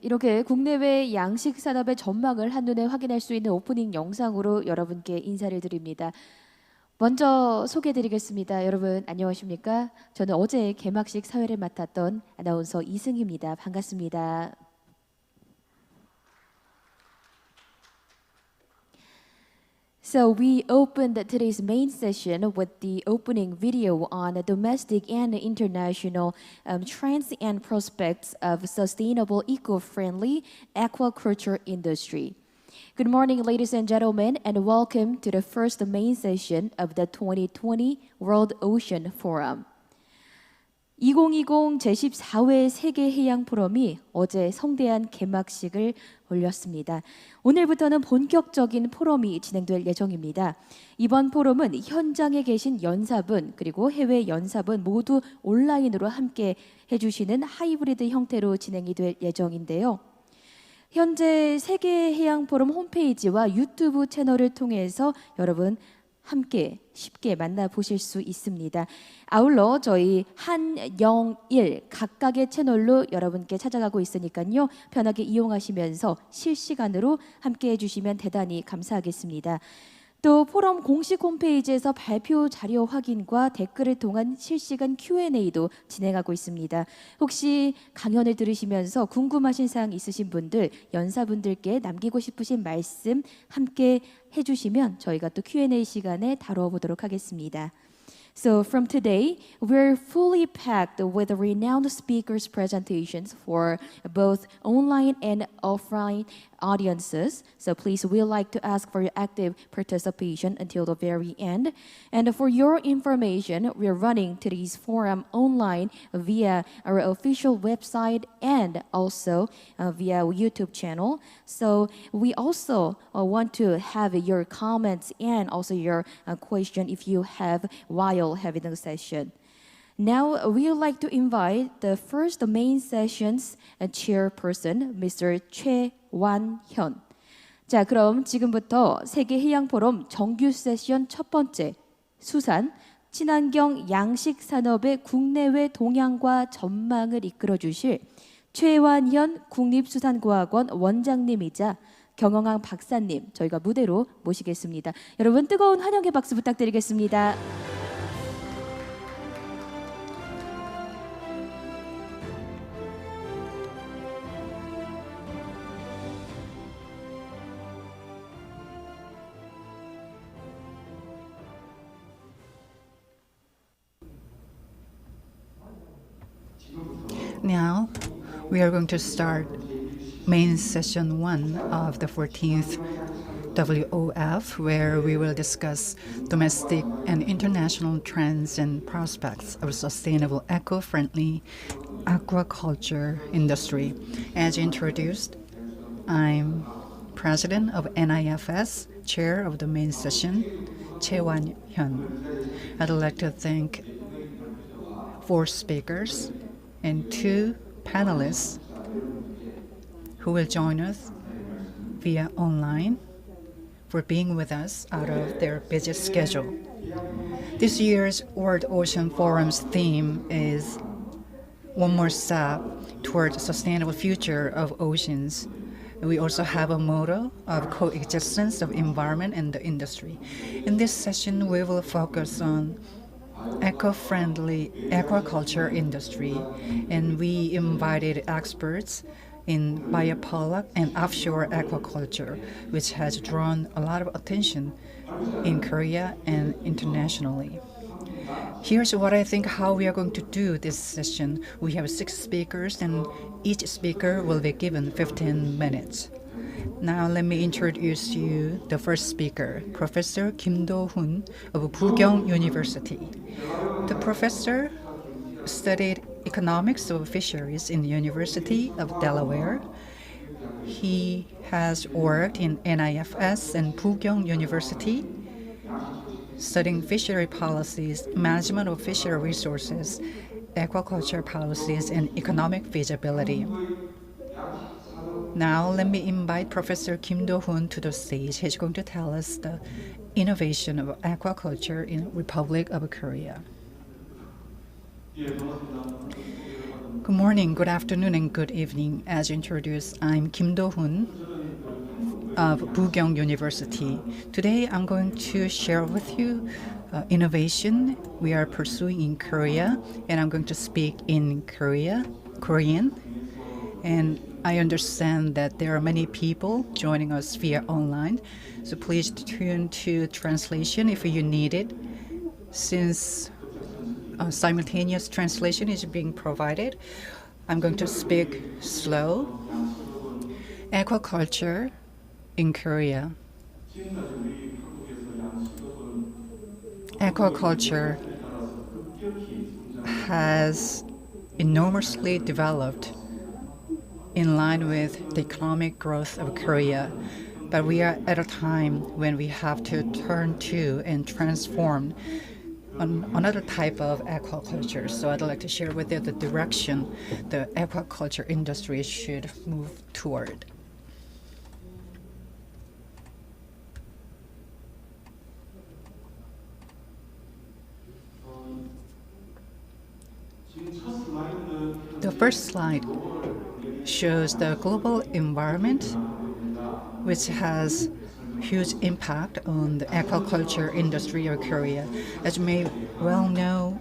이렇게 국내외 양식 산업의 전망을 한눈에 확인할 수 있는 오프닝 영상으로 여러분께 인사를 드립니다. 먼저 소개해드리겠습니다. 여러분 안녕하십니까? 저는 어제 개막식 사회를 맡았던 아나운서 이승희입니다. 반갑습니다. So we opened today's main session with the opening video on domestic and international trends and prospects of sustainable, eco-friendly aquaculture industry. Good morning, ladies and gentlemen, and welcome to the first main session of the 2020 World Ocean Forum. 2020 제14회 세계해양 포럼이 어제 성대한 개막식을 올렸습니다. 오늘부터는 본격적인 포럼이 진행될 예정입니다. 이번 포럼은 현장에 계신 연사분 그리고 해외 연사분 모두 온라인으로 함께 해주시는 하이브리드 형태로 진행이 될 예정인데요. 현재 세계해양 포럼 홈페이지와 유튜브 채널을 통해서 여러분 함께 쉽게 만나보실 수 있습니다. 아울러 저희 한영일 각각의 채널로 여러분께 찾아가고 있으니까요. 편하게 이용하시면서 실시간으로 함께 해주시면 대단히 감사하겠습니다. 또 포럼 공식 홈페이지에서 발표 자료 확인과 댓글을 통한 실시간 Q&A도 진행하고 있습니다. 혹시 강연을 들으시면서 궁금하신 사항 있으신 분들, 연사분들께 남기고 싶으신 말씀 함께 해주시면 저희가 또 Q&A 시간에 다뤄보도록 하겠습니다. So from today, we're fully packed with renowned speakers' presentations for both online and offline audiences. So please, we'd like to ask for your active participation until the very end. And for your information, we're running today's forum online via our official website and also via YouTube channel. So we also want to have your comments and also your question if you have while having the session. Now, we would like to invite the first main session's chairperson, Mr. 최완현. 자, 그럼 지금부터 세계해양포럼 정규 세션 첫 번째 수산, 친환경 양식 산업의 국내외 동향과 전망을 이끌어 주실 최완현 국립수산과학원 원장님이자 경영학 박사님 저희가 무대로 모시겠습니다. 여러분 뜨거운 환영의 박수 부탁드리겠습니다. Now, we are going to start main session 1 of the 14th WOF, where we will discuss domestic and international trends and prospects of sustainable, eco-friendly aquaculture industry. As introduced, I'm President of NIFS, Chair of the main session, 최완현. I'd like to thank 4 speakers and 2 panelists who will join us via online for being with us out of their busy schedule. This year's World Ocean Forum's theme is one more step toward a sustainable future of oceans. We also have a motto of coexistence of environment and the industry. In this session, we will focus on eco-friendly aquaculture industry, and we invited experts in biofloc and offshore aquaculture, which has drawn a lot of attention in Korea and internationally. Here's what I think how we are going to do this session. We have 6 speakers, and each speaker will be given 15 minutes. Now let me introduce you the first speaker, Professor Kim Do-hun of Bugyeong University. The professor studied economics of fisheries in the University of Delaware. He has worked in NIFS and Bugyeong University, studying fishery policies, management of fishery resources, aquaculture policies, and economic feasibility. Now, let me invite Professor Kim Do-hun to the stage. He's going to tell us the innovation of aquaculture in Republic of Korea. Good morning, good afternoon, and good evening. As introduced, I'm Kim Do-hoon of Bugyong University. Today, I'm going to share with you innovation we are pursuing in Korea, and I'm going to speak in Korean. And I understand that there are many people joining us via online, so please tune to translation if you need it. Since simultaneous translation is being provided, I'm going to speak slow. Aquaculture in Korea. Aquaculture has enormously developed in line with the economic growth of Korea, but we are at a time when we have to turn to and transform another type of aquaculture. So I'd like to share with you the direction the aquaculture industry should move toward. The first slide shows the global environment, which has huge impact on the aquaculture industry of Korea. As you may well know,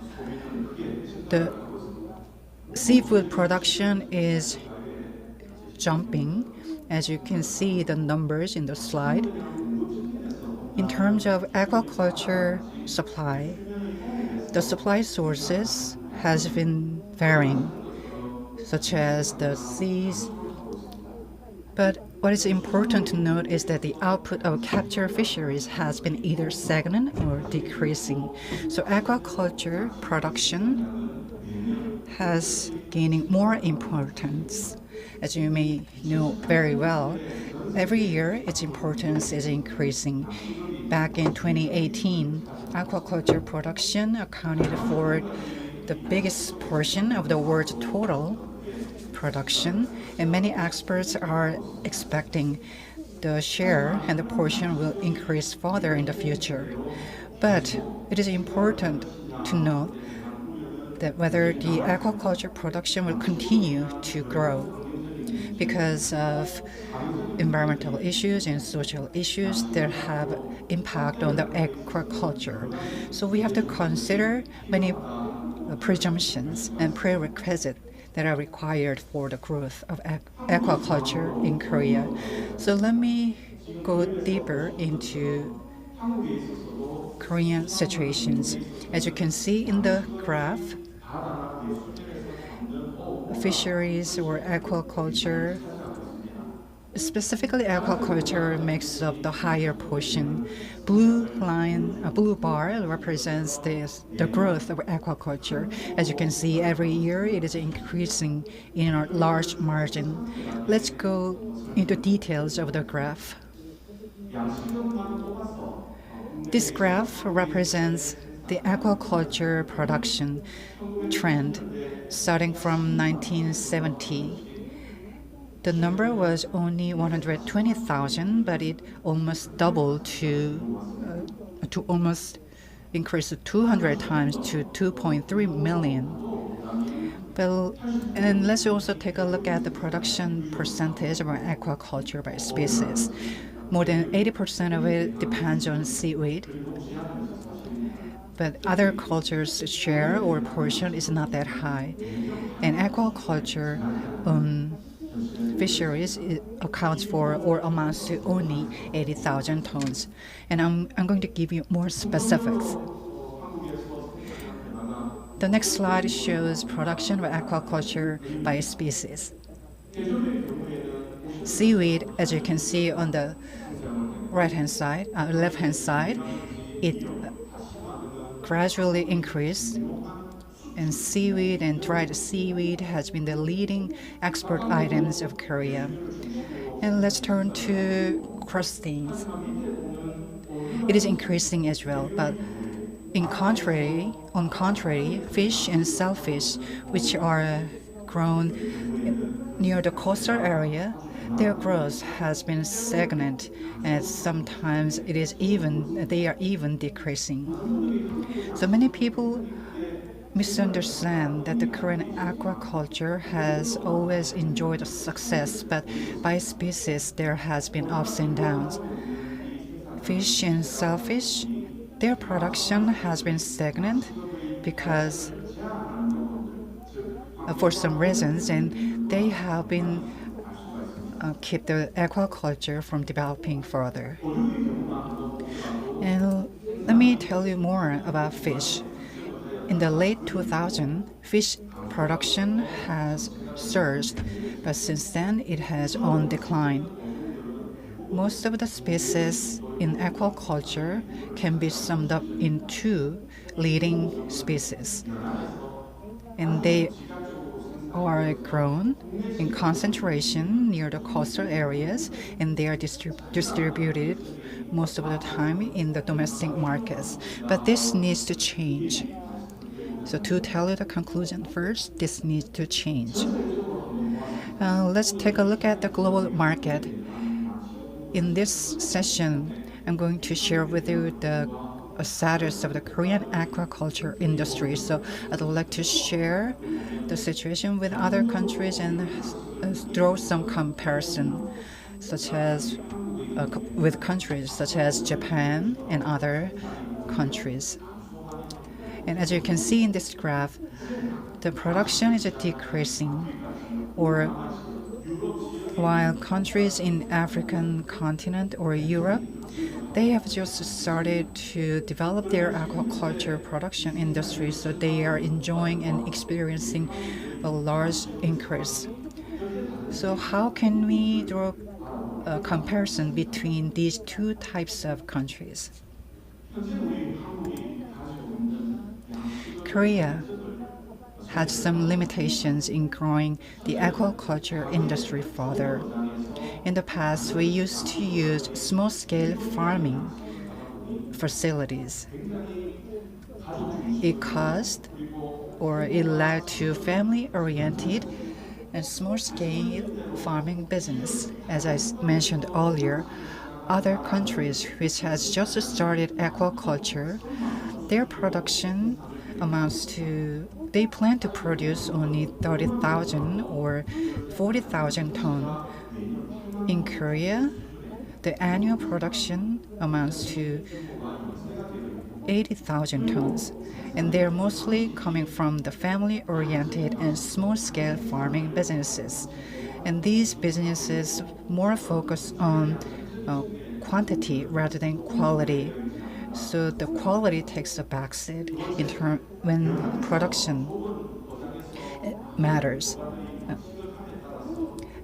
the seafood production is jumping. As you can see the numbers in the slide. In terms of aquaculture supply, the supply sources has been varying, such as the seas. But what is important to note is that the output of capture fisheries has been either stagnant or decreasing. So aquaculture production has gaining more importance. As you may know very well, every year its importance is increasing. Back in 2018, aquaculture production accounted for the biggest portion of the world's total production, and many experts are expecting the share and the portion will increase further in the future. But it is important to note that whether the aquaculture production will continue to grow because of environmental issues and social issues that have impact on the aquaculture. So we have to consider many presumptions and prerequisites that are required for the growth of aquaculture in Korea. So let me go deeper into Korean situations. As you can see in the graph, fisheries or aquaculture, specifically aquaculture, makes up the higher portion. Blue bar represents the growth of aquaculture. As you can see, every year it is increasing in a large margin. Let's go into details of the graph. This graph represents the aquaculture production trend starting from 1970. The number was only 120,000, but it almost doubled to almost increased 200 times to 2.3 million. And let's also take a look at the production percentage of our aquaculture by species. More than 80% of it depends on seaweed, but other cultures' share or portion is not that high. And aquaculture fisheries accounts for or amounts to only 80,000 tons. And I'm going to give you more specifics. The next slide shows production of aquaculture by species. Seaweed, as you can see on the left-hand side, it gradually increased, and seaweed and dried seaweed has been the leading export items of Korea. And let's turn to crustaceans. It is increasing as well, but on contrary, fish and shellfish, which are grown near the coastal area, their growth has been stagnant, and sometimes they are even decreasing. So many misunderstand that the Korean aquaculture has always enjoyed success, but by species there has been ups and downs. Fish and shellfish, their production has been stagnant because for some reasons, and they have been keep the aquaculture from developing further. And let me tell you more about fish. In the late 2000s, fish production has surged, but since then it has on decline. Most of the species in aquaculture can be summed up in two leading species, and they are grown in concentration near the coastal areas, and they are distributed most of the time in the domestic markets. But this needs to change. So to tell you the conclusion first, this needs to change. Let's take a look at the global market. In this session, I'm going to share with you the status of the Korean aquaculture industry. So I'd like to share the situation with other countries and draw some comparison, such as with countries such as Japan and other countries. And as you can see in this graph, the production is decreasing, or while countries in African continent or Europe, they have just started to develop their aquaculture production industry, so they are enjoying and experiencing a large increase. So how can we draw a comparison between these two types of countries? Korea had some limitations in growing the aquaculture industry further. In the past, we used to use small-scale farming facilities. It caused or it led to family-oriented and small-scale farming business. As I mentioned earlier, other countries which has just started aquaculture, their production amounts to, they plan to produce only 30,000 or 40,000 tons. In Korea, the annual production amounts to 80,000 tons, and they're mostly coming from the family-oriented and small-scale farming businesses. And these businesses more focus on quantity rather than quality. So the quality takes a backseat when production matters.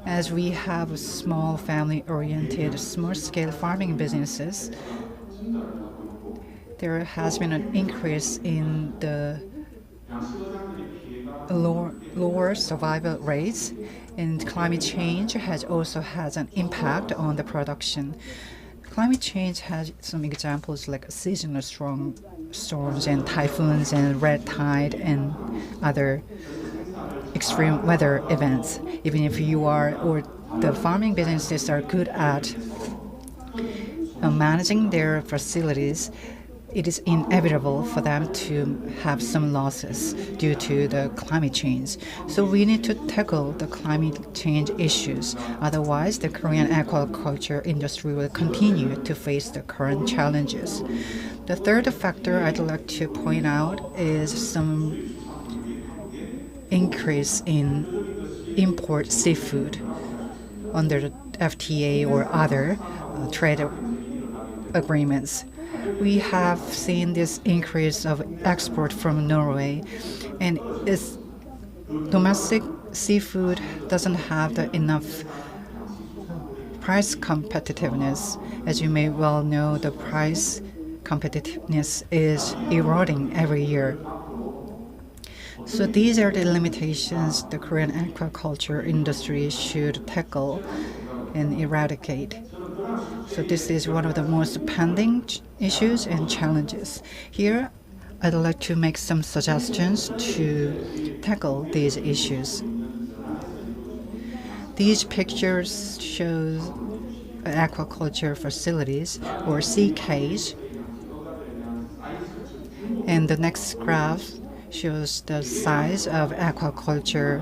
As we have small family-oriented, small-scale farming businesses, there has been an increase in the lower survival rates, and climate change has also had an impact on the production. Climate change has some examples like seasonal storms and typhoons and red tide and other extreme weather events. Even if you are or the farming businesses are good at managing their facilities, it is inevitable for them to have some losses due to the climate change. So we need to tackle the climate change issues. Otherwise, the Korean aquaculture industry will continue to face the current challenges. The third factor I'd like to point out is some increase in import seafood under the FTA or other trade agreements. We have seen this increase of export from Norway, and its domestic seafood doesn't have enough price competitiveness. As you may well know, the price competitiveness is eroding every year. So these are the limitations the Korean aquaculture industry should tackle and eradicate. So this is one of the most pending issues and challenges. Here, I'd like to make some suggestions to tackle these issues. These pictures show aquaculture facilities or sea cage. And the next graph shows the size of aquaculture.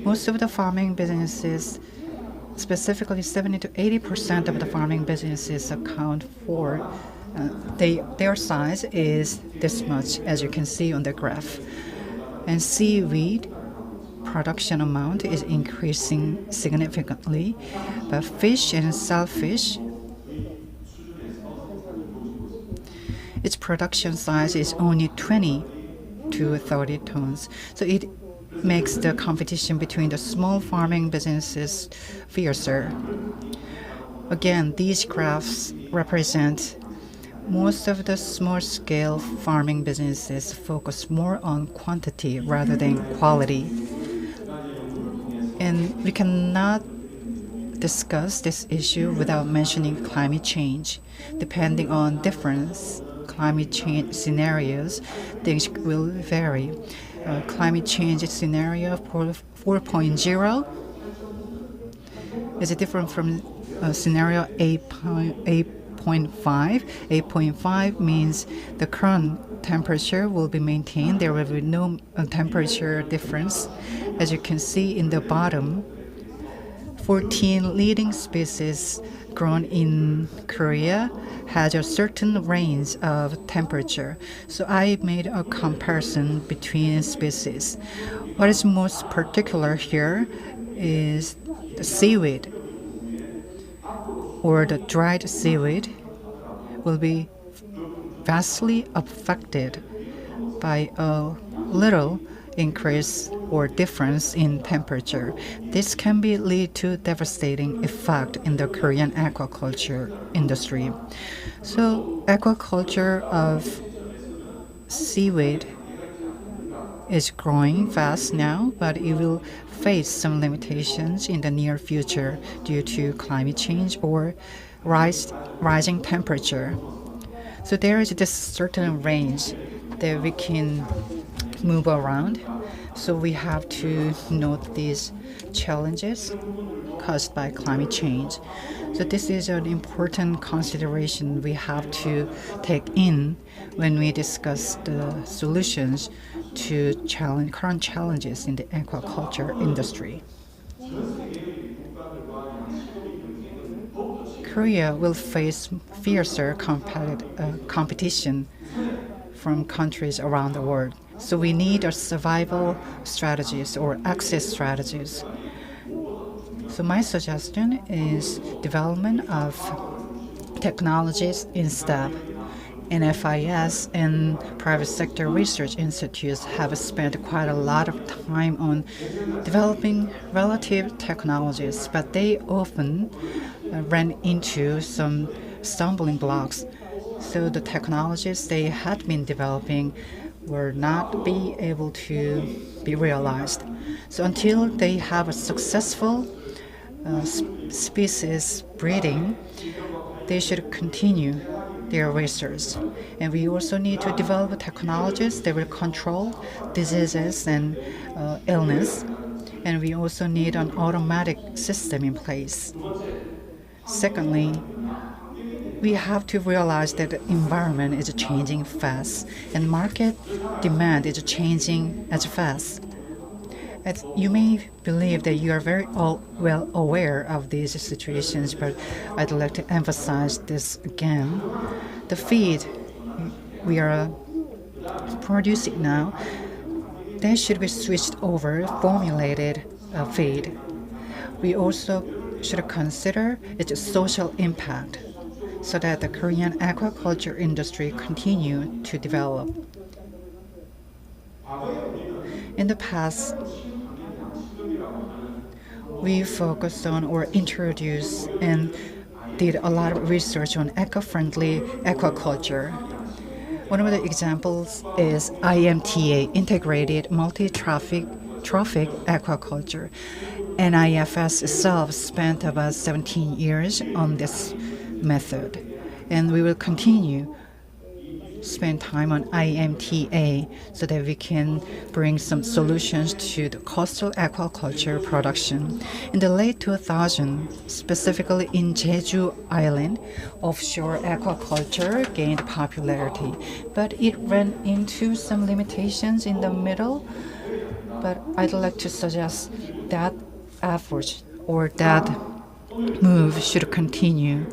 Most of the farming businesses, specifically 70 to 80% of the farming businesses account for their size is this much, as you can see on the graph. And seaweed production amount is increasing significantly, but fish and shellfish, its production size is only 20 to 30 tons. So it makes the competition between the small farming businesses fiercer. Again, these graphs represent most of the small-scale farming businesses focus more on quantity rather than quality. And we cannot discuss this issue without mentioning climate change. Depending on different climate change scenarios, things will vary. Climate change scenario 4.0 is different from scenario 8.5. 8.5 means the current temperature will be maintained. There will be no temperature difference. As you can see in the bottom, 14 leading species grown in Korea has a certain range of temperature. So I made a comparison between species. What is most particular here is the seaweed, or the dried seaweed, will be vastly affected by a little increase or difference in temperature. This can lead to devastating effect in the Korean aquaculture industry. So aquaculture of seaweed is growing fast now, but it will face some limitations in the near future due to climate change or rising temperature. So there is this certain range that we can move around. So we have to note these challenges caused by climate change. So this is an important consideration we have to take in when we discuss the solutions to current challenges in the aquaculture industry. Korea will face fiercer competition from countries around the world. So we need our survival strategies or access strategies. So my suggestion is development of technologies in STEP. NFIS and private sector research institutes have spent quite a lot of time on developing relative technologies, but they often ran into some stumbling blocks. So the technologies they had been developing were not be able to be realized. So until they have a successful species breeding, they should continue their research. And we also need to develop technologies that will control diseases and illness. And we also need an automatic system in place. Secondly, we have to realize that the environment is changing fast and market demand is changing as fast. As you may believe that you are very well aware of these situations, but I'd like to emphasize this again. The feed we are producing now, they should be switched over formulated feed. We also should consider its social impact so that the Korean aquaculture industry continue to develop. In the past, we focused on or introduced and did a lot of research on eco-friendly aquaculture. One of the examples is IMTA, Integrated Multi-Trophic Aquaculture. NIFS itself spent about 17 years on this method, and we will continue spend time on IMTA so that we can bring some solutions to the coastal aquaculture production. In the late 2000s, specifically in Jeju Island, offshore aquaculture gained popularity, but it ran into some limitations in the middle. But I'd like to suggest that effort or that move should continue.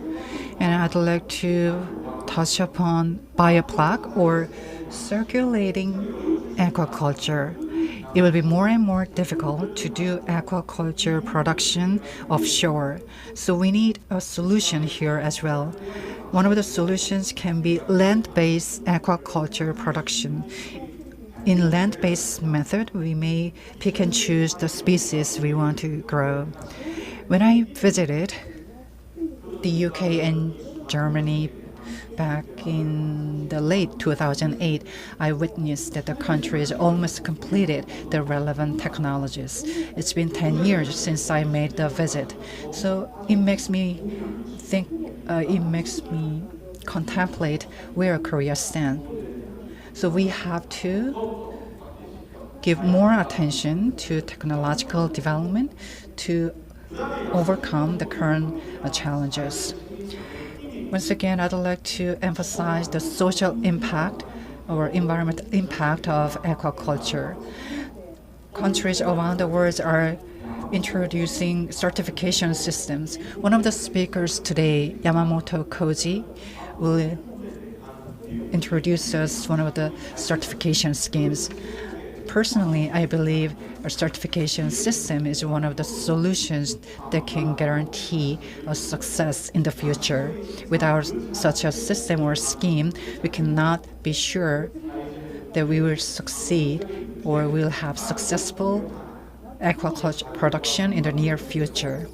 And I'd like to touch upon biofloc or circulating aquaculture. It will be more and more difficult to do aquaculture production offshore. So we need a solution here as well. One of the solutions can be land-based aquaculture production. In land-based method, we may pick and choose the species we want to grow. When I visited the UK and Germany back in the late 2008, I witnessed that the countries almost completed the relevant technologies. It's been 10 years since I made the visit. So it makes me contemplate where Korea stands. So we have to give more attention to technological development to overcome the current challenges. Once again, I'd like to emphasize the social impact or environmental impact of aquaculture. Countries around the world are introducing certification systems. One of the speakers today, Yamamoto Koji, will introduce us one of the certification schemes. Personally, I believe a certification system is one of the solutions that can guarantee a success in the future. Without such a system or scheme, we cannot be sure that we will succeed or will have successful aquaculture production in the near future.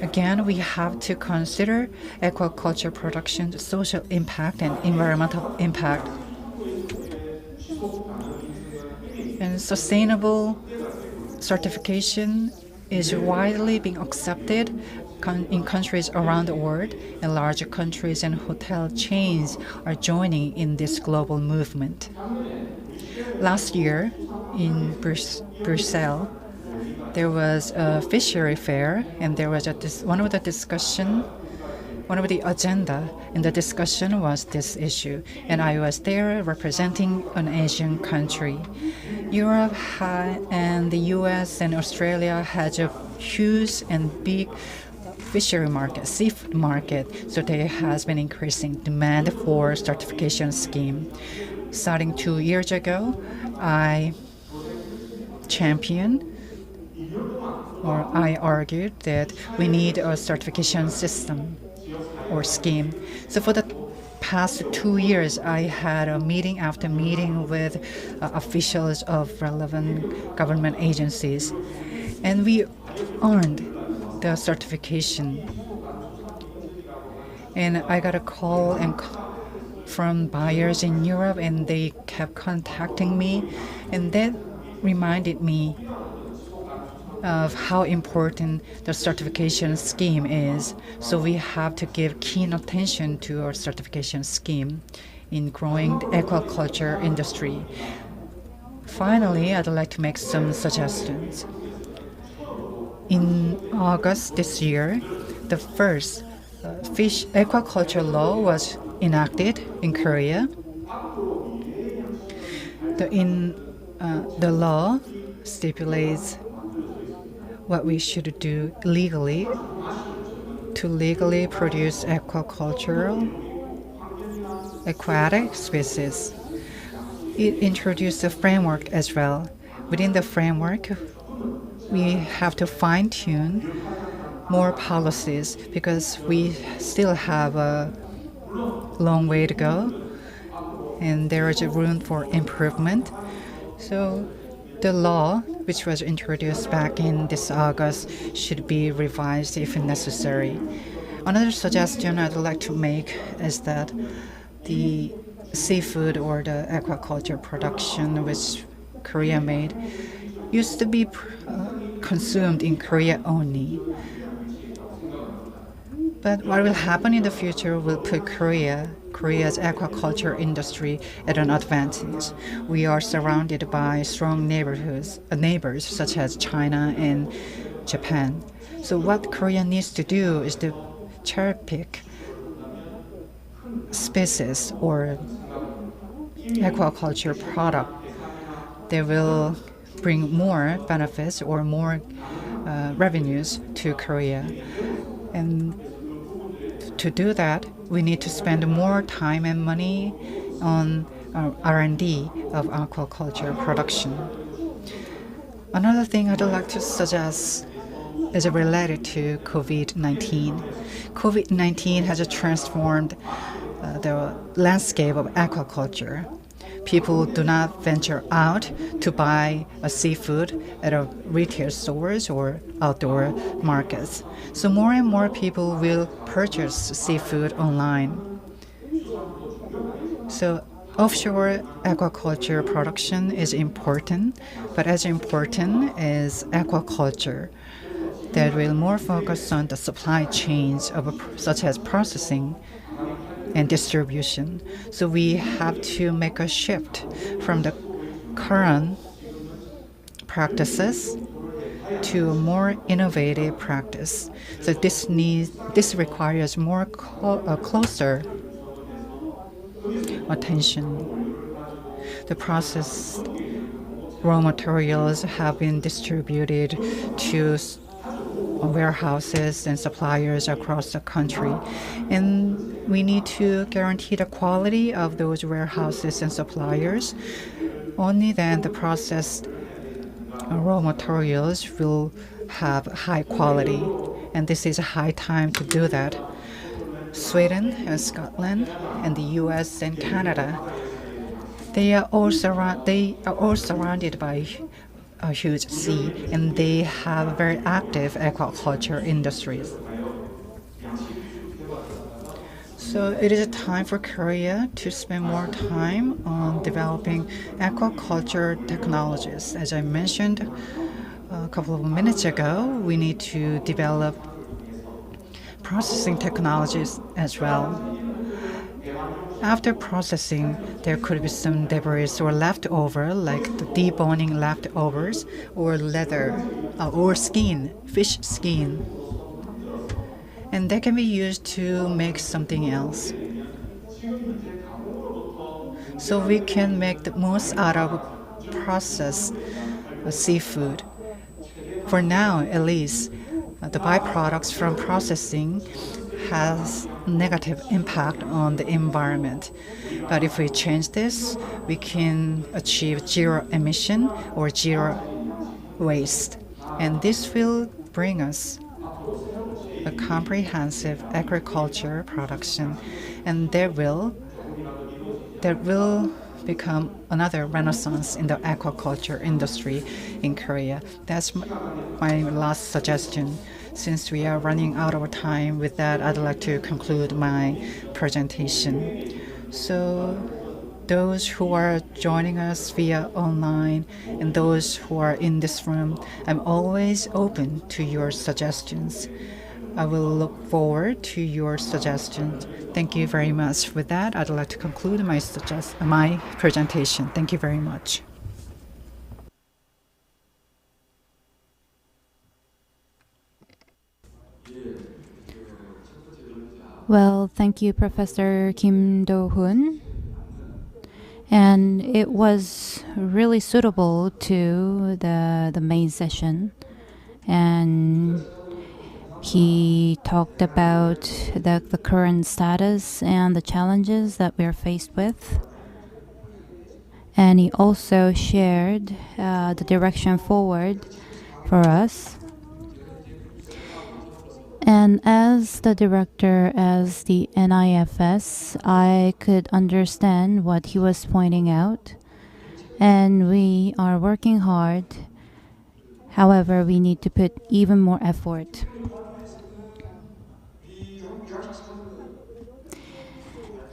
Again, we have to consider aquaculture production's social impact and environmental impact. And sustainable certification is widely being accepted in countries around the world, and larger countries and hotel chains are joining in this global movement. Last year in Brussels, there was a fishery fair, and there was one of the agenda in the discussion was this issue, and I was there representing an Asian country. Europe and the US and Australia had a huge and big fishery market, seafood market, so there has been increasing demand for certification scheme. Starting 2 years ago, I argued that we need a certification system or scheme. So for the past 2 years, I had a meeting after meeting with officials of relevant government agencies, and we earned the certification. And I got a call from buyers in Europe, and they kept contacting me, and that reminded me of how important the certification scheme is. So we have to give keen attention to our certification scheme in growing the aquaculture industry. Finally, I'd like to make some suggestions. In August this year, the first fish aquaculture law was enacted in Korea. The law stipulates what we should do legally to legally produce aquatic species. It introduced a framework as well. Within the framework, we have to fine-tune more policies because we still have a long way to go and there is room for improvement. So the law, which was introduced back in this August, should be revised if necessary. Another suggestion I'd like to make is that the seafood or the aquaculture production which Korea made used to be consumed in Korea only. But what will happen in the future will put Korea Korea's aquaculture industry at an advantage. We are surrounded by strong neighbors such as China and Japan. So what Korea needs to do is to cherry pick species or aquaculture product that will bring more benefits or more revenues to Korea. And to do that, we need to spend more time and money on R&D of aquaculture production. Another thing I'd like to suggest is related to COVID-19. COVID-19 has transformed the landscape of aquaculture. People do not venture out to buy a seafood at a retail stores or outdoor markets. So more and more people will purchase seafood online. So offshore aquaculture production is important, but as important is aquaculture that will more focus on the supply chains such as processing and distribution. So we have to make a shift from the current practices to a more innovative practice. So this requires more closer attention. The processed raw materials have been distributed to warehouses and suppliers across the country. And we need to guarantee the quality of those warehouses and suppliers. Only then the processed raw materials will have high quality. And this is a high time to do that. Sweden and Scotland and the US and Canada, they are all surrounded by a huge sea, and they have very active aquaculture industries. So it is a time for Korea to spend more time on developing aquaculture technologies. As I mentioned a couple of minutes ago, we need to develop processing technologies as well. After processing, there could be some debris or leftover, like the deboning leftovers, or leather, or skin, fish skin. And that can be used to make something else. So we can make the most out of processed seafood. For now, at least, the byproducts from processing has negative impact on the environment. But if we change this, we can achieve zero emission or zero waste. And this will bring us a comprehensive agriculture production, and there will become another renaissance in the aquaculture industry in Korea. That's my last suggestion. Since we are running out of time, with that, I'd like to conclude my presentation. So those who are joining us via online and those who are in this room, I'm always open to your suggestions. I will look forward to your suggestions. Thank you very much. With that, I'd like to conclude my presentation. Thank you very much. Well, thank you, Professor Kim Do-hoon. And it was really suitable to the main session. And he talked about the current status and the challenges that we're faced with. And he also shared the direction forward for us. And as the director, as the NIFS, I could understand what he was pointing out. And we are working hard. However, we need to put even more effort.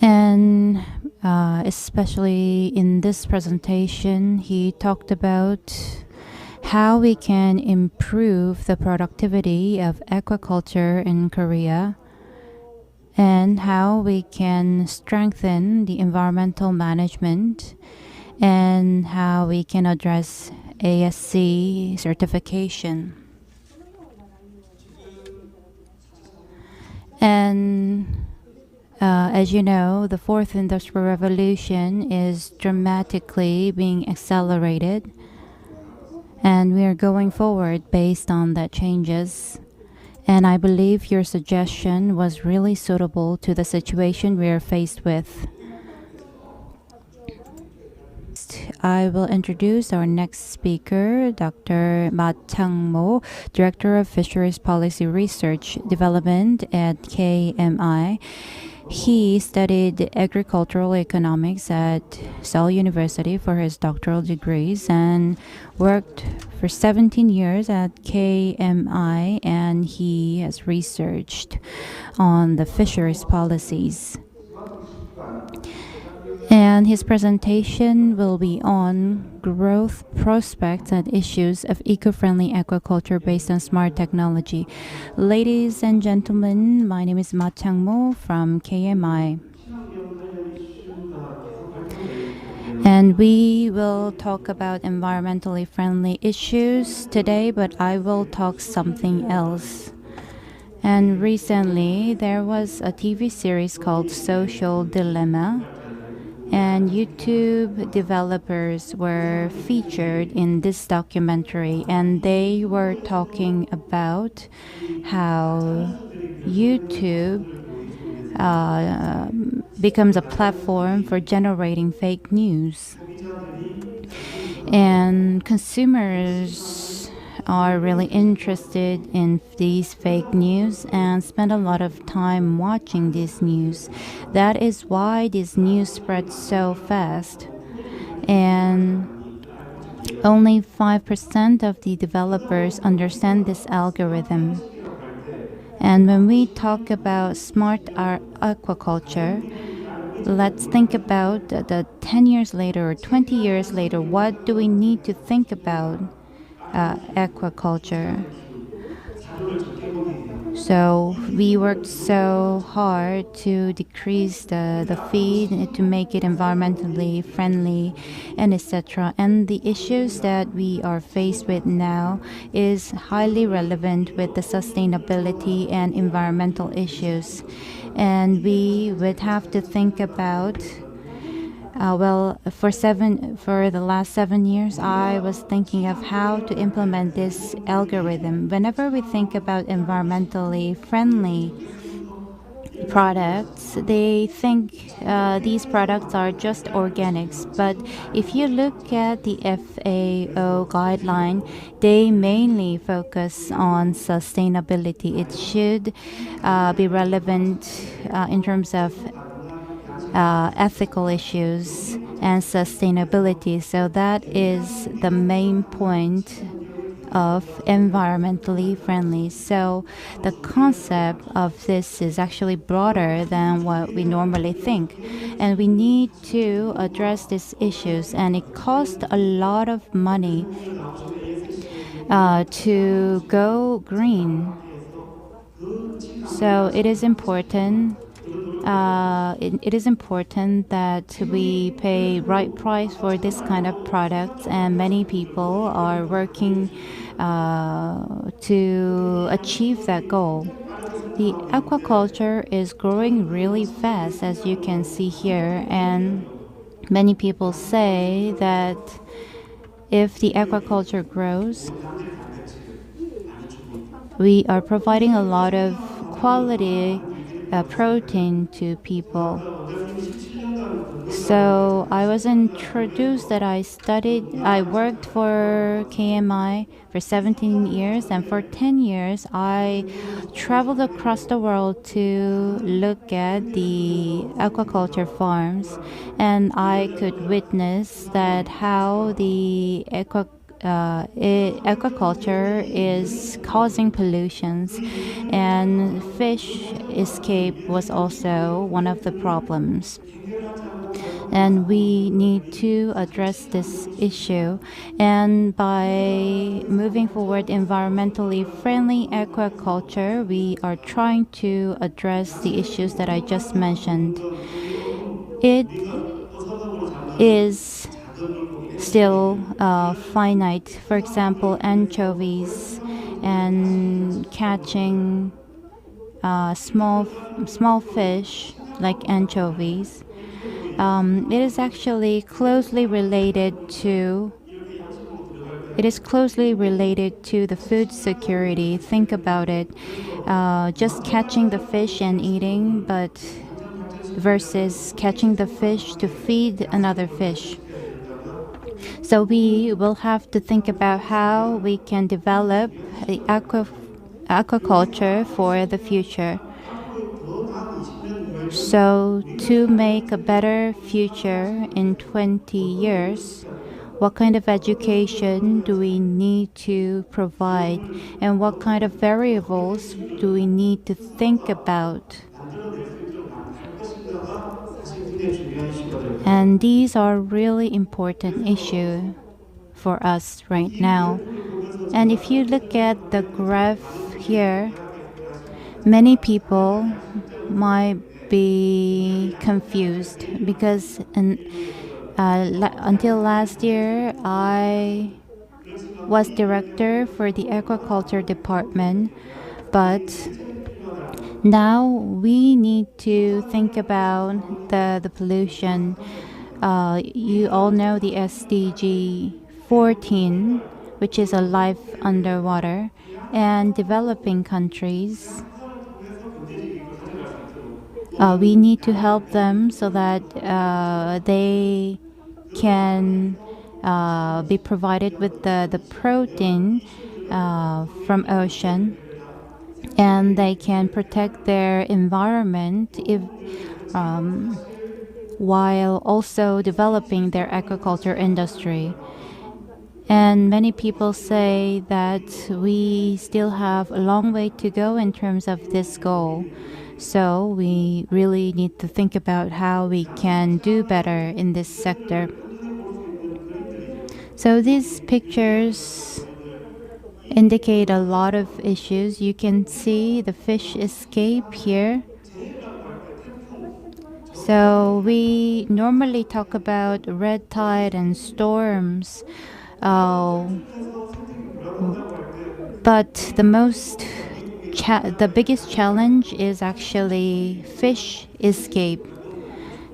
And especially in this presentation, he talked about how we can improve the productivity of aquaculture in Korea and how we can strengthen the environmental management and how we can address ASC certification. And as you know, the fourth industrial revolution is dramatically being accelerated, and we are going forward based on that changes. And I believe your suggestion was really suitable to the situation we are faced with. I will introduce our next speaker, Dr. Ma Chang-mo, Director of Fisheries Policy Research Development at KMI. He studied agricultural economics at Seoul University for his doctoral degrees and worked for 17 years at KMI, and he has researched on the fisheries policies. And his presentation will be on growth prospects and issues of eco-friendly aquaculture based on smart technology. Ladies and gentlemen, my name is Ma Chang-mo from KMI. And we will talk about environmentally friendly issues today, but I will talk something else. And recently, there was a TV series called Social Dilemma, and YouTube developers were featured in this documentary, and they were talking about how YouTube becomes a platform for generating fake news. And consumers are really interested in these fake news and spend a lot of time watching this news. That is why this news spreads so fast. And only 5% of the developers understand this algorithm. And when we talk about smart aquaculture, let's think about the 10 years later or 20 years later, what do we need to think about aquaculture? So we worked so hard to decrease the feed, to make it environmentally friendly, and etc. And the issues that we are faced with now is highly relevant with the sustainability and environmental issues. And we would have to think about for the last 7 years, I was thinking of how to implement this algorithm. Whenever we think about environmentally friendly products, they think these products are just organics. But if you look at the FAO guideline, they mainly focus on sustainability. It should be relevant in terms of ethical issues and sustainability. So that is the main point of environmentally friendly. So the concept of this is actually broader than what we normally think. And we need to address these issues, and it costs a lot of money to go green. So it is important it is important that we pay right price for this kind of products, and many people are working to achieve that goal. The aquaculture is growing really fast, as you can see here, and many people say that if the aquaculture grows, we are providing a lot of quality protein to people. So I was introduced that I worked for KMI for 17 years, and for 10 years I traveled across the world to look at the aquaculture farms, and I could witness that how the aquaculture is causing pollutions, and fish escape was also one of the problems. And we need to address this issue. And by moving forward environmentally friendly aquaculture, we are trying to address the issues that I just mentioned. It is still finite. For example, anchovies and catching small fish like anchovies. It is actually closely related to. It is closely related to the food security. Think about it. Just catching the fish and eating, but versus catching the fish to feed another fish. So we will have to think about how we can develop the aquaculture for the future. So to make a better future in 20 years, what kind of education do we need to provide, and what kind of variables do we need to think about? And these are really important issues for us right now. And if you look at the graph here, many people might be confused because until last year, I was director for the aquaculture department, but now we need to think about the pollution. You all know the SDG 14, which is a life underwater, and developing countries. We need to help them so that they can be provided with the protein from ocean, and they can protect their environment while also developing their aquaculture industry. And many people say that we still have a long way to go in terms of this goal. So we really need to think about how we can do better in this sector. So these pictures indicate a lot of issues. You can see the fish escape here. So we normally talk about red tide and storms. But the biggest challenge is actually fish escape.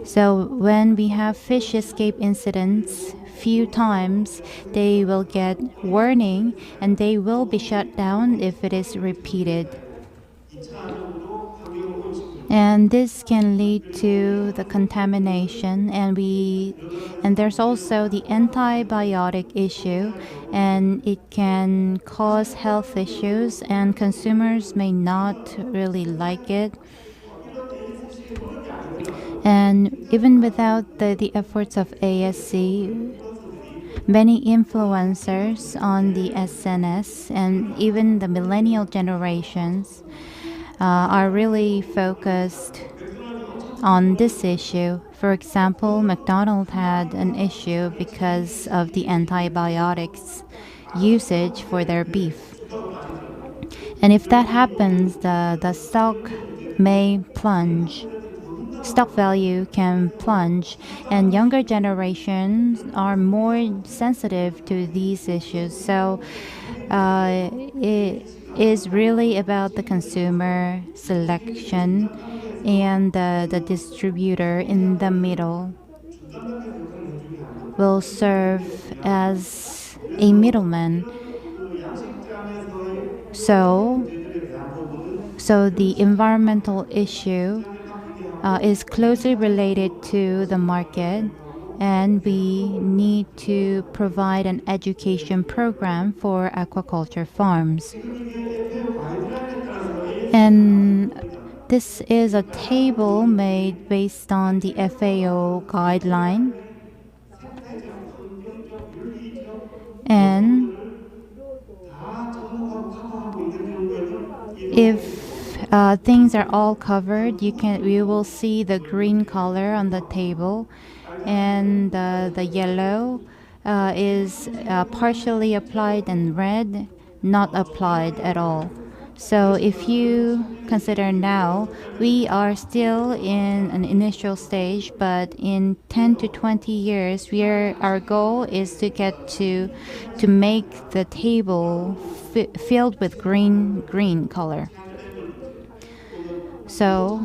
So when we have fish escape incidents, few times they will get warning and they will be shut down if it is repeated. And this can lead to the contamination, and there's also the antibiotic issue, and it can cause health issues, and consumers may not really like it. And even without the efforts of ASC, many influencers on the SNS and even the millennial generations are really focused on this issue. For example, McDonald's had an issue because of the antibiotics usage for their beef. And if that happens, the stock may plunge. Stock value can plunge, and younger generations are more sensitive to these issues. So it is really about the consumer selection, and the distributor in the middle will serve as a middleman. So the environmental issue is closely related to the market, and we need to provide an education program for aquaculture farms. And this is a table made based on the FAO guideline. And if things are all covered, you will see the green color on the table, and the yellow is partially applied, and red not applied at all. So if you consider now, we are still in an initial stage, but in 10 to 20 years, our goal is to get to make the table filled with green color. So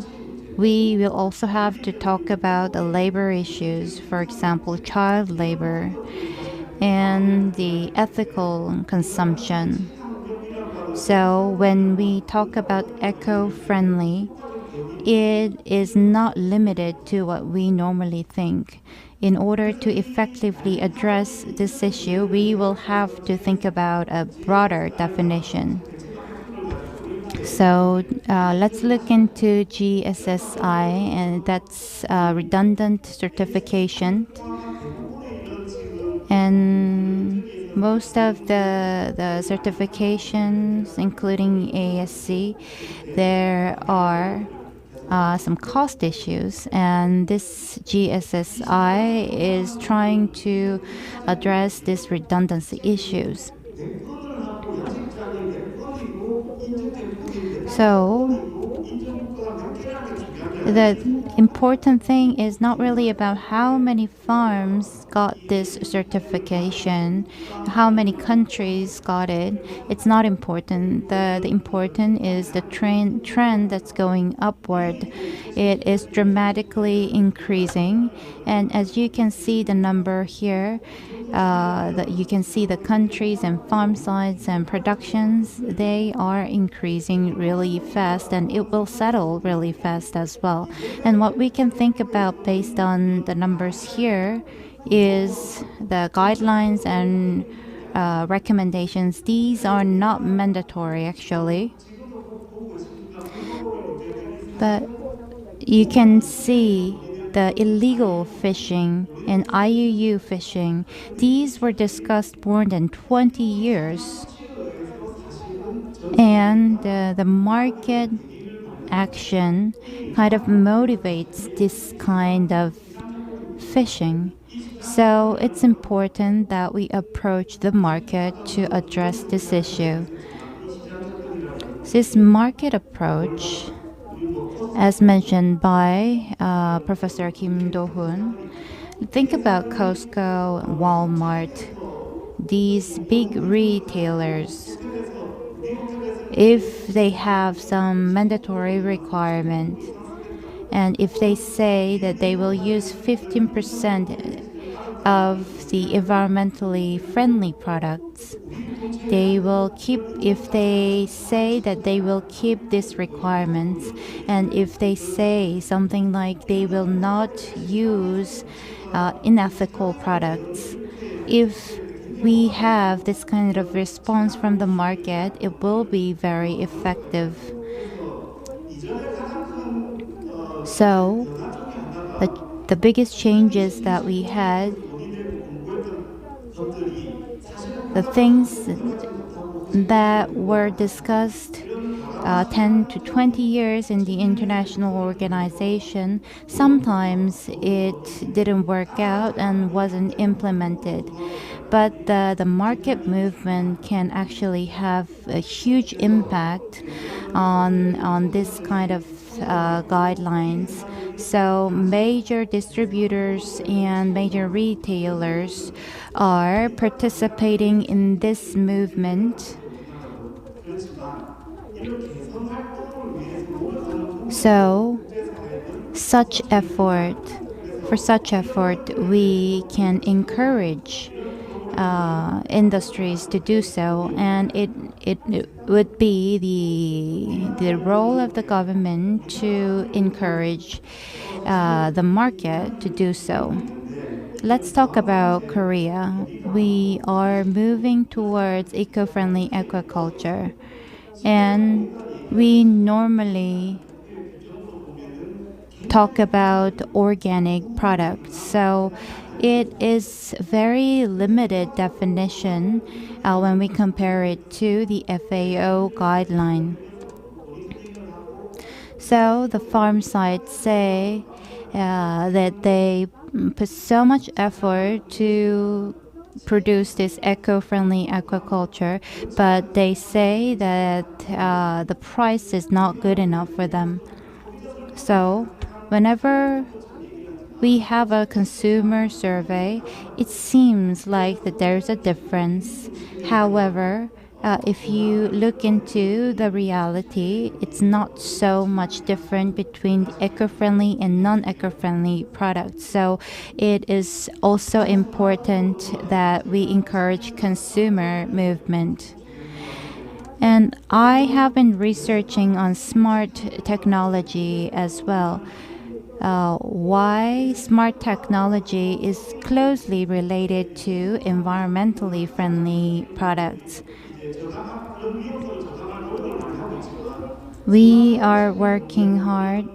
we will also have to talk about the labor issues, for example, child labor and the ethical consumption. So when we talk about eco-friendly, it is not limited to what we normally think. In order to effectively address this issue, we will have to think about a broader definition. So let's look into GSSI, and that's redundant certification. And most of the certifications, including ASC, there are some cost issues, and this GSSI is trying to address these redundancy issues. So the important thing is not really about how many farms got this certification, how many countries got it. It's not important. The important is the trend that's going upward. It is dramatically increasing, and as you can see the number here, that you can see the countries and farm sites and productions, they are increasing really fast, and it will settle really fast as well. And what we can think about based on the numbers here is the guidelines and recommendations. These are not mandatory actually, but you can see the illegal fishing and IUU fishing. These were discussed more than 20 years. And the market action kind of motivates this kind of fishing. So it's important that we approach the market to address this issue. This market approach, as mentioned by Professor Kim Do-hoon, think about Costco, Walmart, these big retailers. If they have some mandatory requirement, and if they say that they will use 15% of the environmentally friendly products, they will keep, if they say that they will keep these requirements, and if they say something like they will not use unethical products, if we have this kind of response from the market, it will be very effective. So the biggest changes that we had, the things that were discussed 10 to 20 years in the international organization, sometimes it didn't work out and wasn't implemented. But the market movement can actually have a huge impact on this kind of guidelines. So major distributors and major retailers are participating in this movement. So for such effort, we can encourage industries to do so, and it would be the role of the government to encourage the market to do so. Let's talk about Korea. We are moving towards eco-friendly aquaculture, and we normally talk about organic products. So it is very limited definition when we compare it to the FAO guideline. So the farm sites say that they put so much effort to produce this eco-friendly aquaculture, but they say that the price is not good enough for them. So whenever we have a consumer survey, it seems like that there's a difference. However, if you look into the reality, it's not so much different between the eco-friendly and non-eco-friendly products. So it is also important that we encourage consumer movement. And I have been researching on smart technology as well. Why smart technology is closely related to environmentally friendly products. We are working hard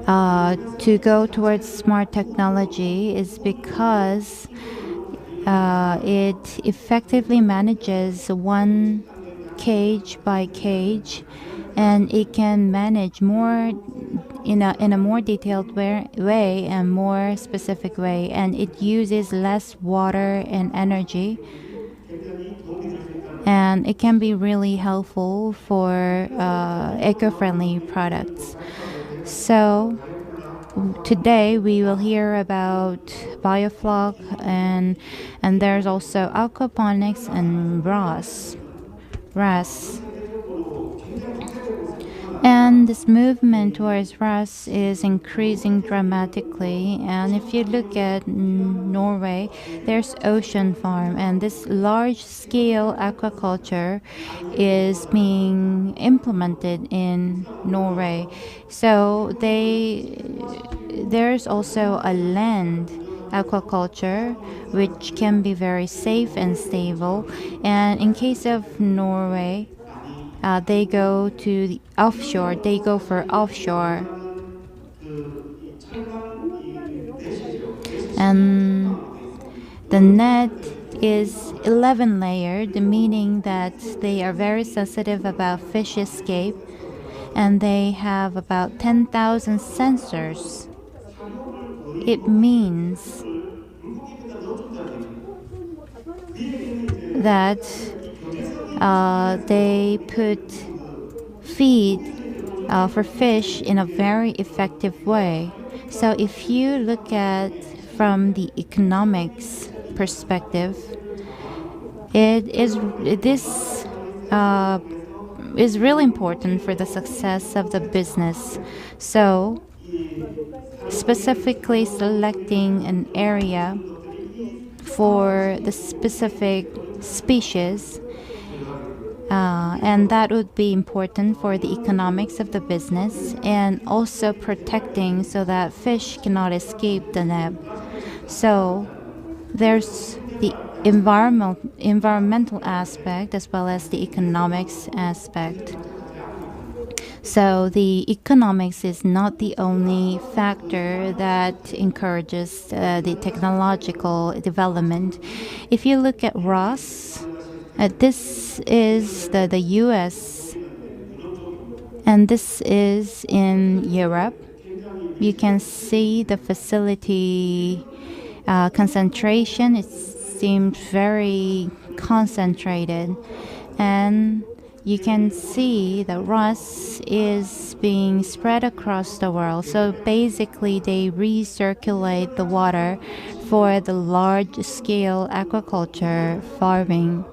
to go towards smart technology is because it effectively manages one cage by cage, and it can manage more in a more detailed way and more specific way, and it uses less water and energy, and it can be really helpful for eco-friendly products. So today we will hear about biofloc, and there's also aquaponics and RAS. And this movement towards RAS is increasing dramatically. And if you look at Norway, there's ocean farm, and this large-scale aquaculture is being implemented in Norway. So there's also a land aquaculture which can be very safe and stable. And in case of Norway, they go to the offshore. They go for offshore. And the net is 11 layered, meaning that they are very sensitive about fish escape, and they have about 10,000 sensors. It means that they put feed for fish in a very effective way. So if you look at from the economics perspective, this is really important for the success of the business. So specifically selecting an area for the specific species, and that would be important for the economics of the business, and also protecting so that fish cannot escape the net. So there's the environmental aspect as well as the economics aspect. So the economics is not the only factor that encourages the technological development. If you look at Ross, this is the US, and this is in Europe. You can see the facility concentration. It seems very concentrated, and you can see the RAS is being spread across the world. So basically, they recirculate the water for the large-scale aquaculture farming.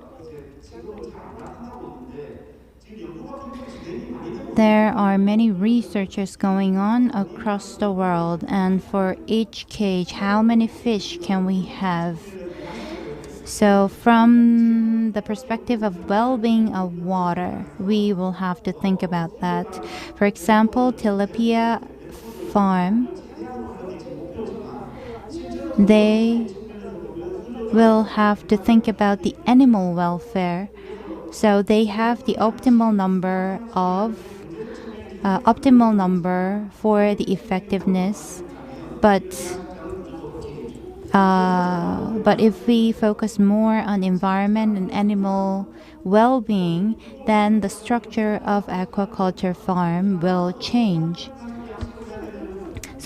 There are many researchers going on across the world, and for each cage, how many fish can we have? So from the perspective of well-being of water, we will have to think about that. For example, tilapia farm, they will have to think about the animal welfare. So they have the optimal number for the effectiveness, but if we focus more on environment and animal well-being, then the structure of aquaculture farm will change.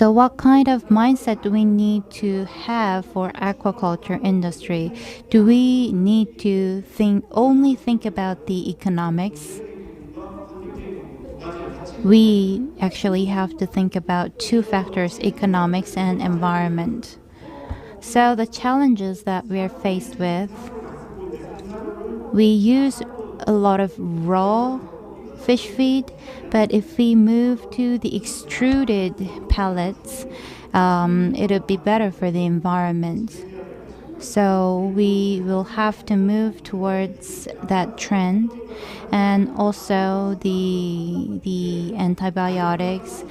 So what kind of mindset do we need to have for aquaculture industry? Do we need to only think about the economics? We actually have to think about two factors, economics and environment. So the challenges that we're faced with, we use a lot of raw fish feed, but if we move to the extruded pellets, it'll be better for the environment. So we will have to move towards that trend, and also the antibiotics.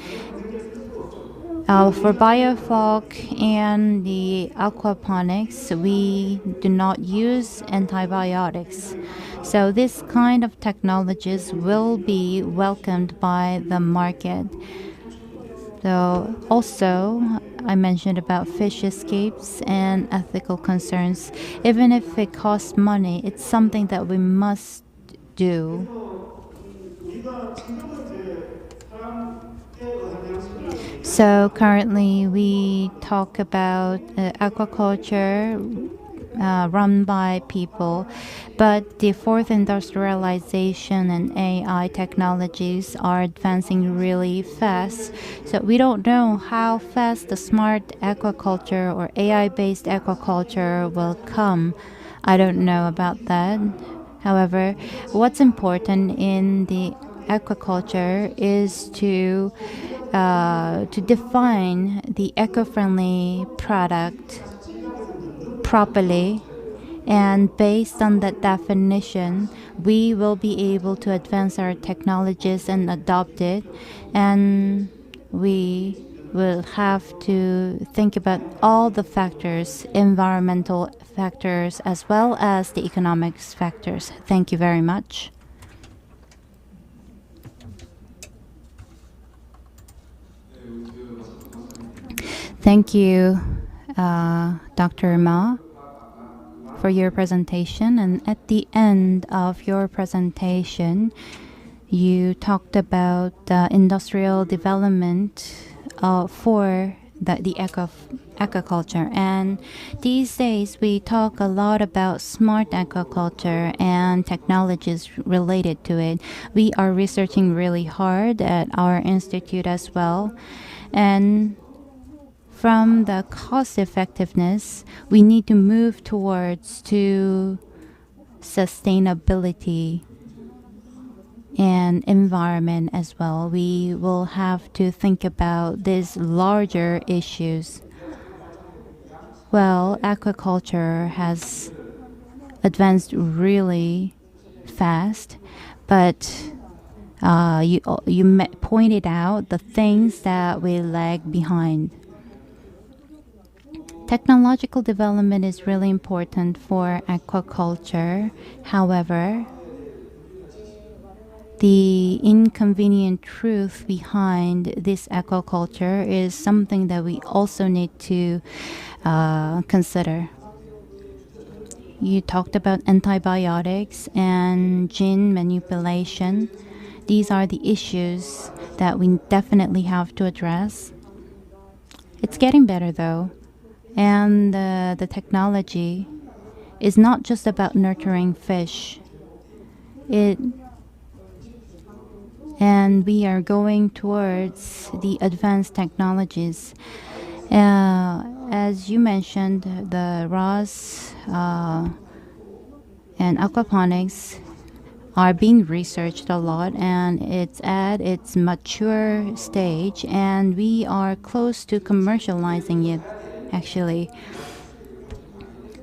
For biofloc and the aquaponics, we do not use antibiotics. So this kind of technologies will be welcomed by the market. So also, I mentioned about fish escapes and ethical concerns. Even if it costs money, it's something that we must do. So currently we talk about aquaculture run by people, but the fourth industrialization and AI technologies are advancing really fast. So we don't know how fast the smart aquaculture or AI-based aquaculture will come. I don't know about that. However, what's important in the aquaculture is to define the eco-friendly product properly, and based on that definition, we will be able to advance our technologies and adopt it, and we will have to think about all the factors, environmental factors as well as the economics factors. Thank you very much. Thank you, Dr. Ma, for your presentation. And at the end of your presentation, you talked about industrial development for the aquaculture. And these days, we talk a lot about smart aquaculture and technologies related to it. We are researching really hard at our institute as well. And from the cost effectiveness, we need to move towards to sustainability and environment as well. We will have to think about these larger issues. Well, aquaculture has advanced really fast, but you pointed out the things that we lag behind. Technological development is really important for aquaculture. However, the inconvenient truth behind this aquaculture is something that we also need to consider. You talked about antibiotics and gene manipulation. These are the issues that we definitely have to address. It's getting better though. And the technology is not just about nurturing fish. And we are going towards the advanced technologies. As you mentioned, the ROS and aquaponics are being researched a lot, and it's at its mature stage, and we are close to commercializing it, actually.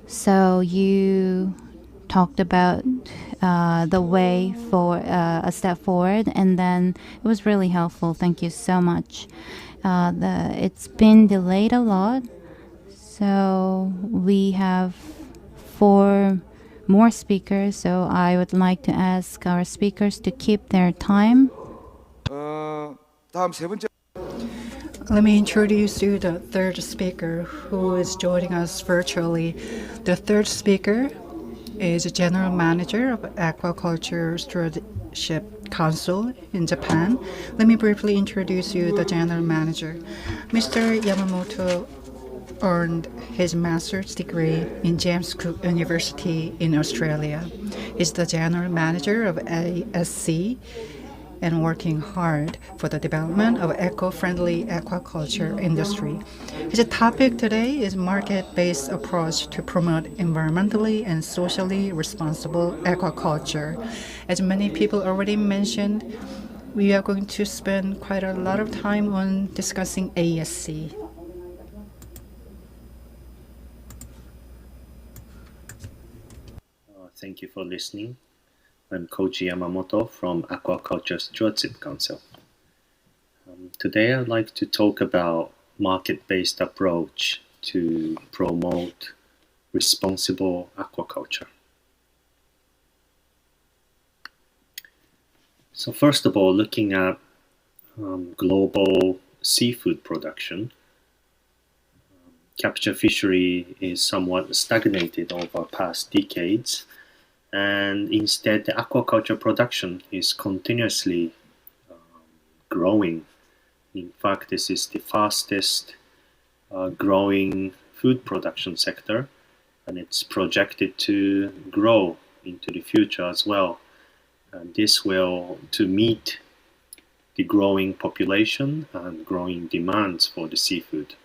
So you talked about the way for a step forward, and then it was really helpful. Thank you so much. It's been delayed a lot, so we have 4 more speakers, so I would like to ask our speakers to keep their time. 다음 세 번째. Let me introduce you the third speaker who is joining us virtually. The third speaker is General Manager of Aquaculture Stewardship Council in Japan. Let me briefly introduce you the general manager. Mr. Yamamoto earned his master's degree in James Cook University in Australia. He's the general manager of ASC and working hard for the development of eco-friendly aquaculture industry. His topic today is market-based approach to promote environmentally and socially responsible aquaculture. As many people already mentioned, we are going to spend quite a lot of time on discussing ASC. Thank you for listening. I'm Koji Yamamoto from Aquaculture Stewardship Council. Today I'd like to talk about market-based approach to promote responsible aquaculture. So first of all, looking at global seafood production, capture fishery is somewhat stagnated over past decades, and instead the aquaculture production is continuously growing. In fact, this is the fastest growing food production sector, and it's projected to grow into the future as well. And this will to meet the growing population and growing demands for the seafood.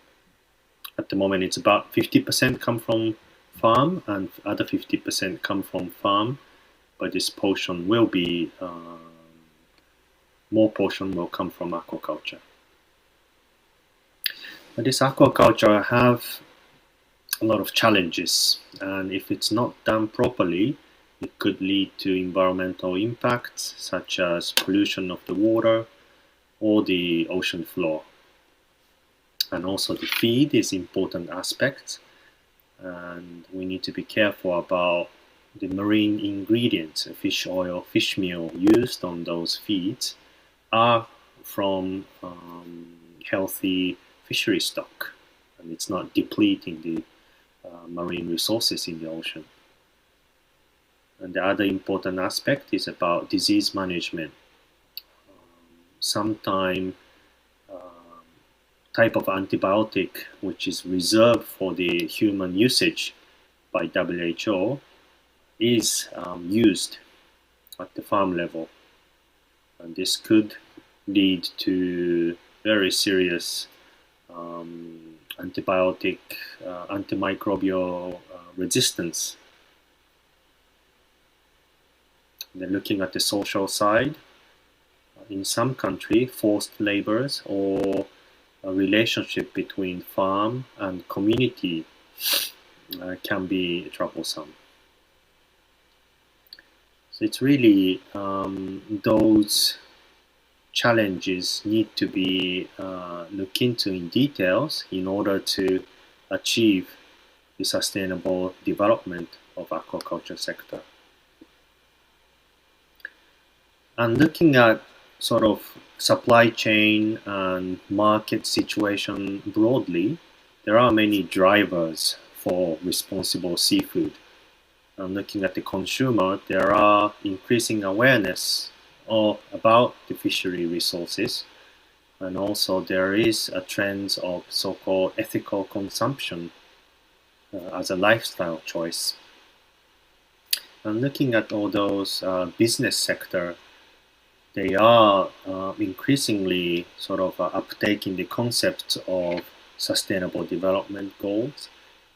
At the moment, it's about 50% come from farm and other 50% come from farm, but this portion will be, more portion will come from aquaculture. But this aquaculture have a lot of challenges, and if it's not done properly, it could lead to environmental impacts such as pollution of the water or the ocean floor. And also the feed is important aspect, and we need to be careful about the marine ingredients, fish oil, fish meal used on those feeds are from healthy fishery stock, and it's not depleting the marine resources in the ocean. And the other important aspect is about disease management. Sometimes type of antibiotic which is reserved for the human usage by WHO is used at the farm level, and this could lead to very serious antimicrobial resistance. Then looking at the social side, in some country, forced labors or a relationship between farm and community can be troublesome. So it's really those challenges need to be looked into in details in order to achieve the sustainable development of aquaculture sector. And looking at sort of supply chain and market situation broadly, there are many drivers for responsible seafood. And looking at the consumer, there are increasing awareness about the fishery resources, and also there is a trend of so-called ethical consumption as a lifestyle choice. And looking at all those business sector, they are increasingly sort of uptaking the concept of sustainable development goals,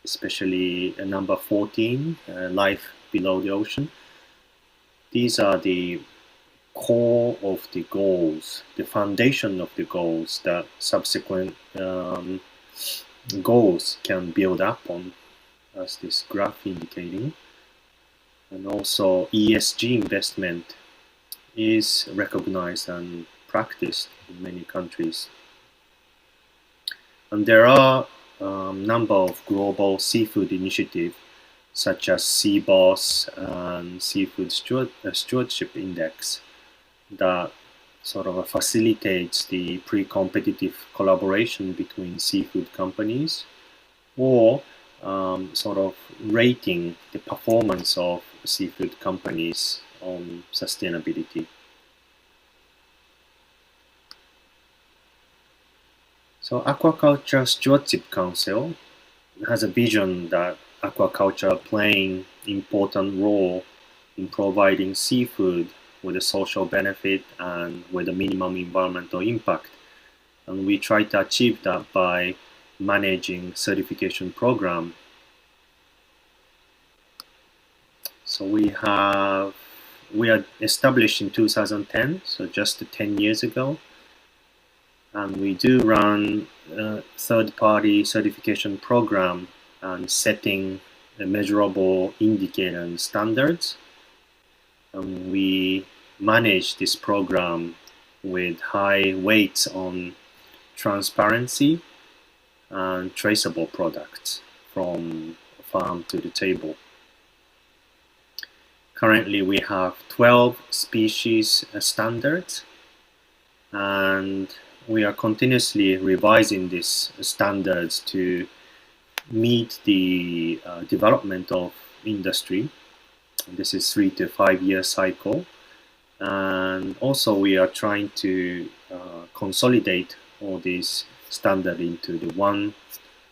especially number 14, life below the ocean. These are the core of the goals, the foundation of the goals that subsequent goals can build up on, as this graph indicating. And also ESG investment is recognized and practiced in many countries. And there are a number of global seafood initiatives such as SeaBoss and Seafood Stewardship Index that sort of facilitates the pre-competitive collaboration between seafood companies, or sort of rating the performance of seafood companies on sustainability. So Aquaculture Stewardship Council has a vision that aquaculture playing important role in providing seafood with a social benefit and with a minimum environmental impact. And we try to achieve that by managing certification program. So we are established in 2010, so just 10 years ago. And we do run a third-party certification program and setting measurable indicator and standards. And we manage this program with high weights on transparency and traceable products from farm to the table. Currently we have 12 species standards, and we are continuously revising these standards to meet the development of industry. This is 3 to 5 year cycle, and also we are trying to consolidate all these standards into the one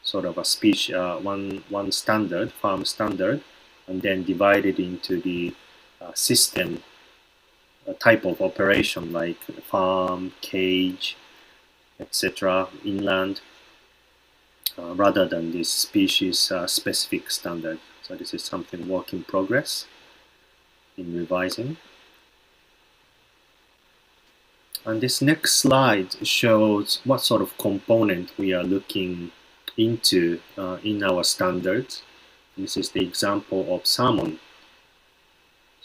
sort of a species, one standard, farm standard, and then divide it into the system type of operation like farm, cage, etc., inland, rather than this species specific standard. So this is something work in progress in revising. And this next slide shows what sort of component we are looking into in our standards. This is the example of salmon.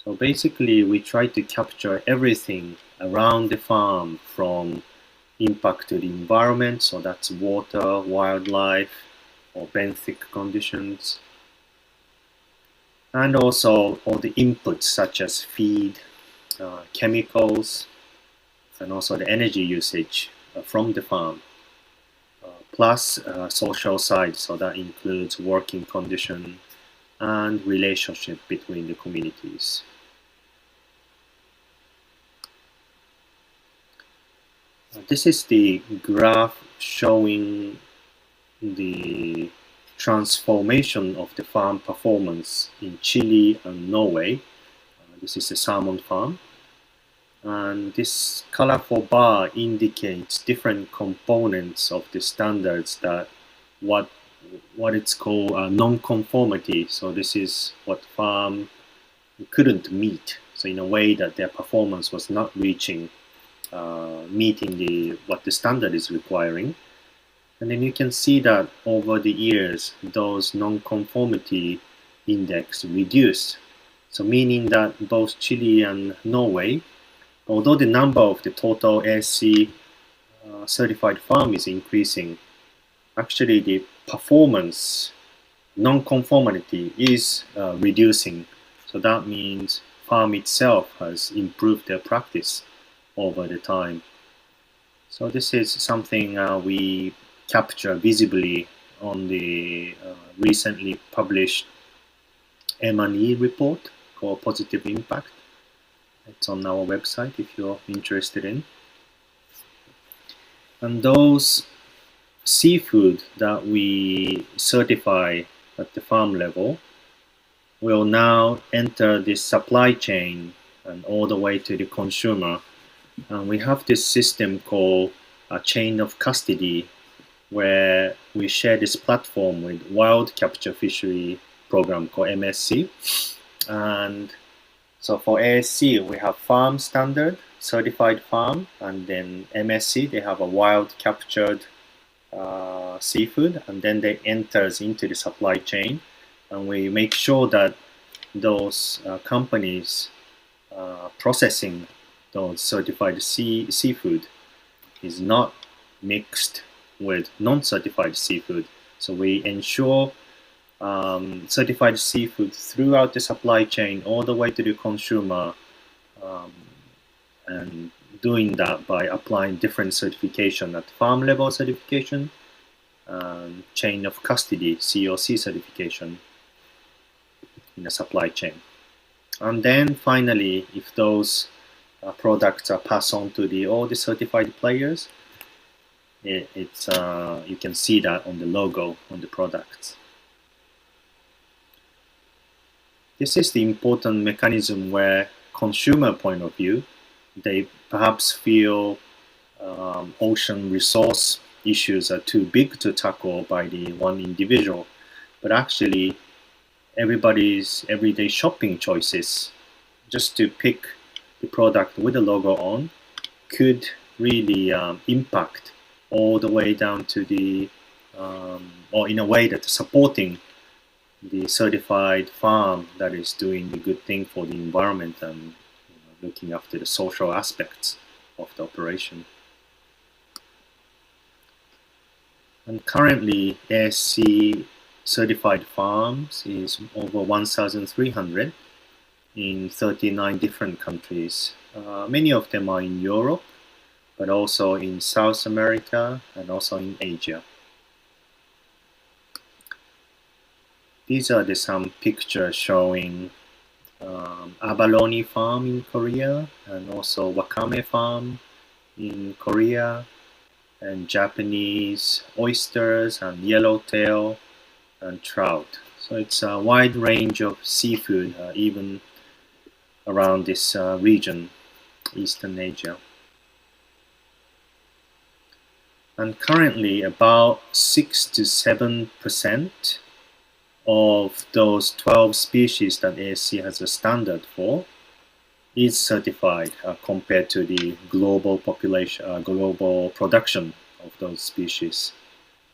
So basically we try to capture everything around the farm, from impact to the environment, so that's water, wildlife, or benthic conditions, and also all the inputs such as feed, chemicals, and also the energy usage from the farm, plus social side, so that includes working condition and relationship between the communities. This is the graph showing the transformation of the farm performance in Chile and Norway. This is a salmon farm, and this colorful bar indicates different components of the standards that what it's called non-conformity. So this is what farm couldn't meet. So in a way that their performance was not reaching meeting what the standard is requiring. And then you can see that over the years those non-conformity index reduced. So meaning that both Chile and Norway, although the number of the total ASC certified farm is increasing, actually the performance non-conformity is reducing. So that means farm itself has improved their practice over the time. So this is something we capture visibly on the recently published M&E report called Positive Impact. It's on our website if you're interested in. And those seafood that we certify at the farm level will now enter the supply chain and all the way to the consumer. And we have this system called a chain of custody, where we share this platform with Wild Capture Fishery program called MSC. And so for ASC, we have farm standard, certified farm, and then MSC, they have a wild captured seafood, and then they enters into the supply chain. And we make sure that those companies processing those certified seafood is not mixed with non-certified seafood. So we ensure certified seafood throughout the supply chain all the way to the consumer, and doing that by applying different certification at farm level certification, chain of custody COC certification in the supply chain. And then finally, if those products are passed on to all the certified players, You can see that on the logo on the products. This is the important mechanism where consumer point of view, they perhaps feel ocean resource issues are too big to tackle by the one individual, but actually everybody's everyday shopping choices just to pick the product with the logo on could really impact all the way down to the or in a way that supporting the certified farm that is doing the good thing for the environment and looking after the social aspects of the operation. And currently, ASC certified farms is over 1,300 in 39 different countries. Many of them are in Europe, but also in South America and also in Asia. These are some pictures showing abalone farm in Korea and also wakame farm in Korea, and Japanese oysters and yellowtail and trout. So it's a wide range of seafood even around this region, Eastern Asia. And currently about 6 to 7% of those 12 species that ASC has a standard for is certified compared to the global population, global production of those species.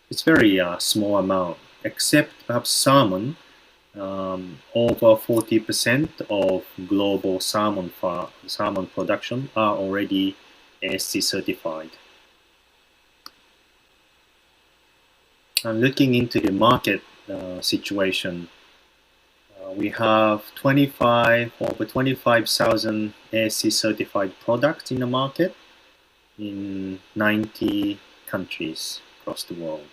It's very small amount, except perhaps salmon. Over 40% of global salmon production are already ASC certified. And looking into the market situation, we have over 25,000 ASC certified products in the market in 90 countries across the world.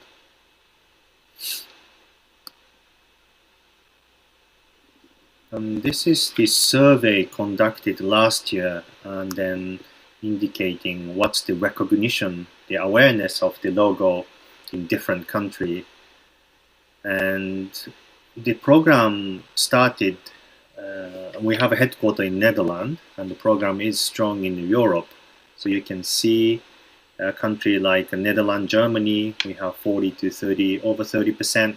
This is the survey conducted last year and then indicating what's the recognition, the awareness of the logo in different countries. And the program started, we have a headquarter in Netherlands, and the program is strong in Europe. So you can see a country like Netherlands, Germany, we have over 30%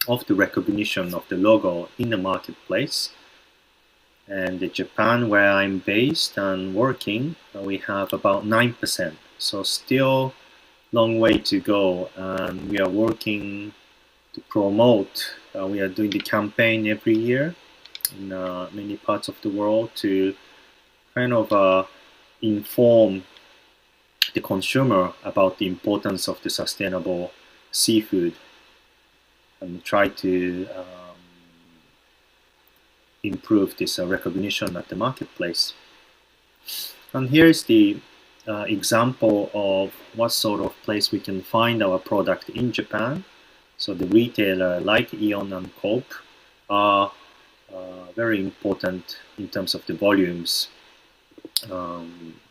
of the recognition of the logo in the marketplace. And in Japan, where I'm based and working, we have about 9%. So still long way to go, and we are working to promote. We are doing the campaign every year in many parts of the world to kind of inform the consumer about the importance of the sustainable seafood and try to improve this recognition at the marketplace. And here is the example of what sort of place we can find our product in Japan. So the retailer like Aeon and Coop are very important in terms of the volumes,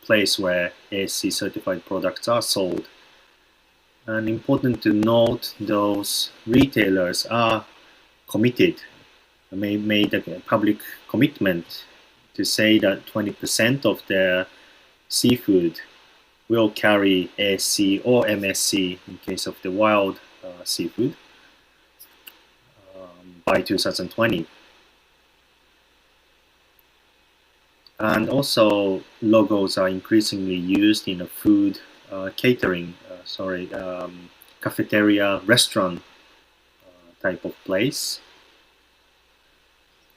place where ASC certified products are sold. And important to note, those retailers are committed, made a public commitment to say that 20% of their seafood will carry ASC or MSC in case of the wild seafood by 2020. And also logos are increasingly used in a food catering, cafeteria, restaurant type of place.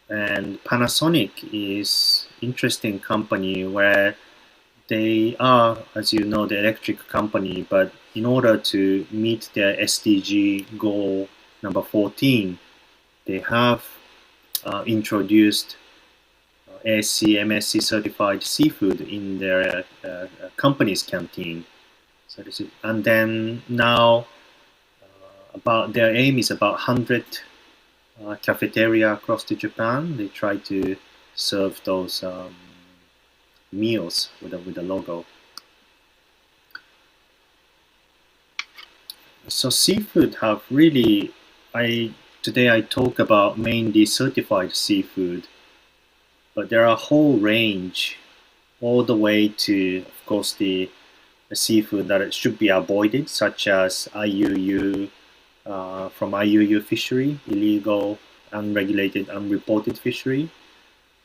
And Panasonic is interesting company where they are, as you know, the electric company, but in order to meet their SDG goal number 14, they have introduced ASC, MSC certified seafood in their company's canteen. So this is, and then now about their aim is about 100 cafeteria across the Japan. They try to serve those meals with a logo. So seafood have really, today I talk about mainly certified seafood, but there are a whole range, all the way to, of course, the seafood that it should be avoided, such as IUU, from IUU fishery, illegal, unregulated, unreported fishery.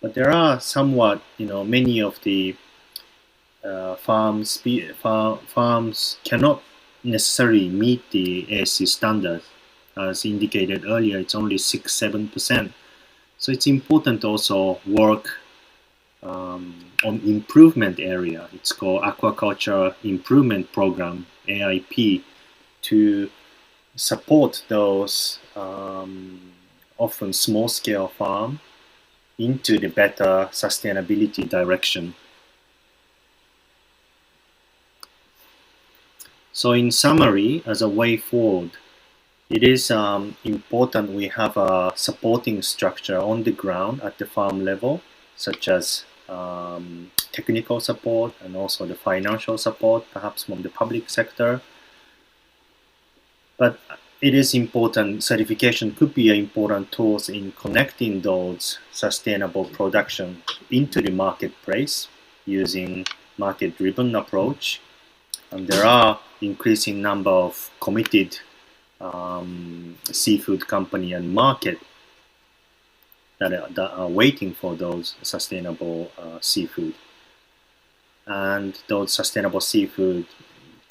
But there are somewhat, many of the farms cannot necessarily meet the ASC standard. As indicated earlier, it's only 6-7%. So it's important to also work on improvement area. It's called Aquaculture Improvement Program, AIP, to support those often small-scale farm into the better sustainability direction. So in summary, as a way forward, it is important we have a supporting structure on the ground at the farm level, such as technical support and also the financial support, perhaps from the public sector. But it is important, certification could be an important tool in connecting those sustainable production into the marketplace using market-driven approach. And there are increasing number of committed seafood company and market that are waiting for those sustainable seafood. And those sustainable seafood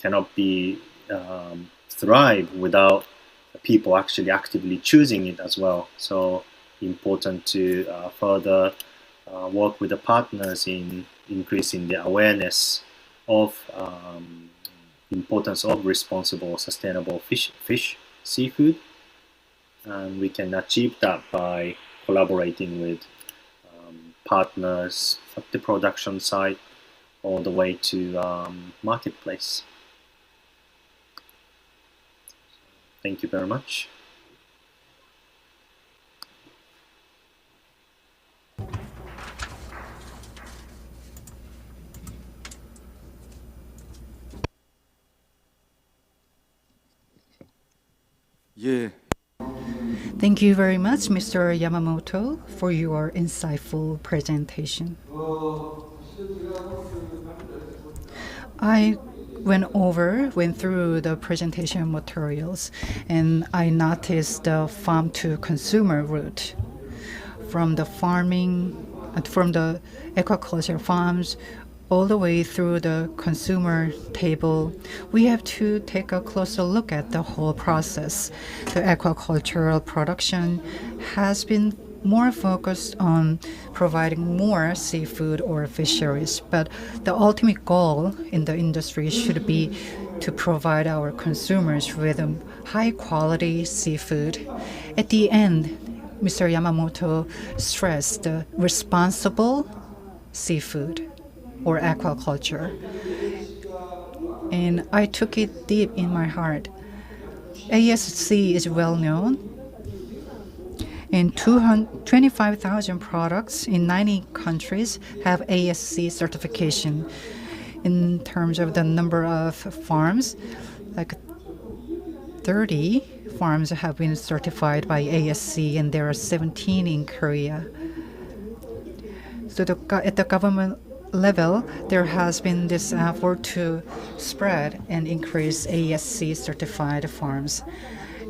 cannot be thrive without people actually actively choosing it as well. So important to further work with the partners in increasing the awareness of importance of responsible, sustainable fish, seafood, and we can achieve that by collaborating with partners at the production site all the way to marketplace. Thank you very much. 예, Thank you very much, Mr. Yamamoto, for your insightful presentation. I went through the presentation materials, and I noticed the farm to consumer route from the aquaculture farms all the way through the consumer table. We have to take a closer look at the whole process. The aquacultural production has been more focused on providing more seafood or fisheries, but the ultimate goal in the industry should be to provide our consumers with high quality seafood. At the end, Mr. Yamamoto stressed responsible seafood or aquaculture. And I took it deep in my heart. ASC is well known, and 25,000 products in 90 countries have ASC certification. In terms of the number of farms, like 30 farms have been certified by ASC, and there are 17 in Korea. So at the government level, there has been this effort to spread and increase ASC certified farms.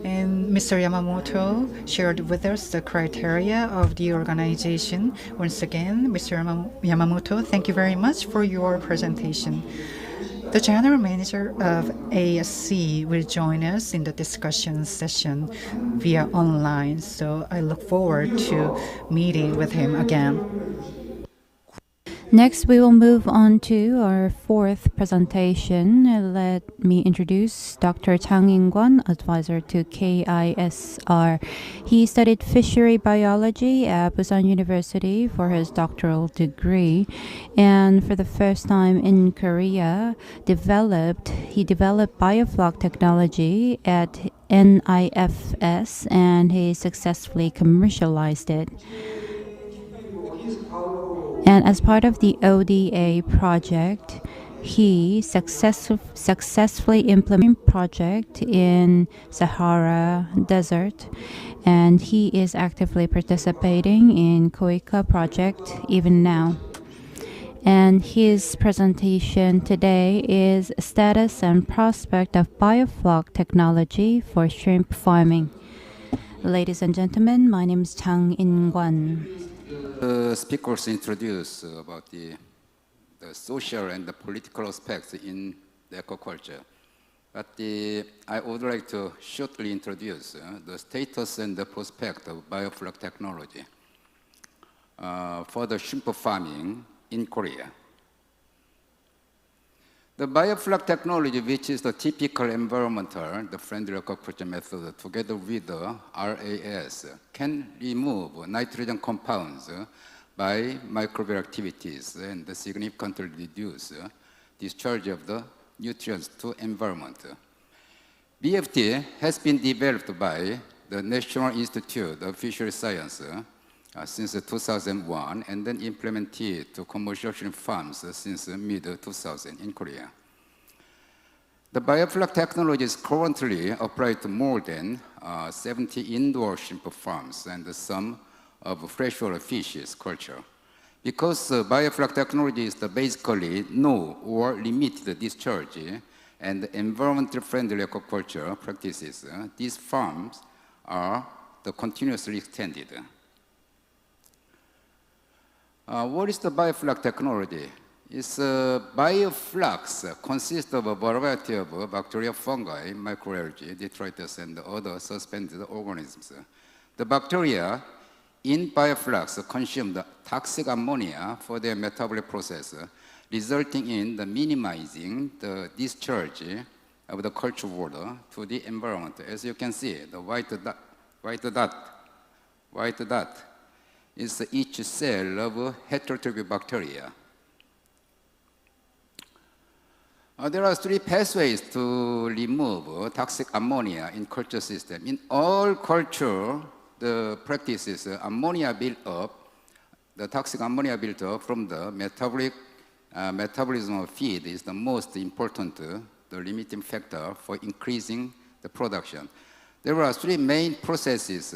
And Mr. Yamamoto shared with us the criteria of the organization. Once again, Mr. Yamamoto, thank you very much for your presentation. The general manager of ASC will join us in the discussion session via online, so I look forward to meeting with him again. Next, we will move on to our fourth presentation. Let me introduce Dr. Chang In-kwon, advisor to KISR. He studied fishery biology at Busan University for his doctoral degree, and for the first time in Korea, he developed biofloc technology at NIFS, and he successfully commercialized it. And as part of the ODA project, he successfully implemented project in Sahara Desert, and he is actively participating in COICA project even now. And his presentation today is status and prospect of biofloc technology for shrimp farming. Ladies and gentlemen, my name is Chang In-kwan. The speakers introduced about the social and the political aspects in the aquaculture. But I would like to shortly introduce the status and the prospect of biofloc technology for the shrimp farming in Korea. The biofloc technology, which is the typical environmental, the friendly aquaculture method, together with the RAS, can remove nitrogen compounds by microbial activities and significantly reduce discharge of the nutrients to environment. BFT has been developed by the National Institute of Fisheries Science since 2001, and then implemented to commercial shrimp farms since mid-2000 in Korea. The biofloc technology is currently applied to more than 70 indoor shrimp farms and some of freshwater fishes culture. Because biofloc technology is basically no or limited discharge and environmentally friendly aquaculture practices, these farms are continuously extended. What is the biofloc technology? Bioflocs consist of a variety of bacteria, fungi, microalgae, detritus, and other suspended organisms. The bacteria in bioflocs consume the toxic ammonia for their metabolic process, resulting in the minimizing the discharge of the culture water to the environment. As you can see, the white dot is each cell of heterotrophic bacteria. There are three pathways to remove toxic ammonia in culture system. In all culture, the practices, ammonia built up, the toxic ammonia built up from the metabolism of feed is the most important, the limiting factor for increasing the production. There are three main processes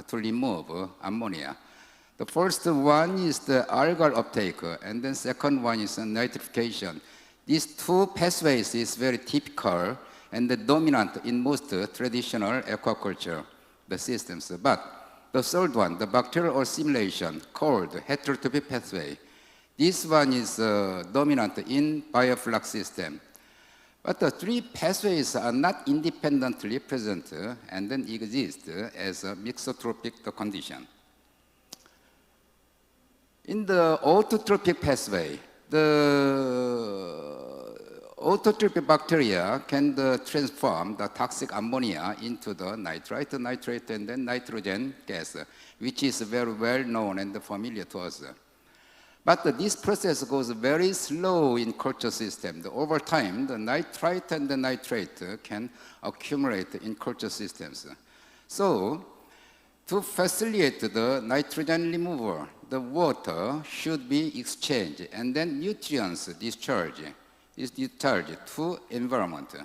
to remove ammonia. The first one is the algal uptake, and then second one is nitrification. These two pathways is very typical and dominant in most traditional aquaculture systems. But the third one, the bacterial assimilation, called heterotrophic pathway, this one is dominant in biofloc system. But the three pathways are not independently present and then exist as a mixotrophic condition. In the autotrophic pathway, the autotrophic bacteria can transform the toxic ammonia into the nitrite, and then nitrogen gas, which is very well known and familiar to us. But this process goes very slow in culture system. Over time, the nitrite and the nitrate can accumulate in culture systems. So, to facilitate the nitrogen removal, the water should be exchanged and then nutrients discharged to environment.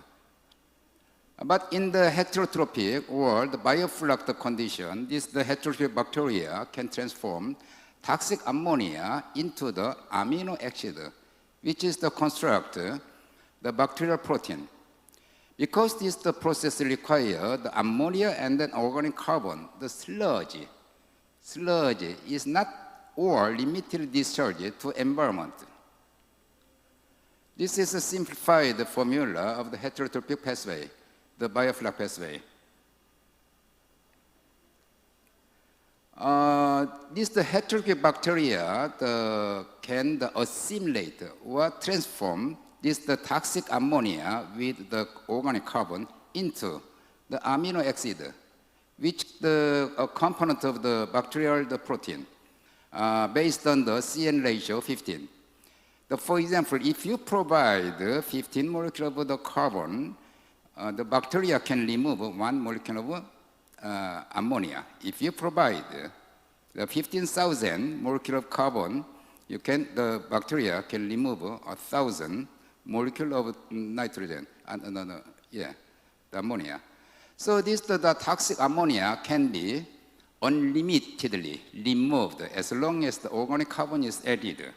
But in the heterotrophic or the biofloc condition, the heterotrophic bacteria can transform toxic ammonia into the amino acid, which is the construct, the bacterial protein. Because the process requires the ammonia and then organic carbon, the sludge is not or limited discharge to environment. This is a simplified formula of the heterotrophic pathway, the biofloc pathway. The heterotrophic bacteria can assimilate or transform the toxic ammonia with the organic carbon into the amino acid, which a component of the bacterial protein based on the CN ratio 15. For example, if you provide 15 molecules of the carbon, the bacteria can remove 1 molecule of ammonia. If you provide the 15,000 molecules of carbon, the bacteria can remove 1,000 molecule of nitrogen, the ammonia. So the toxic ammonia can be unlimitedly removed as long as the organic carbon is added.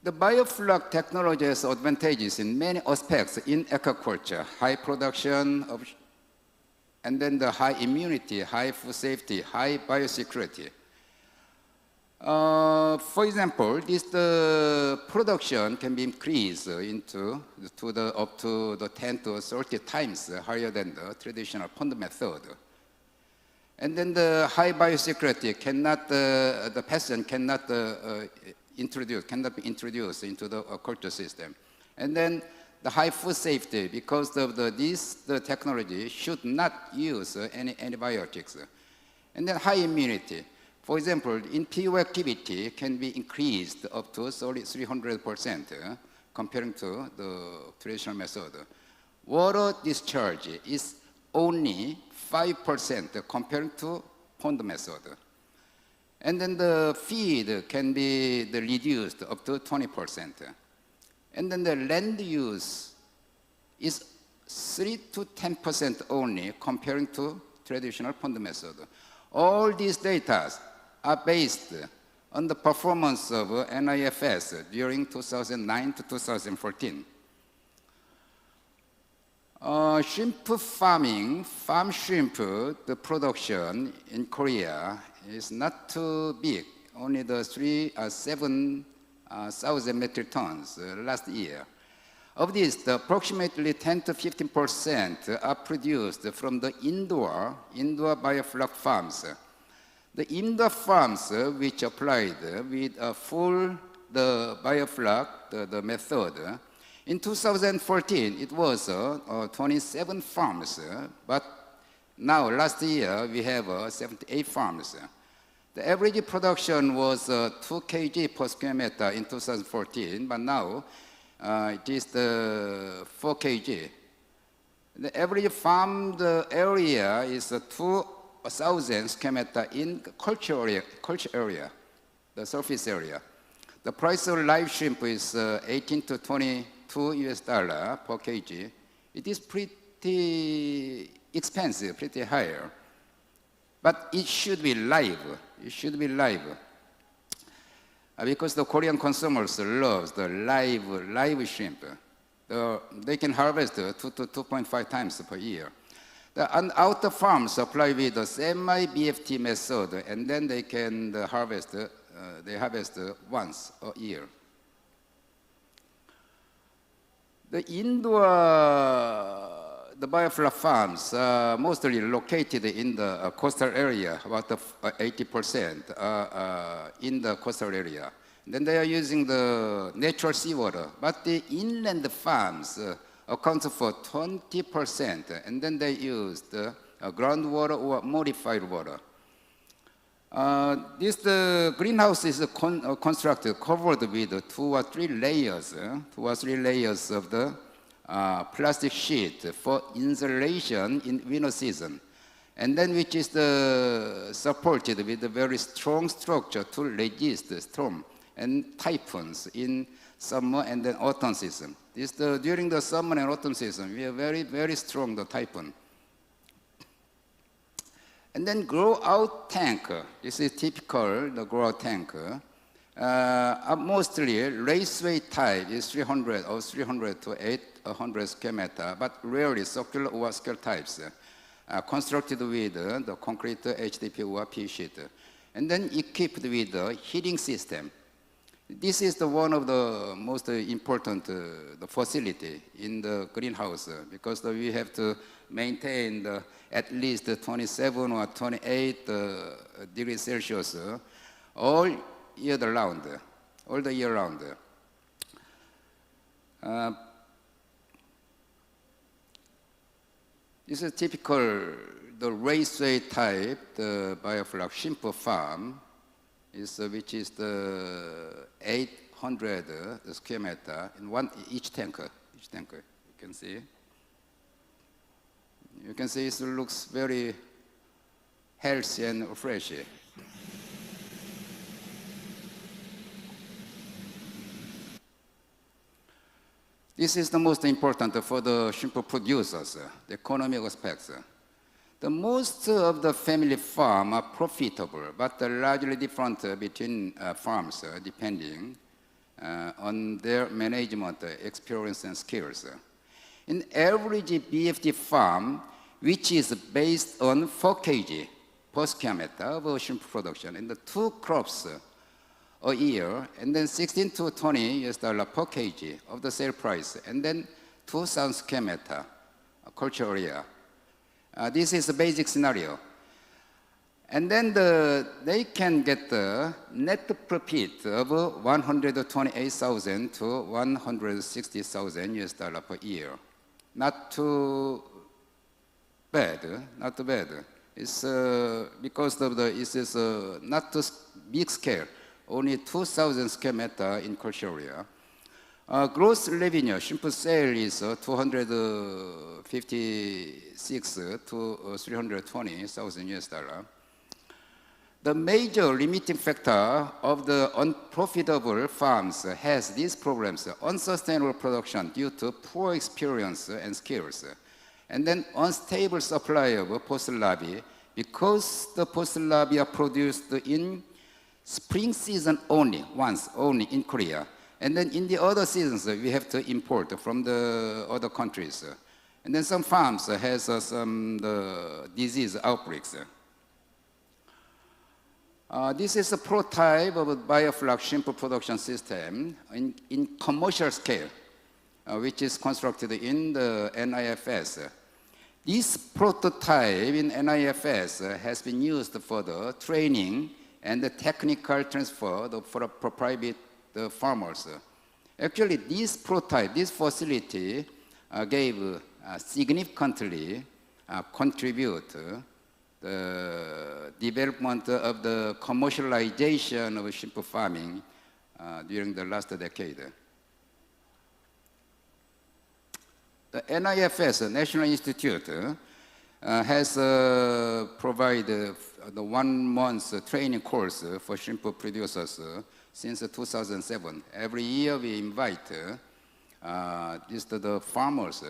The biofloc technology has advantages in many aspects in aquaculture, high production of, and then the high immunity, high food safety, high biosecurity. For example, the production can be increased up to the 10 to 30 times higher than the traditional pond method. And then the high biosecurity the pathogen cannot be introduced into the culture system. And then the high food safety, because of the technology should not use any antibiotics. And then high immunity. For example, in PO activity can be increased up to 300% comparing to the traditional method. Water discharge is only 5% comparing to pond method. And then the feed can be reduced up to 20%. And then the land use is 3 to 10% only comparing to traditional pond method. All these data are based on the performance of NIFS during 2009 to 2014. Shrimp farming, farm shrimp, the production in Korea is not too big, only 7,000 metric tons last year. Of this, approximately 10 to 15% are produced from the indoor biofloc farms. The indoor farms which applied with the biofloc, the method, in 2014, it was 27 farms, but now, last year, we have 78 farms. The average production was 2 kg per square meter in 2014, but now it is 4 kg. The average farmed area is 2,000 square meter in culture area, the surface area. The price of live shrimp is 18 to 22 US dollar per kg. It is pretty expensive, pretty higher. But it should be live. It should be live. Because the Korean consumers love the live shrimp. They can harvest 2 to 2.5 times per year. The outer farms apply with the semi-BFT method, and then they can harvest once a year. The indoor the biofloc farms are mostly located in the coastal area, about 80% in the coastal area. Then they are using the natural seawater, but the inland farms account for 20%, and then they use the groundwater or modified water. The greenhouse is constructed, covered with 2 or 3 layers of the plastic sheet for insulation in winter season, and then which is supported with a very strong structure to resist storm and typhoons in summer and then autumn season. During the summer and autumn season, we are very, very strong, the typhoon. And then grow-out tank. This is typical, the grow-out tank. Mostly raceway type is 300 to 800 square meter, but rarely circular or square types, constructed with the concrete HDP or P sheet, and then equipped with the heating system. This is one of the most important the facility in the greenhouse, because we have to maintain at least 27 or 28 degrees Celsius all the year round. This is typical, the raceway type, the biofloc shrimp farm, which is the 800 square meter in each tanker. You can see. You can see it looks very healthy and fresh. This is the most important for the shrimp producers, the economic aspects. The most of the family farms are profitable, but largely different between farms, depending on their management experience and skills. In average BFD farm, which is based on 4 kg per square meter of shrimp production, and the 2 crops a year, and then 16 to 20 US dollar per kg of the sale price, and then 2,000 square meter culture area. This is a basic scenario. And then they can get the net profit of 128,000 to 160,000 US dollar per year. Not too bad, not too bad. It's because of this is not too big scale, only 2,000 square meter in culture area. Gross revenue, shrimp sale is 256 to 320,000 US dollar. The major limiting factor of the unprofitable farms has these problems: unsustainable production due to poor experience and skills, and then unstable supply of post larvae, because the post larvae are produced in spring season only, once only in Korea. And then in the other seasons, we have to import from the other countries. And then some farms has some disease outbreaks. This is a prototype of a biofloc shrimp production system in commercial scale, which is constructed in the NIFS. This prototype in NIFS has been used for the training and the technical transfer for private farmers. Actually, this prototype, this facility gave significantly contribute the development of the commercialization of shrimp farming during the last decade. The NIFS, National Institute, has provided the 1 month training course for shrimp producers since 2007. Every year we invite the farmers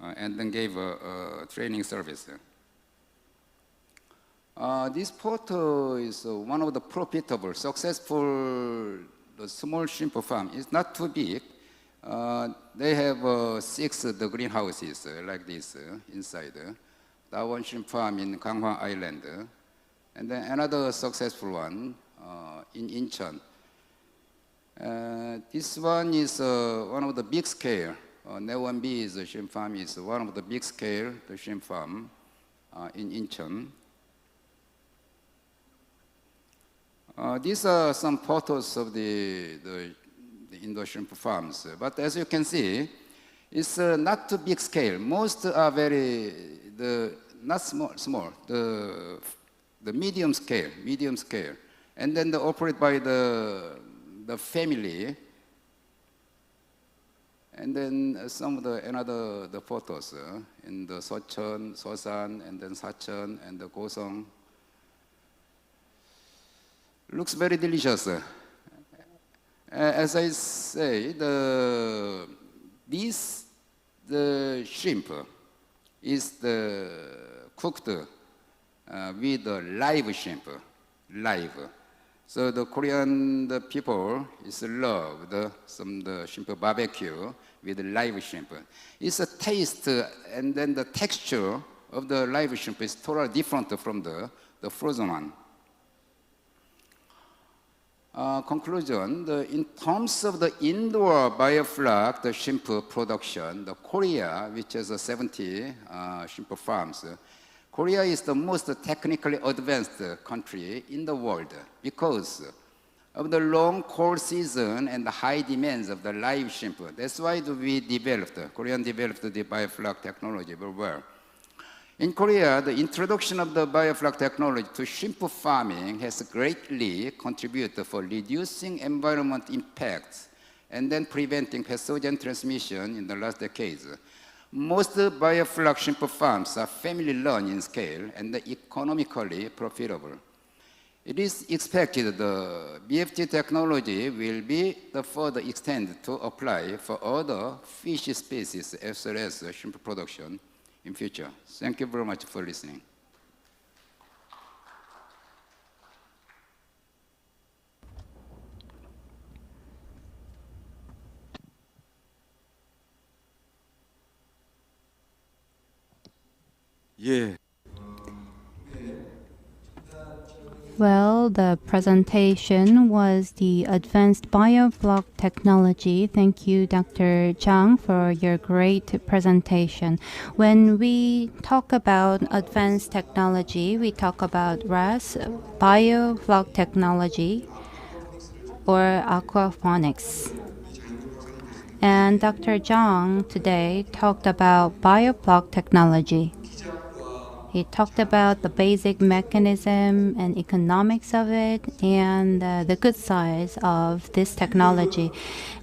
and then gave a training service. This photo is one of the profitable, successful small shrimp farm. It's not too big. They have 6 greenhouses like this inside. That one shrimp farm in Ganghwa Island. And then another successful one in Incheon. This one is one of the big scale. Newonbi's shrimp farm is one of the big scale shrimp farm in Incheon. These are some photos of the indoor shrimp farms. But as you can see, it's not too big scale. Most are not small, the medium scale. And then they operate by the family. And then some of the photos in the Socheon, Sosan, and then Sacheon, and the Gosong. Looks very delicious. As I say, the shrimp is cooked with live shrimp, live. So the Korean people love the shrimp barbecue with live shrimp. It's a taste and then the texture of the live shrimp is totally different from the frozen one. Conclusion, in terms of the indoor biofloc, the shrimp production, Korea, which has 70 shrimp farms, Korea is the most technically advanced country in the world because of the long cold season and the high demands of the live shrimp. That's why Korean developed the biofloc technology very well. In Korea, the introduction of the biofloc technology to shrimp farming has greatly contributed for reducing environment impacts and then preventing pathogen transmission in the last decades. Most biofloc shrimp farms are family-run in scale and economically profitable. It is expected the BFT technology will be the further extended to apply for other fish species as well as shrimp production in future. Thank you very much for listening. 예. Well, the presentation was the advanced biofloc technology. Thank you, Dr. Zhang, for your great presentation. When we talk about advanced technology, we talk about RAS, biofloc technology, or aquaponics. And Dr. Zhang today talked about biofloc technology. He talked about the basic mechanism and economics of it and the good sides of this technology.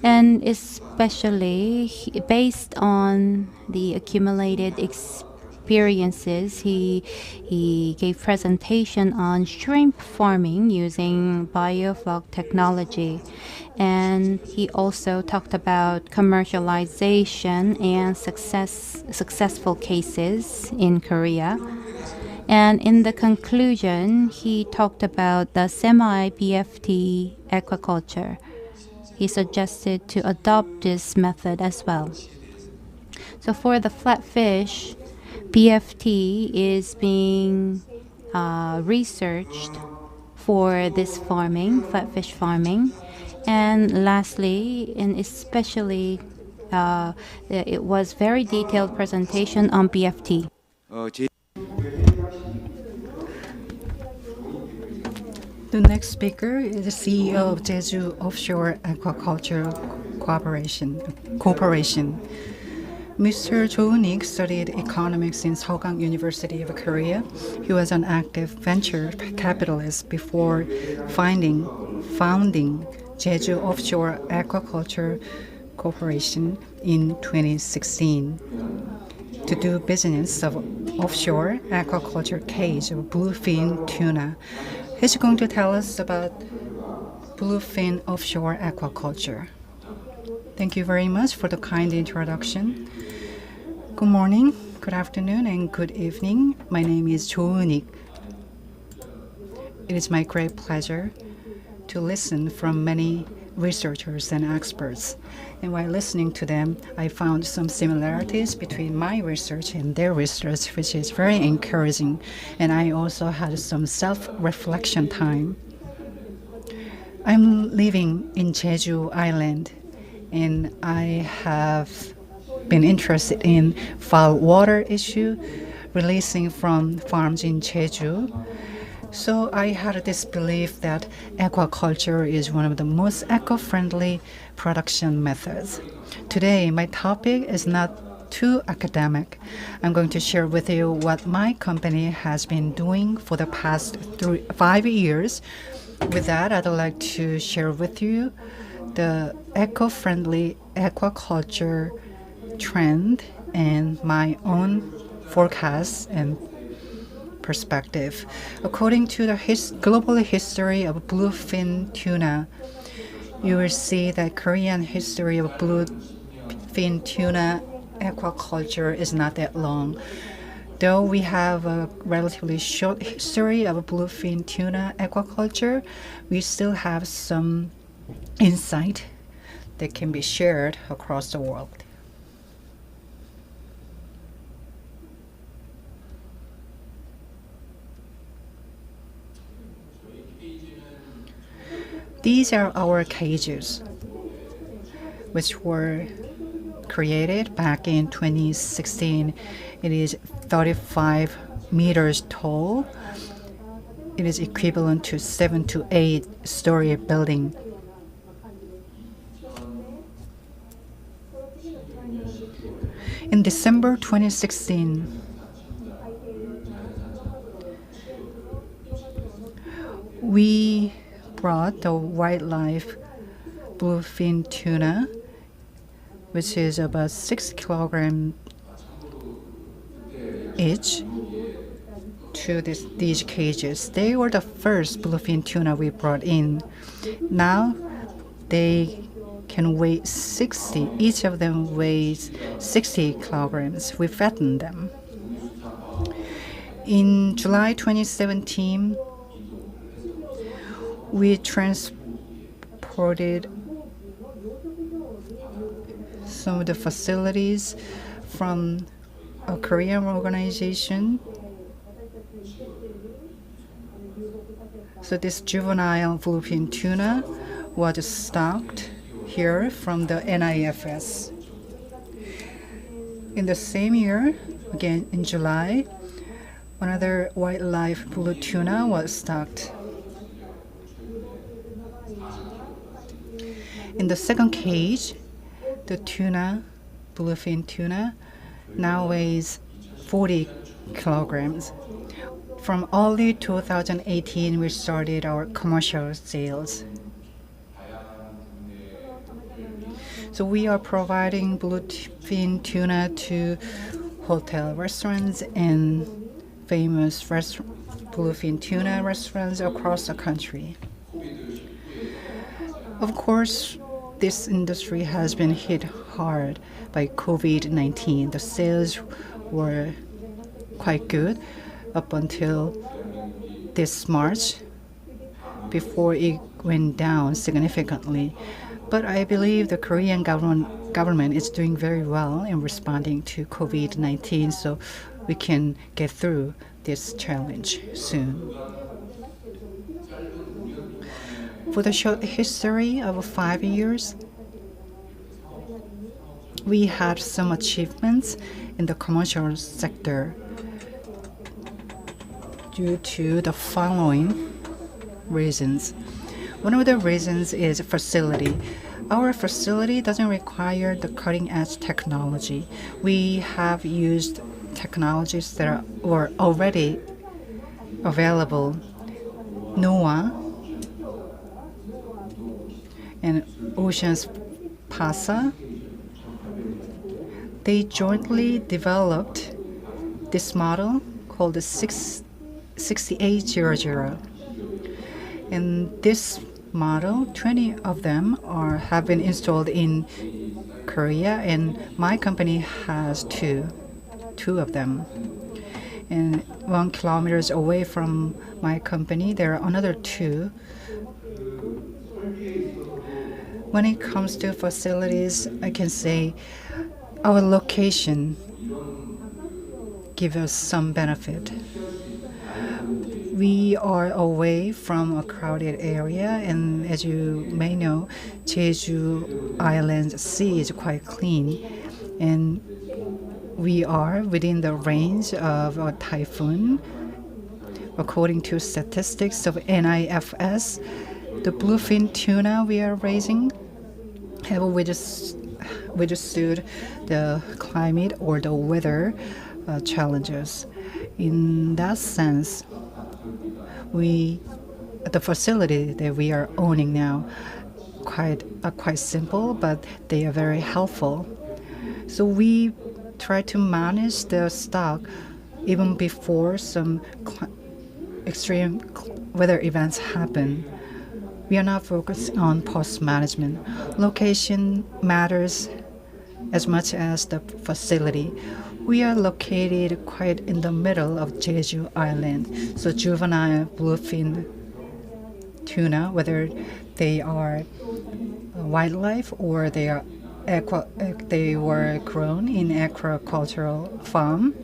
And especially based on the accumulated experiences, he gave presentation on shrimp farming using biofloc technology. And he also talked about commercialization and successful cases in Korea. And in the conclusion, he talked about the semi-BFT aquaculture. He suggested to adopt this method as well. So for the flatfish, BFT is being researched for this farming, flatfish farming. And lastly, and especially, it was very detailed presentation on BFT. The next speaker is the CEO of Jeju Offshore Aquaculture Corporation. Mr. Jo Eun-ik studied economics in Seogang University of Korea. He was an active venture capitalist before founding Jeju Offshore Aquaculture Corporation in 2016 to do business of offshore aquaculture cage of bluefin tuna. He's going to tell us about bluefin offshore aquaculture. Thank you very much for the kind introduction. Good morning, good afternoon, and good evening. My name is Jo Eun-ik. It is my great pleasure to listen from many researchers and experts. And while listening to them, I found some similarities between my research and their research, which is very encouraging. And I also had some self-reflection time. I'm living in Jeju Island, and I have been interested in foul water issue releasing from farms in Jeju. So I had this belief that aquaculture is one of the most eco-friendly production methods. Today, my topic is not too academic. I'm going to share with you what my company has been doing for the past 5 years. With that, I'd like to share with you the eco-friendly aquaculture trend and my own forecasts and perspective. According to the global history of bluefin tuna, you will see that Korean history of bluefin tuna aquaculture is not that long. Though we have a relatively short history of bluefin tuna aquaculture, we still have some insight that can be shared across the world. These are our cages, which were created back in 2016. It is 35 meters tall. It is equivalent to 7 to 8-story building. In December 2016, we brought the wildlife bluefin tuna, which is about 6 kilograms each, to these cages. They were the first bluefin tuna we brought in. Now they can weigh 60. Each of them weighs 60 kilograms. We fattened them. In July 2017, we transported some of the facilities from a Korean organization. So this juvenile bluefin tuna was stocked here from the NIFS. In the same year, again in July, another wildlife blue tuna was stocked. In the second cage, the bluefin tuna, now weighs 40 kilograms. From early 2018, we started our commercial sales. So we are providing bluefin tuna to hotel restaurants and famous bluefin tuna restaurants across the country. Of course, this industry has been hit hard by COVID-19. The sales were quite good up until this March before it went down significantly. But I believe the Korean government is doing very well in responding to COVID-19, so we can get through this challenge soon. For the short history of 5 years, we had some achievements in the commercial sector due to the following reasons. One of the reasons is facility. Our facility doesn't require the cutting-edge technology. We have used technologies that were already available. NOAA and Ocean's PASA, they jointly developed this model called the 6800. And this model, 20 of them have been installed in Korea, and my company has two of them. And 1 kilometer away from my company, there are another 2. When it comes to facilities, I can say our location gives us some benefit. We are away from a crowded area, and as you may know, Jeju Island's sea is quite clean, and we are within the range of a typhoon. According to statistics of NIFS, the bluefin tuna we are raising have withstood the climate or the weather challenges. In that sense, the facility that we are owning now quite simple, but they are very helpful. So we try to manage the stock even before some extreme weather events happen. We are not focused on post-management. Location matters as much as the facility. We are located quite in the middle of Jeju Island, so juvenile bluefin tuna, whether they are wildlife or they were grown in aquacultural farm,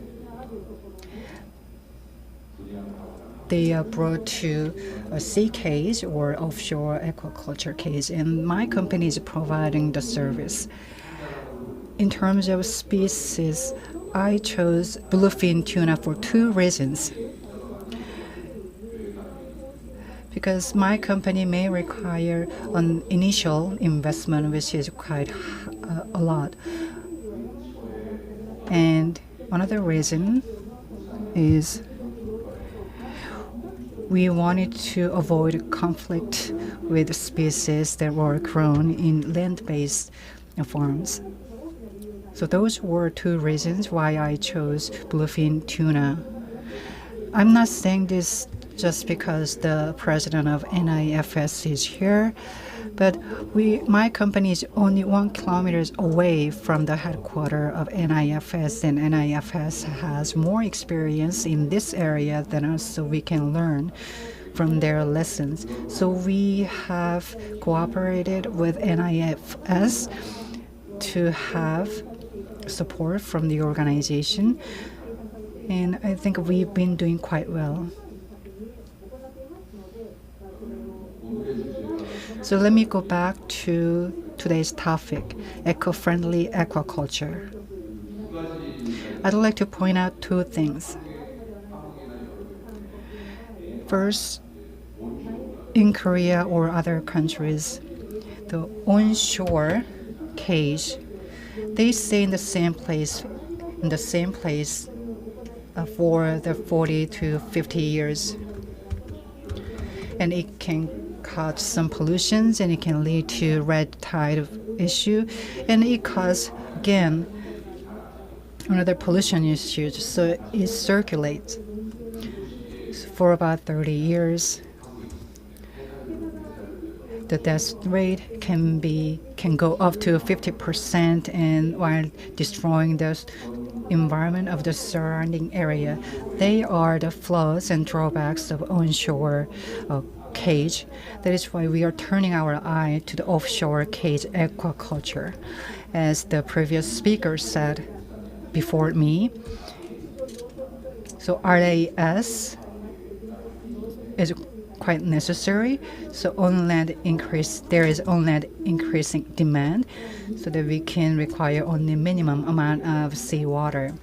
they are brought to a sea cage or offshore aquaculture cage, and my company is providing the service. In terms of species, I chose bluefin tuna for 2 reasons. Because my company may require an initial investment, which is quite a lot. And another reason is we wanted to avoid conflict with species that were grown in land-based farms. So those were 2 reasons why I chose bluefin tuna. I'm not saying this just because the president of NIFS is here, but my company is only 1 kilometer away from the headquarters of NIFS, and NIFS has more experience in this area than us, so we can learn from their lessons. So we have cooperated with NIFS to have support from the organization, and I think we've been doing quite well. So let me go back to today's topic, eco-friendly aquaculture. I'd like to point out 2 things. First, in Korea or other countries, the onshore cage, they stay in the same place for the 40 to 50 years. And it can cause some pollutions, and it can lead to red tide issue, and it causes, again, another pollution issue. So it circulates for about 30 years. The death rate can go up to 50%, and while destroying the environment of the surrounding area. They are the flaws and drawbacks of onshore cage. That is why we are turning our eye to the offshore cage aquaculture. As the previous speaker said before me, so RAS is quite necessary. So there is on land increasing demand, so that we can require only minimum amount of seawater.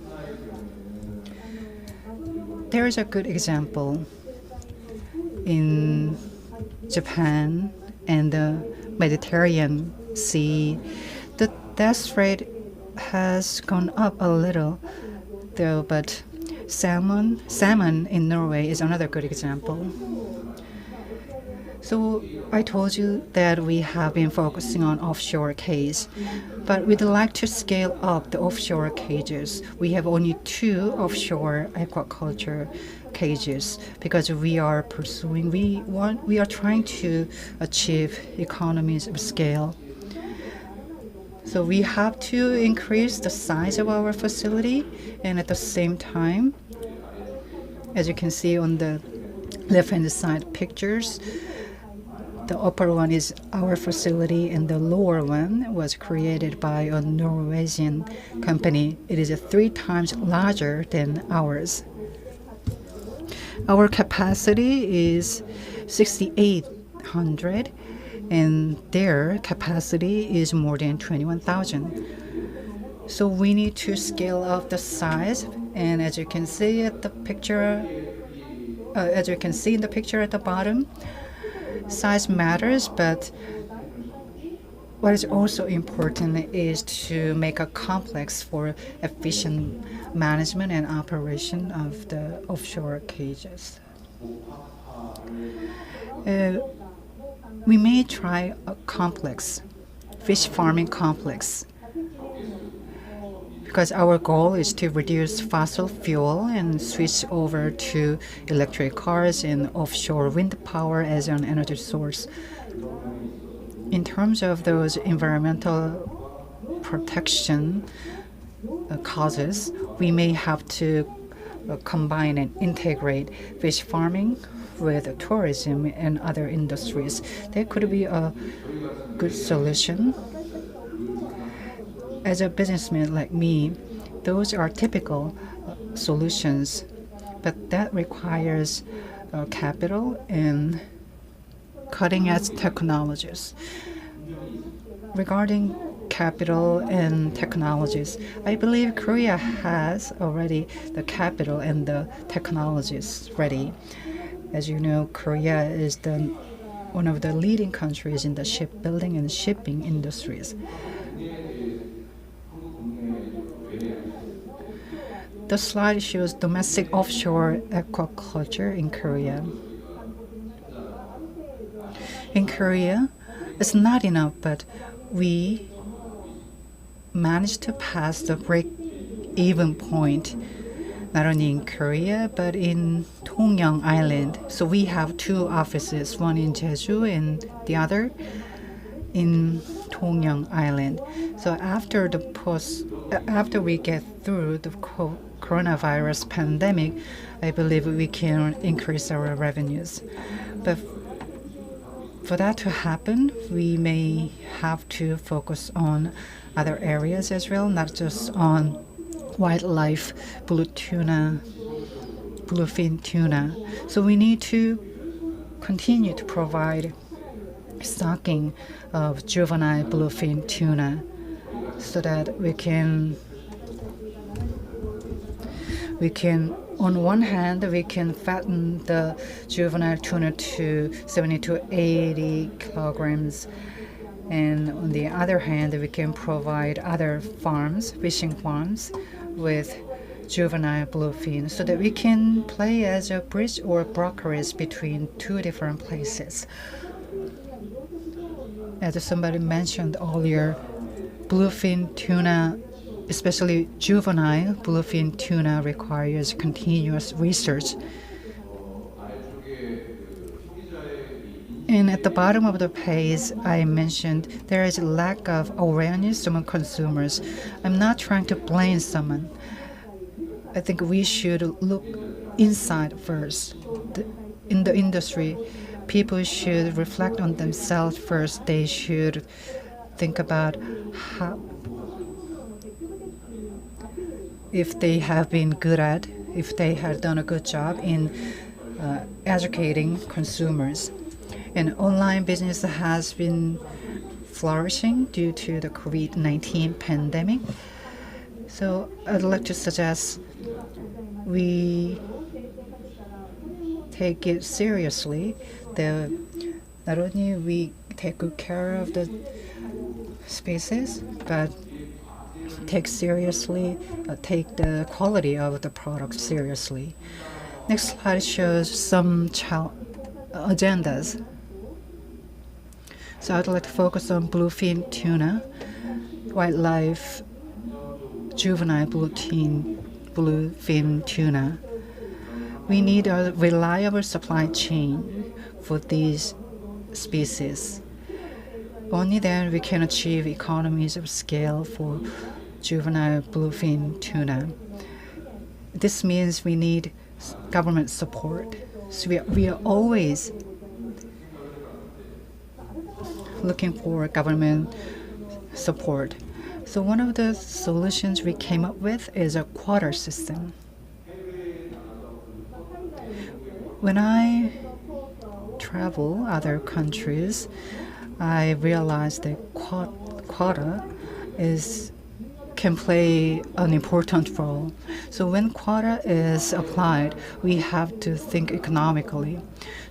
There is a good example in Japan and the Mediterranean Sea. The death rate has gone up a little, though, but salmon in Norway is another good example. So I told you that we have been focusing on offshore cage, but we'd like to scale up the offshore cages. We have only 2 offshore aquaculture cages because we are trying to achieve economies of scale. So we have to increase the size of our facility, and at the same time, as you can see on the left-hand side pictures, the upper one is our facility, and the lower one was created by a Norwegian company. It is 3 times larger than ours. Our capacity is 6,800, and their capacity is more than 21,000. So we need to scale up the size, and as you can see in the picture at the bottom, size matters, but what is also important is to make a complex for efficient management and operation of the offshore cages. We may try a complex, fish farming complex, because our goal is to reduce fossil fuel and switch over to electric cars and offshore wind power as an energy source. In terms of those environmental protection causes, we may have to combine and integrate fish farming with tourism and other industries. That could be a good solution. As a businessman like me, those are typical solutions, but that requires capital and cutting-edge technologies. Regarding capital and technologies, I believe Korea has already the capital and the technologies ready. As you know, Korea is one of the leading countries in the shipbuilding and shipping industries. The slide shows domestic offshore aquaculture in Korea. In Korea, it's not enough, but we managed to pass the break-even point. not only in Korea but in Tongyang Island. So we have two offices, one in Jeju and the other in Tongyang Island. So after we get through the coronavirus pandemic, I believe we can increase our revenues. But for that to happen, we may have to focus on other areas as well, not just on wildlife, bluefin tuna. So we need to continue to provide stocking of juvenile bluefin tuna so that we can on one hand we can fatten the juvenile tuna to 70 to 80 kilograms, and on the other hand we can provide other farms, fishing farms, with juvenile bluefin so that we can play as a bridge or brokerage between two different places. As somebody mentioned earlier, bluefin tuna, especially juvenile bluefin tuna, requires continuous research. And at the bottom of the page, I mentioned there is a lack of awareness among consumers. I'm not trying to blame someone. I think we should look inside first. In the industry, people should reflect on themselves first. They should think about if they have been good at, if they have done a good job in educating consumers. And online business has been flourishing due to the COVID-19 pandemic. So I'd like to suggest we take it seriously. Not only we take good care of the species, but take the quality of the product seriously. Next slide shows some agendas. So I'd like to focus on bluefin tuna, wildlife, juvenile bluefin tuna. We need a reliable supply chain for these species. Only then we can achieve economies of scale for juvenile bluefin tuna. This means we need government support. So we are always looking for government support. So one of the solutions we came up with is a quota system. When I travel other countries, I realized that quota can play an important role. So when quota is applied, we have to think economically.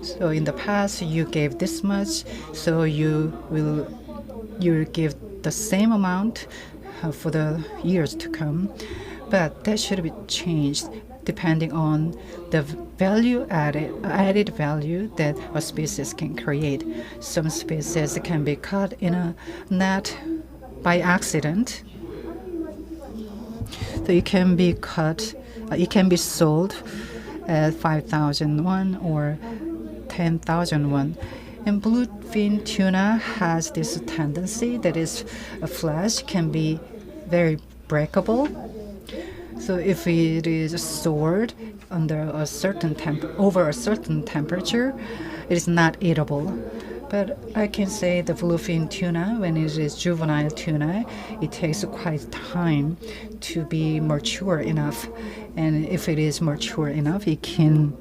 So in the past, you gave this much, so you give the same amount for the years to come. But that should be changed depending on the added value that a species can create. Some species can be caught in a net by accident. So it can be sold at 5,000 won or 10,000 won. And bluefin tuna has this tendency that its flesh can be very breakable. So if it is stored under over a certain temperature, it is not eatable. But I can say the bluefin tuna, when it is juvenile tuna, it takes quite time to be mature enough. And if it is mature enough, it can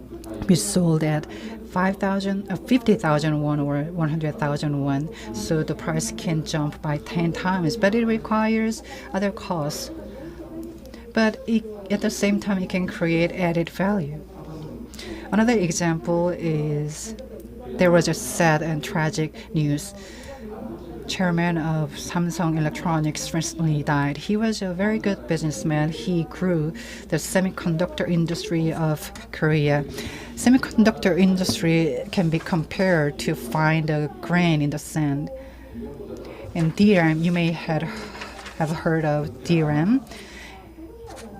be sold at 50,000 won or 100,000 won. So the price can jump by 10 times, but it requires other costs. But at the same time, it can create added value. Another example is there was a sad and tragic news. Chairman of Samsung Electronics recently died. He was a very good businessman. He grew the semiconductor industry of Korea. Semiconductor industry can be compared to find a grain in the sand. And DRAM, you may have heard of DRAM.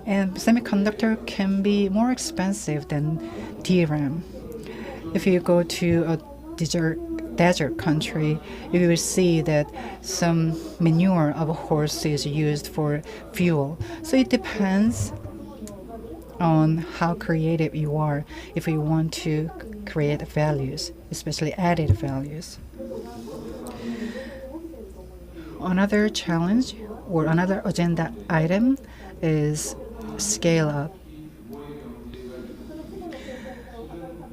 And semiconductor can be more expensive than DRAM. If you go to a desert country, you will see that some manure of a horse is used for fuel. So it depends on how creative you are if you want to create values, especially added values. Another challenge or another agenda item is scale up.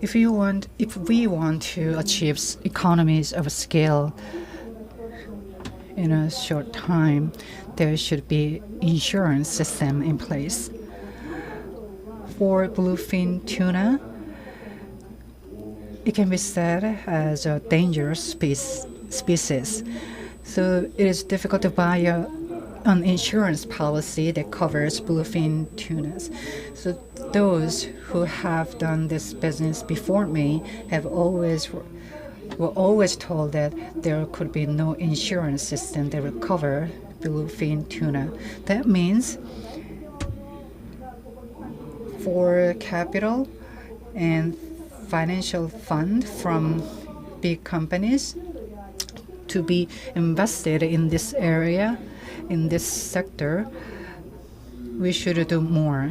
If we want to achieve economies of scale in a short time, there should be insurance system in place. For bluefin tuna, it can be said as a dangerous species. So it is difficult to buy an insurance policy that covers bluefin tunas. So those who have done this business before me were always told that there could be no insurance system that will cover bluefin tuna. That means for capital and financial fund from big companies to be invested in this area, in this sector, we should do more.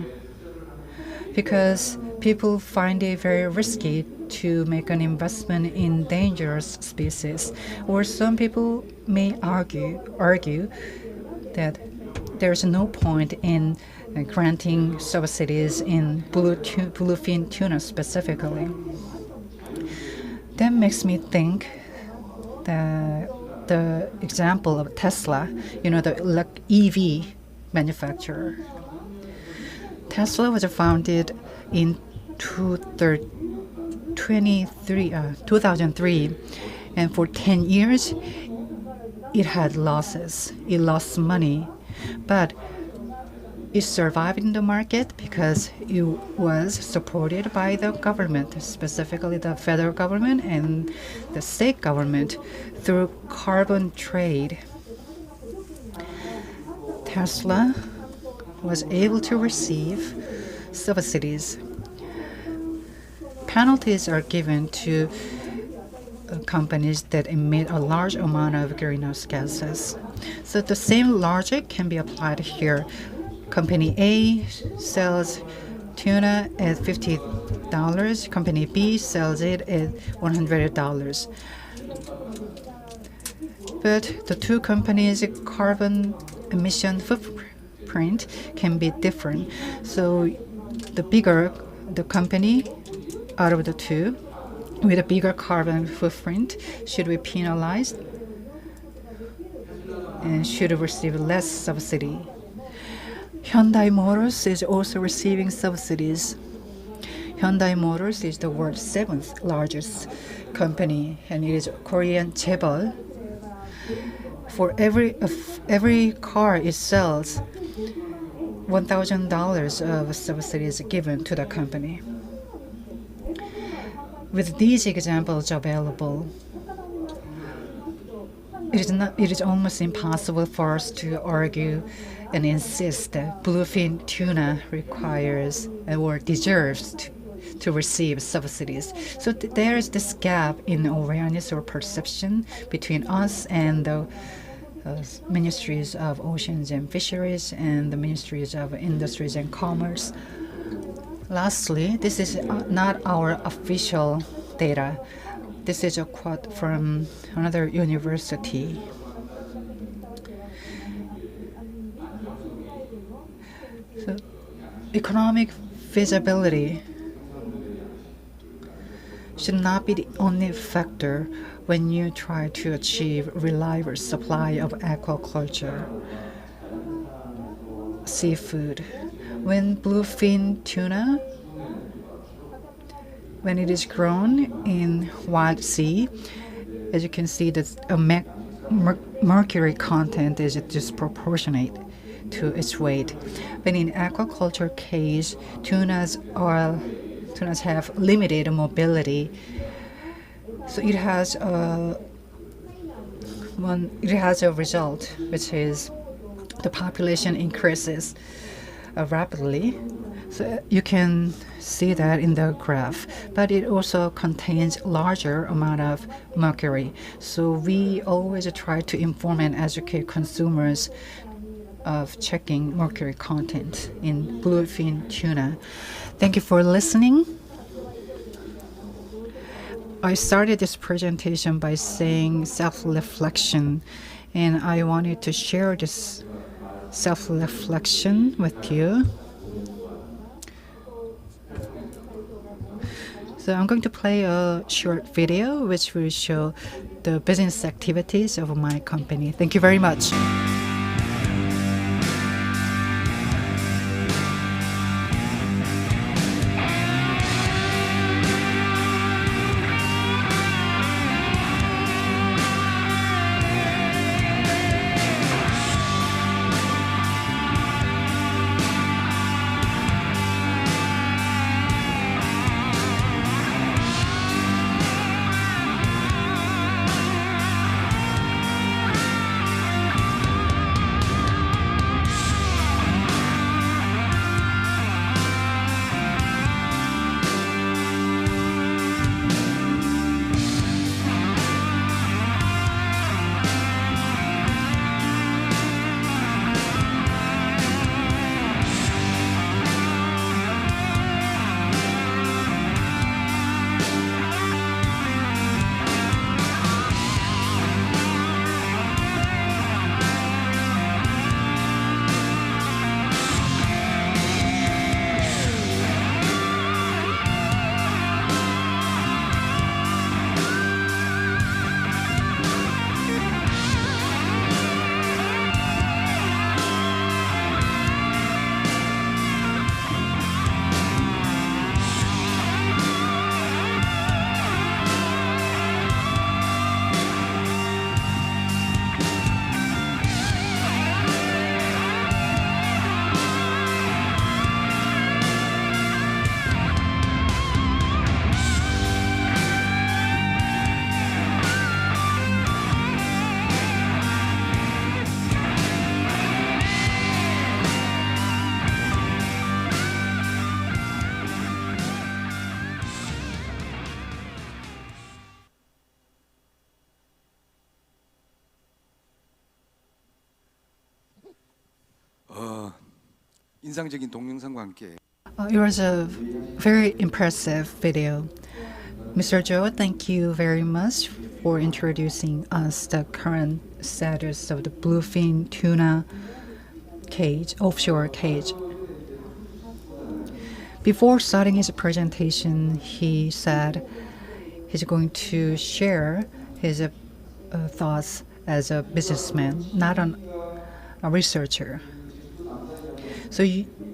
Because people find it very risky to make an investment in dangerous species. Or some people may argue that there's no point in granting subsidies in bluefin tuna specifically. That makes me think that the example of Tesla, the EV manufacturer. Tesla was founded in 2003, and for 10 years, it had losses. It lost money, but it survived in the market because it was supported by the government, specifically the federal government and the state government, through carbon trade. Tesla was able to receive subsidies. Penalties are given to companies that emit a large amount of greenhouse gases. So the same logic can be applied here. Company A sells tuna at $50. Company B sells it at $100. But the two companies' carbon emission footprint can be different. So the bigger the company out of the two with a bigger carbon footprint should be penalized and should receive less subsidy. Hyundai Motors is also receiving subsidies. Hyundai Motors is the world's 7th largest company, and it is Korean chaebol. For every car it sells, $1,000 of subsidies given to the company. With these examples available, it is almost impossible for us to argue and insist that bluefin tuna requires or deserves to receive subsidies. So there is this gap in awareness or perception between us and the ministries of oceans and fisheries and the ministries of industries and commerce. Lastly, this is not our official data. This is a quote from another university. So, economic feasibility should not be the only factor when you try to achieve reliable supply of aquaculture seafood. When bluefin tuna, when it is grown in wild sea, as you can see, that mercury content is disproportionate to its weight. But in aquaculture case, tunas have limited mobility, so it has a result, which is the population increases. rapidly. So you can see that in the graph, but it also contains larger amount of mercury. So we always try to inform and educate consumers of checking mercury content in bluefin tuna. Thank you for listening. I started this presentation by saying self-reflection, and I wanted to share this self-reflection with you. So I'm going to play a short video which will show the business activities of my company. Thank you very much. 인상적인 동영상과 함께 It was a very impressive video. Mr. Joe, thank you very much for introducing us the current status of the bluefin tuna cage, offshore cage. Before starting his presentation, he said he's going to share his thoughts as a businessman, not a researcher. So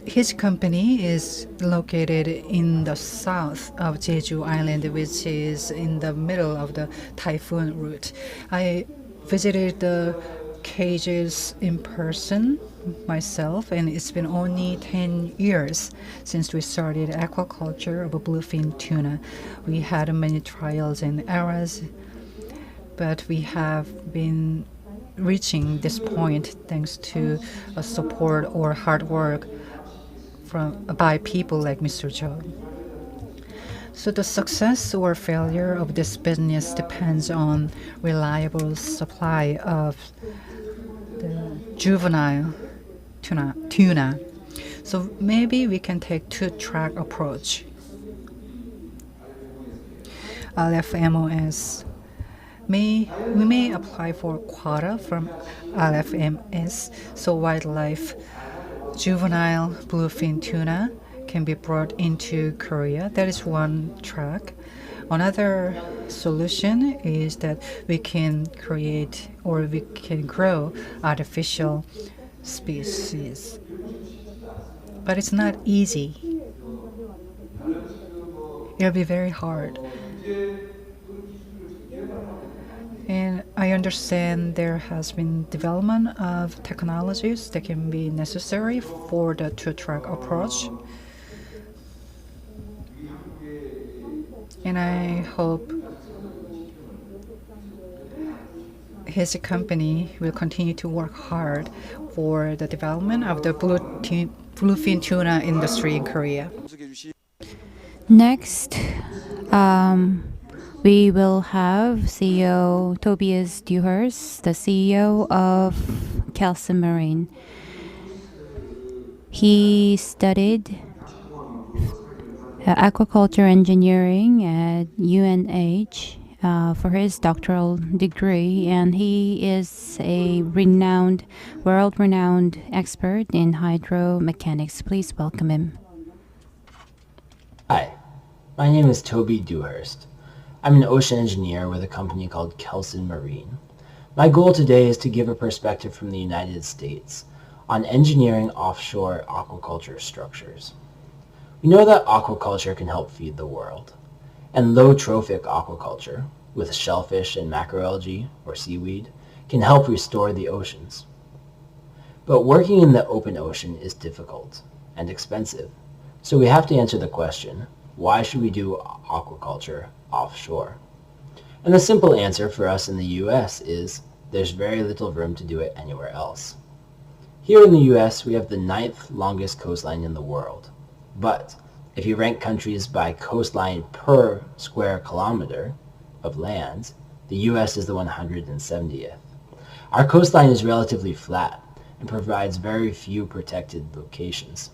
his company is located in the south of Jeju Island, which is in the middle of the typhoon route. I visited the cages in person myself, and it's been only 10 years since we started aquaculture of a bluefin tuna. We had many trials and errors, but we have been reaching this point thanks to support or hard work by people like Mr. Joe. So the success or failure of this business depends on reliable supply of the juvenile tuna. So maybe we can take two-track approach. LFMOS. We may apply for quota from LFMS, so wildlife juvenile bluefin tuna can be brought into Korea. That is one track. Another solution is that we can create or we can grow artificial species. But it's not easy. It'll be very hard. And I understand there has been development of technologies that can be necessary for the two-track approach. And I hope his company will continue to work hard for the development of the bluefin tuna industry in Korea. Next, we will have CEO Tobias Dewhurst, the CEO of Kelson Marine. He studied aquaculture engineering at UNH for his doctoral degree, and he is a world-renowned expert in hydromechanics. Please welcome him. Hi, my name is Toby Dewhurst. I'm an ocean engineer with a company called Kelson Marine. My goal today is to give a perspective from the United States on engineering offshore aquaculture structures. We know that aquaculture can help feed the world, and low-trophic aquaculture, with shellfish and macroalgae or seaweed, can help restore the oceans. But working in the open ocean is difficult and expensive, so we have to answer the question, why should we do aquaculture offshore? And the simple answer for us in the US is there's very little room to do it anywhere else. Here in the US, we have the 9th longest coastline in the world. But if you rank countries by coastline per square kilometer of land, the US is the 170th. Our coastline is relatively flat and provides very few protected locations.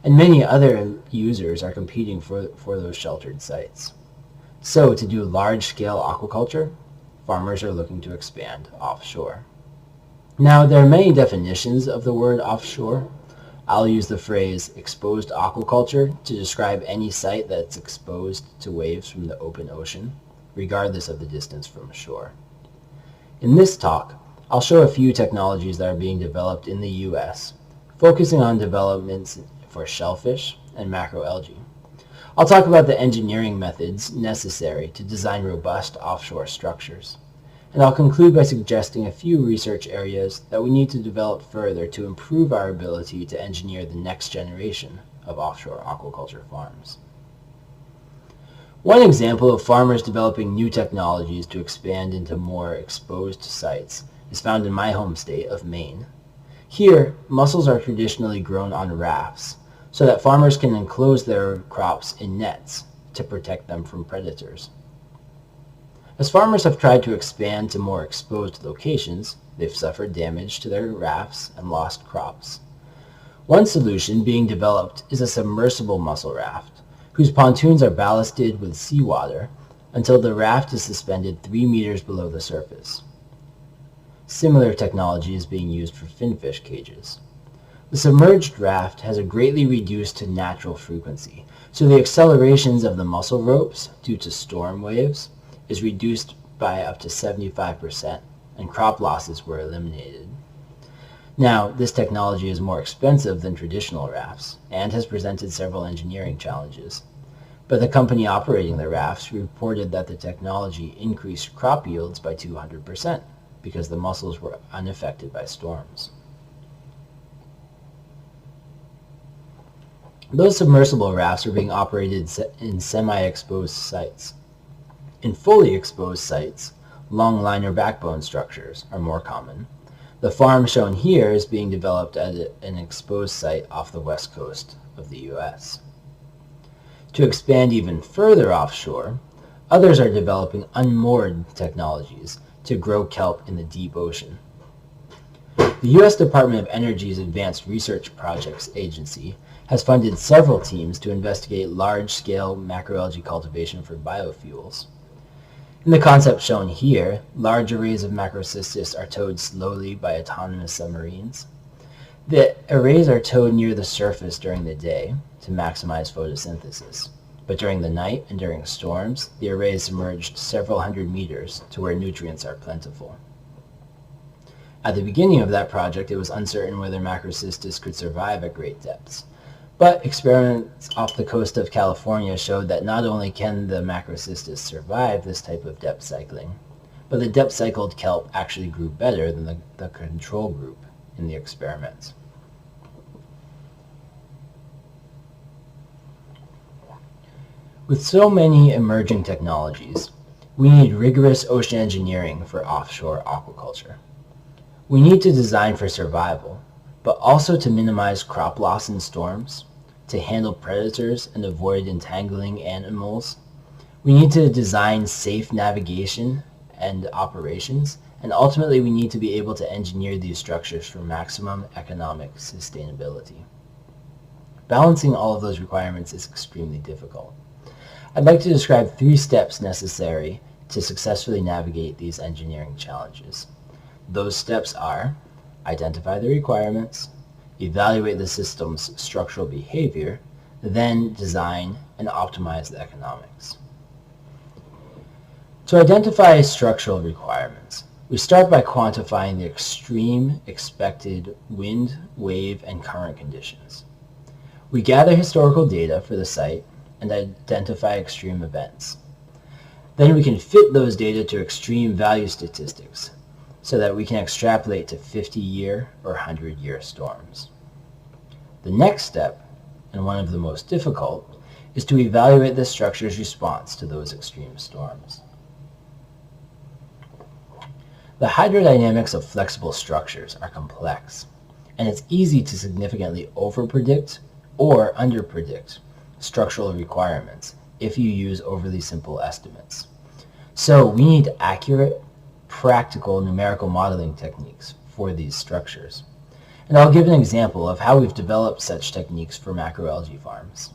And many other users are competing for those sheltered sites. So to do large-scale aquaculture, farmers are looking to expand offshore. Now, there are many definitions of the word offshore. I'll use the phrase exposed aquaculture to describe any site that's exposed to waves from the open ocean, regardless of the distance from shore. In this talk, I'll show a few technologies that are being developed in the US, focusing on developments for shellfish and macroalgae. I'll talk about the engineering methods necessary to design robust offshore structures. And I'll conclude by suggesting a few research areas that we need to develop further to improve our ability to engineer the next generation of offshore aquaculture farms. One example of farmers developing new technologies to expand into more exposed sites is found in my home state of Maine. Here, mussels are traditionally grown on rafts so that farmers can enclose their crops in nets to protect them from predators. As farmers have tried to expand to more exposed locations, they've suffered damage to their rafts and lost crops. One solution being developed is a submersible mussel raft, whose pontoons are ballasted with seawater until the raft is suspended 3 meters below the surface. Similar technology is being used for finfish cages. The submerged raft has a greatly reduced to natural frequency, so the accelerations of the mussel ropes due to storm waves is reduced by up to 75%, and crop losses were eliminated. Now, this technology is more expensive than traditional rafts, and has presented several engineering challenges. But the company operating the rafts reported that the technology increased crop yields by 200%, because the mussels were unaffected by storms. Those submersible rafts are being operated in semi-exposed sites. In fully exposed sites, long liner backbone structures are more common. The farm shown here is being developed at an exposed site off the west coast of the US. To expand even further offshore, others are developing unmoored technologies to grow kelp in the deep ocean. The US Department of Energy's Advanced Research Projects Agency has funded several teams to investigate large-scale macroalgae cultivation for biofuels. In the concept shown here, large arrays of macrocystis are towed slowly by autonomous submarines. The arrays are towed near the surface during the day to maximize photosynthesis, but during the night and during storms, the array is submerged several hundred meters to where nutrients are plentiful. At the beginning of that project, it was uncertain whether macrocystis could survive at great depths. But experiments off the coast of California showed that not only can the macrocystis survive this type of depth cycling, but the depth cycled kelp actually grew better than the control group in the experiments. With so many emerging technologies, we need rigorous ocean engineering for offshore aquaculture. We need to design for survival, but also to minimize crop loss in storms, to handle predators and avoid entangling animals. We need to design safe navigation and operations, and ultimately we need to be able to engineer these structures for maximum economic sustainability. Balancing all of those requirements is extremely difficult. I'd like to describe 3 steps necessary to successfully navigate these engineering challenges. Those steps are: identify the requirements, evaluate the system's structural behavior, then design and optimize the economics. To identify structural requirements, we start by quantifying the extreme expected wind, wave, and current conditions. We gather historical data for the site and identify extreme events. Then we can fit those data to extreme value statistics so that we can extrapolate to 50-year or 100-year storms. The next step, and one of the most difficult, is to evaluate the structure's response to those extreme storms. The hydrodynamics of flexible structures are complex, and it's easy to significantly overpredict or underpredict structural requirements if you use overly simple estimates. So we need accurate, practical numerical modeling techniques for these structures. And I'll give an example of how we've developed such techniques for macroalgae farms.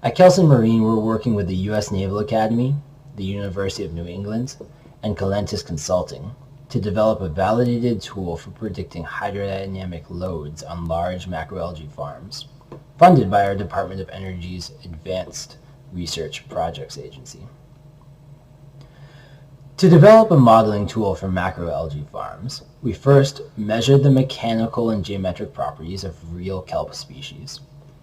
At Kelson Marine, we're working with the U.S. Naval Academy, the University of New England, and Kelson Consulting to develop a validated tool for predicting hydrodynamic loads on large macroalgae farms, funded by our Department of Energy's Advanced Research Projects Agency. To develop a modeling tool for macroalgae farms, we first measured the mechanical and geometric properties of real kelp species,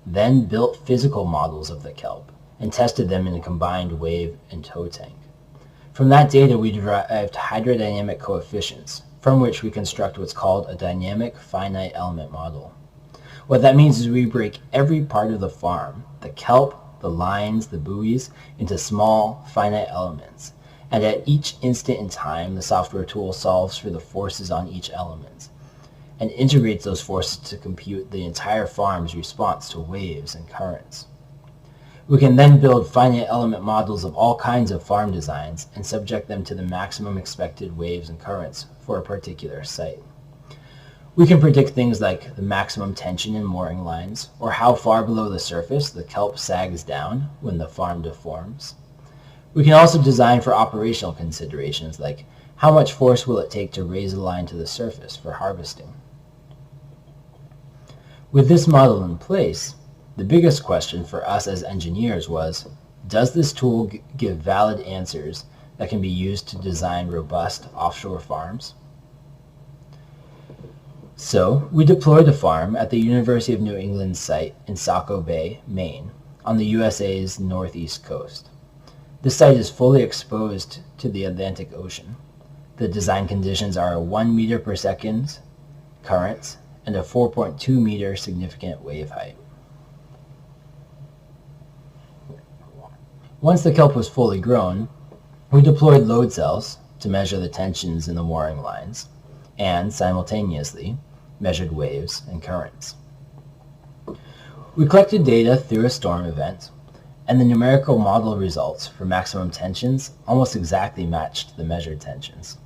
then built physical models of the kelp and tested them in a combined wave and tow tank. From that data, we derived hydrodynamic coefficients, from which we construct what's called a dynamic finite element model. What that means is we break every part of the farm, the kelp, the lines, the buoys, into small, finite elements. And at each instant in time, the software tool solves for the forces on each element and integrates those forces to compute the entire farm's response to waves and currents. We can then build finite element models of all kinds of farm designs and subject them to the maximum expected waves and currents for a particular site. We can predict things like the maximum tension in mooring lines, or how far below the surface the kelp sags down when the farm deforms. We can also design for operational considerations like how much force will it take to raise a line to the surface for harvesting. With this model in place, the biggest question for us as engineers was, does this tool give valid answers that can be used to design robust offshore farms? So we deployed a farm at the University of New England site in Saco Bay, Maine, on the USA's northeast coast. This site is fully exposed to the Atlantic Ocean. The design conditions are a 1 meter per second current and a 4.2 meter significant wave height. Once the kelp was fully grown, we deployed load cells to measure the tensions in the mooring lines and simultaneously measured waves and currents. We collected data through a storm event, and the numerical model results for maximum tensions almost exactly matched the measured tensions.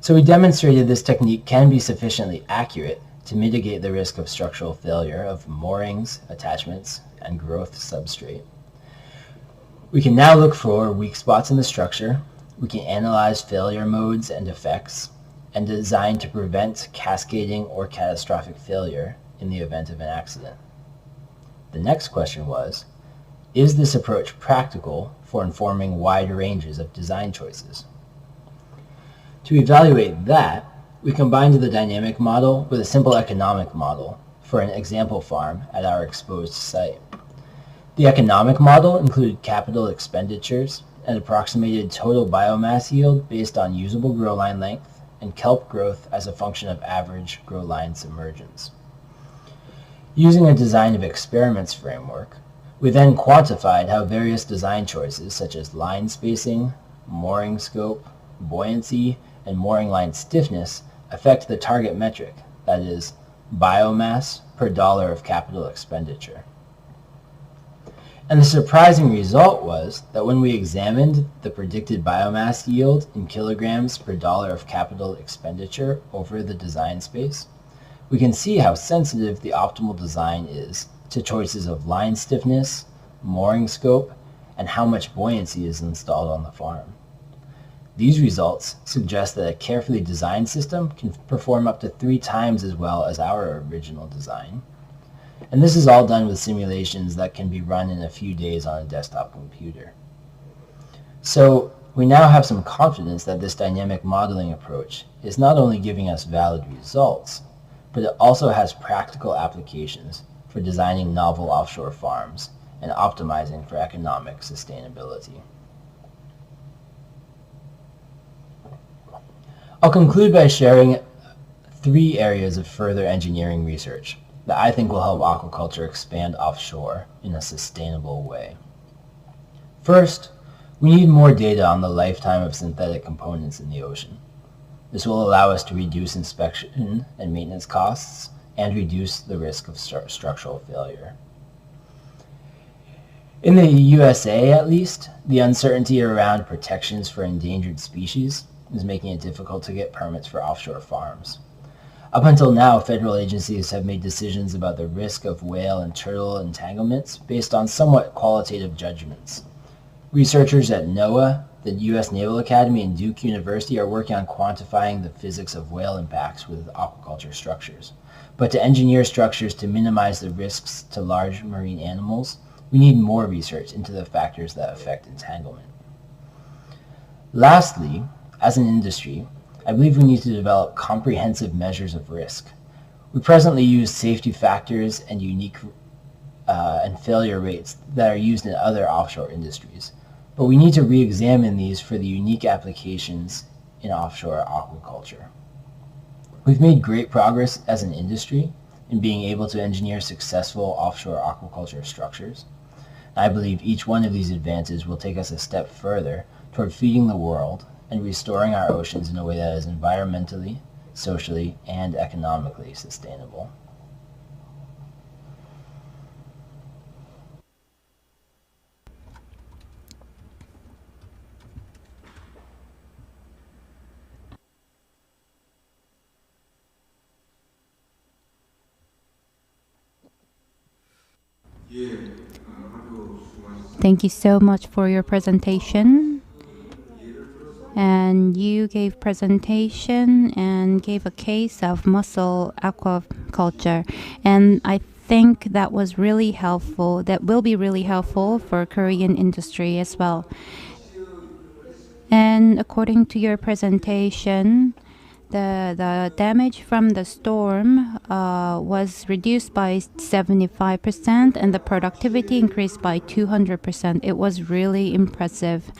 So we demonstrated this technique can be sufficiently accurate to mitigate the risk of structural failure of moorings, attachments, and growth substrate. We can now look for weak spots in the structure. We can analyze failure modes and effects, and design to prevent cascading or catastrophic failure in the event of an accident. The next question was, is this approach practical for informing wide ranges of design choices? To evaluate that, we combined the dynamic model with a simple economic model for an example farm at our exposed site. The economic model included capital expenditures and approximated total biomass yield based on usable grow line length and kelp growth as a function of average grow line submergence. Using a design of experiments framework, we then quantified how various design choices such as line spacing, mooring scope, buoyancy, and mooring line stiffness affect the target metric, that is, biomass per dollar of capital expenditure. And the surprising result was that when we examined the predicted biomass yield in kilograms per dollar of capital expenditure over the design space, we can see how sensitive the optimal design is to choices of line stiffness, mooring scope, and how much buoyancy is installed on the farm. These results suggest that a carefully designed system can perform up to 3 times as well as our original design. And this is all done with simulations that can be run in a few days on a desktop computer. So we now have some confidence that this dynamic modeling approach is not only giving us valid results, but it also has practical applications for designing novel offshore farms and optimizing for economic sustainability. I'll conclude by sharing 3 areas of further engineering research that I think will help aquaculture expand offshore in a sustainable way. First, we need more data on the lifetime of synthetic components in the ocean. This will allow us to reduce inspection and maintenance costs and reduce the risk of structural failure. In the USA, at least, the uncertainty around protections for endangered species is making it difficult to get permits for offshore farms. Up until now, federal agencies have made decisions about the risk of whale and turtle entanglements based on somewhat qualitative judgments. Researchers at NOAA, the U.S. Naval Academy, and Duke University are working on quantifying the physics of whale impacts with aquaculture structures. But to engineer structures to minimize the risks to large marine animals, we need more research into the factors that affect entanglement. Lastly, as an industry, I believe we need to develop comprehensive measures of risk. We presently use safety factors and unique and failure rates that are used in other offshore industries, but we need to re-examine these for the unique applications in offshore aquaculture. We've made great progress as an industry in being able to engineer successful offshore aquaculture structures. I believe each one of these advances will take us a step further toward feeding the world and restoring our oceans in a way that is environmentally, socially, and economically sustainable. Thank you so much for your presentation. And you gave presentation and gave a case of mussel aquaculture. And I think that was really helpful. That will be really helpful for Korean industry as well. And according to your presentation, the damage from the storm was reduced by 75% and the productivity increased by 200%. It was really impressive.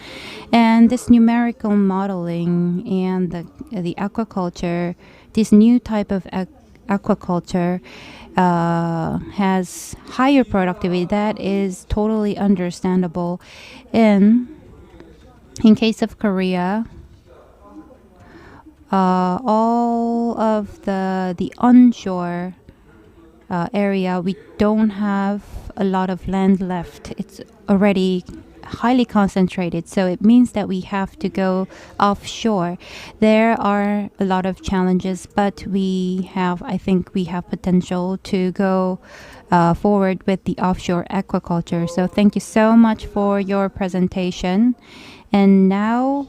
And this numerical modeling and the aquaculture, this new type of aquaculture has higher productivity. That is totally understandable. In case of Korea, all of the onshore area, we don't have a lot of land left. It's already highly concentrated, so it means that we have to go offshore. There are a lot of challenges, but I think we have potential to go forward with the offshore aquaculture. So thank you so much for your presentation. And now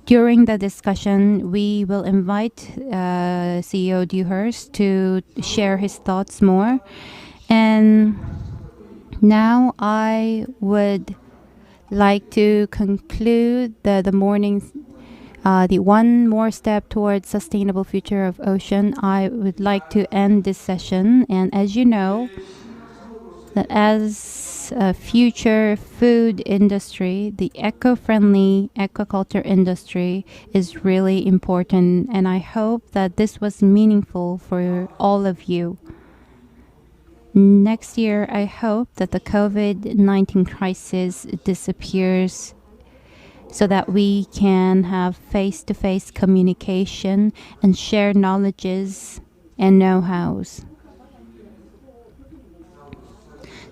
during the discussion, we will invite CEO Dewhurst to share his thoughts more. And now I would like to conclude the morning's the one more step towards sustainable future of ocean. I would like to end this session. And as you know, that as a future food industry, the eco-friendly aquaculture industry is really important, and I hope that this was meaningful for all of you. Next year, I hope that the COVID-19 crisis disappears so that we can have face-to-face communication and share knowledges and know-hows.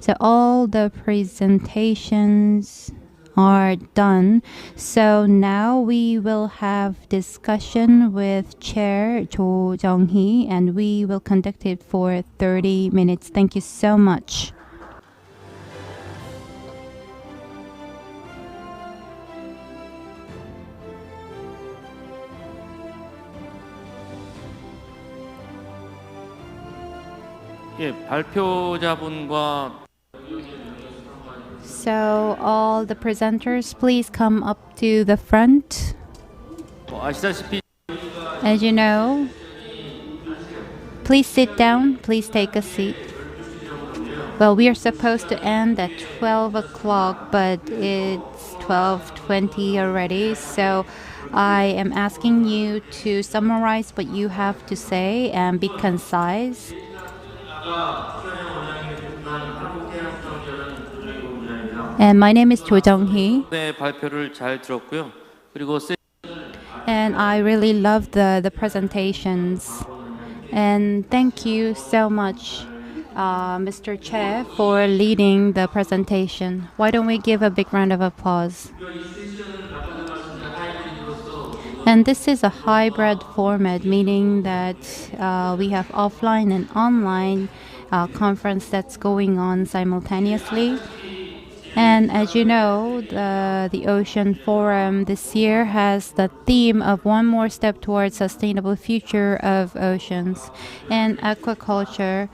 So all the presentations are done. So now we will have discussion with Chair Jo Jung-hee, and we will conduct it for 30 minutes. Thank you so much. 예, 발표자분과 So all the presenters, please come up to the front. 아시다시피 As you know, please sit down, please take a seat. Well, we are supposed to end at 12 o'clock, but it's 12:20 already. So I am asking you to summarize what you have to say and be concise. And my name is Jo Jung-hee. 네, 발표를 잘 들었고요. 그리고 And I really love the presentations. And thank you so much, Mr. Chair, for leading the presentation. Why don't we give a big round of applause? And this is a hybrid format, meaning that we have offline and online conference that's going on simultaneously. And as you know, the Ocean Forum this year has the theme of one more step towards sustainable future of oceans. And aquaculture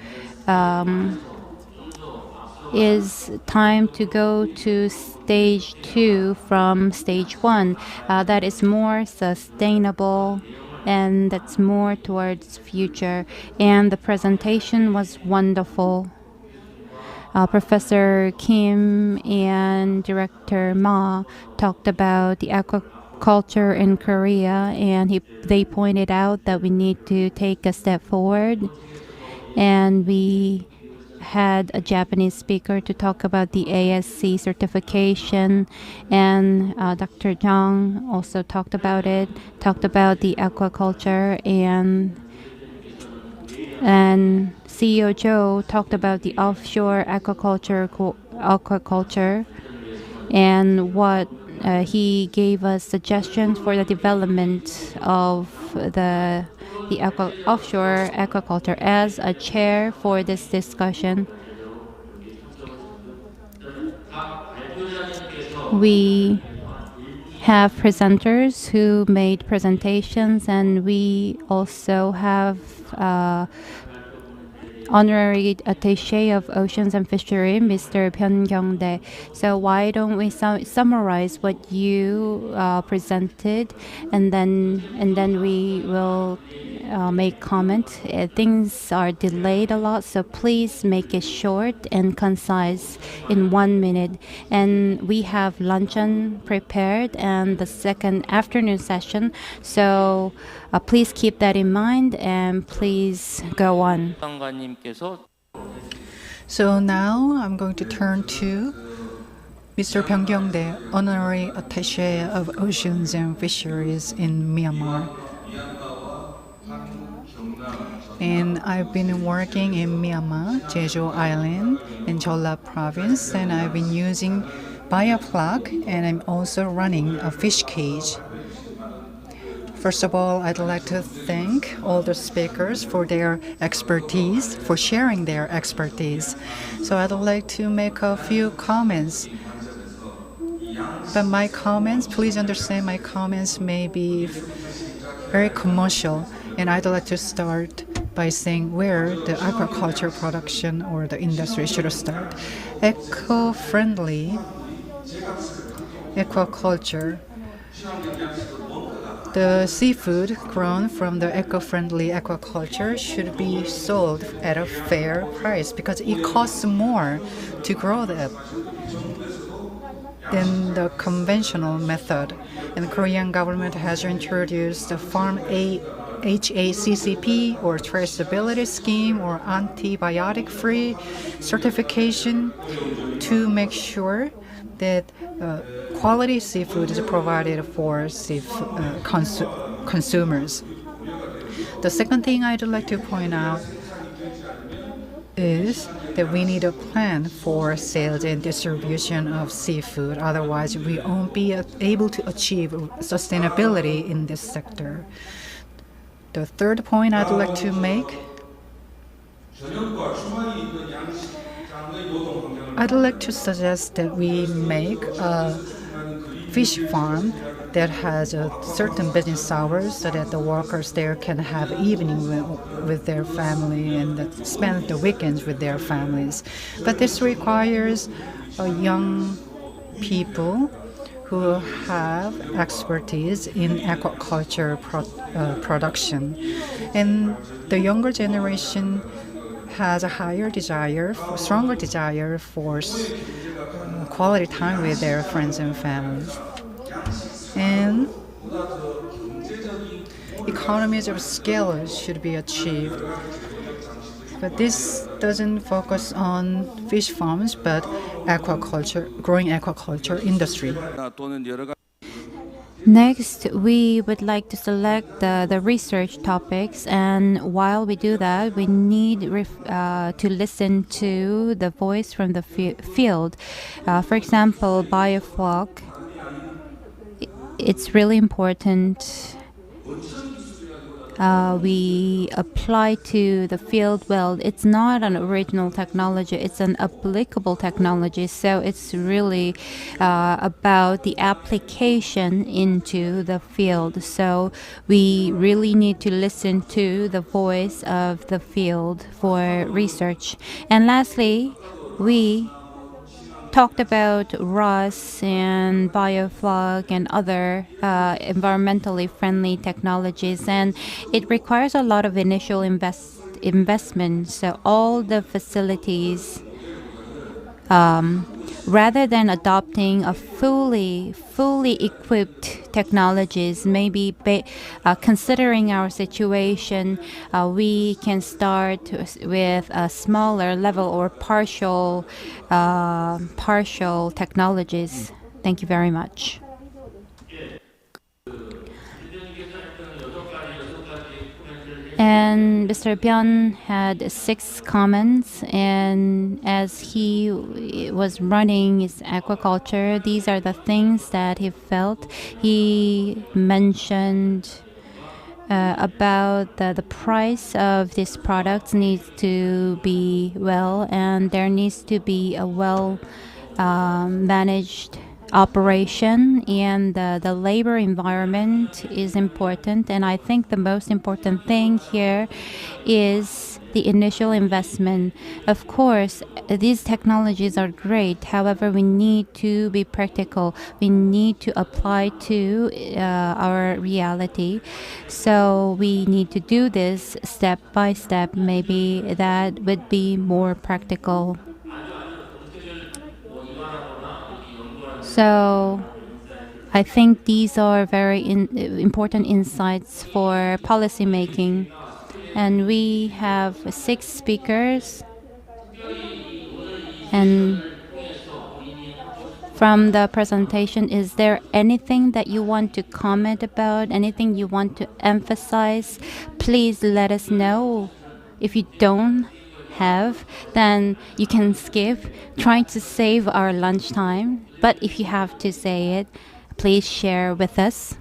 is time to go to stage 2 from stage 1. That is more sustainable and that's more towards future. And the presentation was wonderful. Professor Kim and Director Ma talked about the aquaculture in Korea, and they pointed out that we need to take a step forward. And we had a Japanese speaker to talk about the ASC certification, and Dr. Jang also talked about it, talked about the aquaculture, and CEO Joe talked about the offshore aquaculture and what he gave us suggestions for the development of the offshore aquaculture. As a chair for this discussion, we have presenters who made presentations, and we also have Honorary Attaché of Oceans and Fishery, Mr. Byun Kyung-dae. So why don't we summarize what you presented, and then we will make comment. Things are delayed a lot, so please make it short and concise in 1 minute. And we have luncheon prepared and the second afternoon session. So please keep that in mind and please go on. So now I'm going to turn to Mr. Byun Kyung-dae, Honorary Attaché of Oceans and Fisheries in Myanmar. And I've been working in Myanmar, Jeju Island, in Jeolla Province, and I've been using biofloc, and I'm also running a fish cage. First of all, I'd like to thank all the speakers for their expertise, for sharing their expertise. So I'd like to make a few comments. But my comments, please understand, my comments may be very commercial, and I'd like to start by saying where the aquaculture production or the industry should start. Eco-friendly aquaculture. The seafood grown from the eco-friendly aquaculture should be sold at a fair price because it costs more to grow them than the conventional method. And the Korean government has introduced the Farm Aid HACCP or traceability scheme or antibiotic-free certification to make sure that quality seafood is provided for consumers. The second thing I'd like to point out is that we need a plan for sales and distribution of seafood. Otherwise, we won't be able to achieve sustainability in this sector. The third point I'd like to make, I'd like to suggest that we make a fish farm that has a certain business hours so that the workers there can have evening with their family and spend the weekends with their families. But this requires young people who have expertise in aquaculture production. And the younger generation has a stronger desire for quality time with their friends and families. And economies of scale should be achieved. But this doesn't focus on fish farms, but growing aquaculture industry. Next, we would like to select the research topics, and while we do that, we need to listen to the voice from the field. For example, biofloc. It's really important we apply to the field well. It's not an original technology, it's an applicable technology. So it's really about the application into the field. So we really need to listen to the voice of the field for research. And lastly, we talked about ROS and biofloc and other environmentally friendly technologies, and it requires a lot of initial investment. So all the facilities, rather than adopting a fully equipped technologies, maybe considering our situation, we can start with a smaller level or partial technologies. Thank you very much. And Mr. Byun had 6 comments, and as he was running his aquaculture, these are the things that he felt. He mentioned about the price of these products needs to be well, and there needs to be a well managed operation, and the labor environment is important. And I think the most important thing here is the initial investment. Of course, these technologies are great. However, we need to be practical. We need to apply to our reality. So we need to do this step by step. Maybe that would be more practical. So I think these are very important insights for policy making. And we have 6 speakers. And from the presentation, is there anything that you want to comment about, anything you want to emphasize? Please let us know. If you don't have, then you can skip, trying to save our lunchtime. But if you have to say it, please share with us.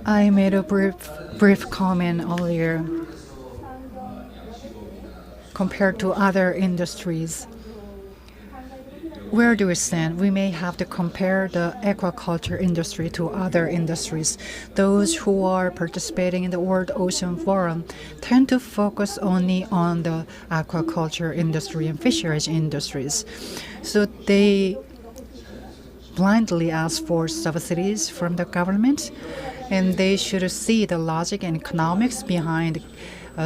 I made a brief comment earlier. Compared to other industries, where do we stand? We may have to compare the aquaculture industry to other industries. Those who are participating in the World Ocean Forum tend to focus only on the aquaculture industry and fisheries industries. So they blindly ask for subsidies from the government, and they should see the logic and economics behind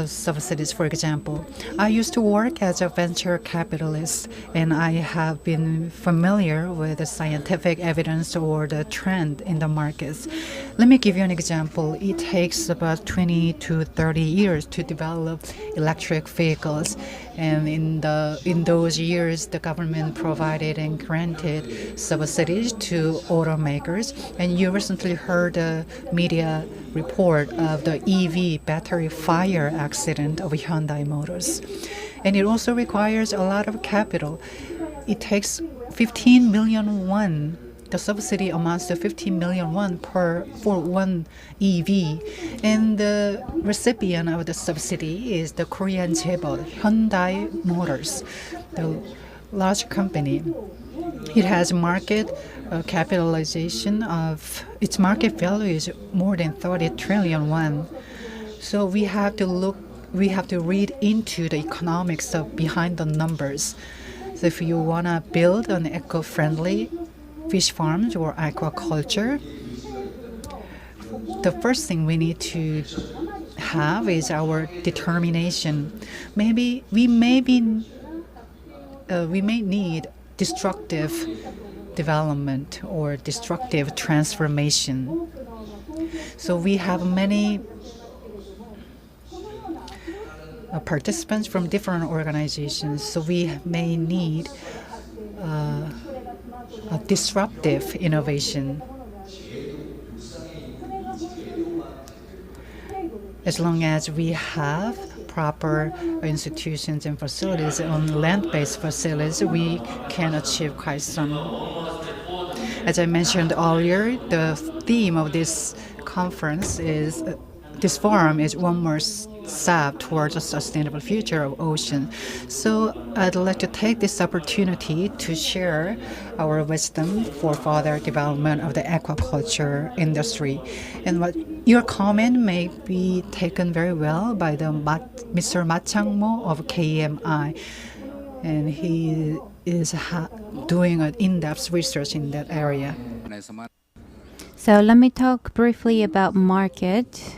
subsidies, for example. I used to work as a venture capitalist, and I have been familiar with the scientific evidence or the trend in the markets. Let me give you an example. It takes about 20 to 30 years to develop electric vehicles, and in those years, the government provided and granted subsidies to automakers. And you recently heard a media report of the EV battery fire accident of Hyundai Motors. And it also requires a lot of capital. It takes 15 million won. The subsidy amounts to 15 million won for one EV. And the recipient of the subsidy is the Korean Jaebol, Hyundai Motors, the large company. It has market capitalization of its market value is more than 30 trillion won. So we have to read into the economics of behind the numbers. So if you want to build an eco-friendly fish farms or aquaculture, the first thing we need to have is our determination. Maybe we may need destructive development or destructive transformation. So we have many participants from different organizations. So we may need a disruptive innovation. As long as we have proper institutions and facilities on land-based facilities, we can achieve quite some. As I mentioned earlier, the theme of this conference is this forum is one more step towards a sustainable future of ocean. So I'd like to take this opportunity to share our wisdom for further development of the aquaculture industry. And what your comment may be taken very well by the Mr. Ma Chang-mo of KMI, and he is doing an in-depth research in that area. So let me talk briefly about market.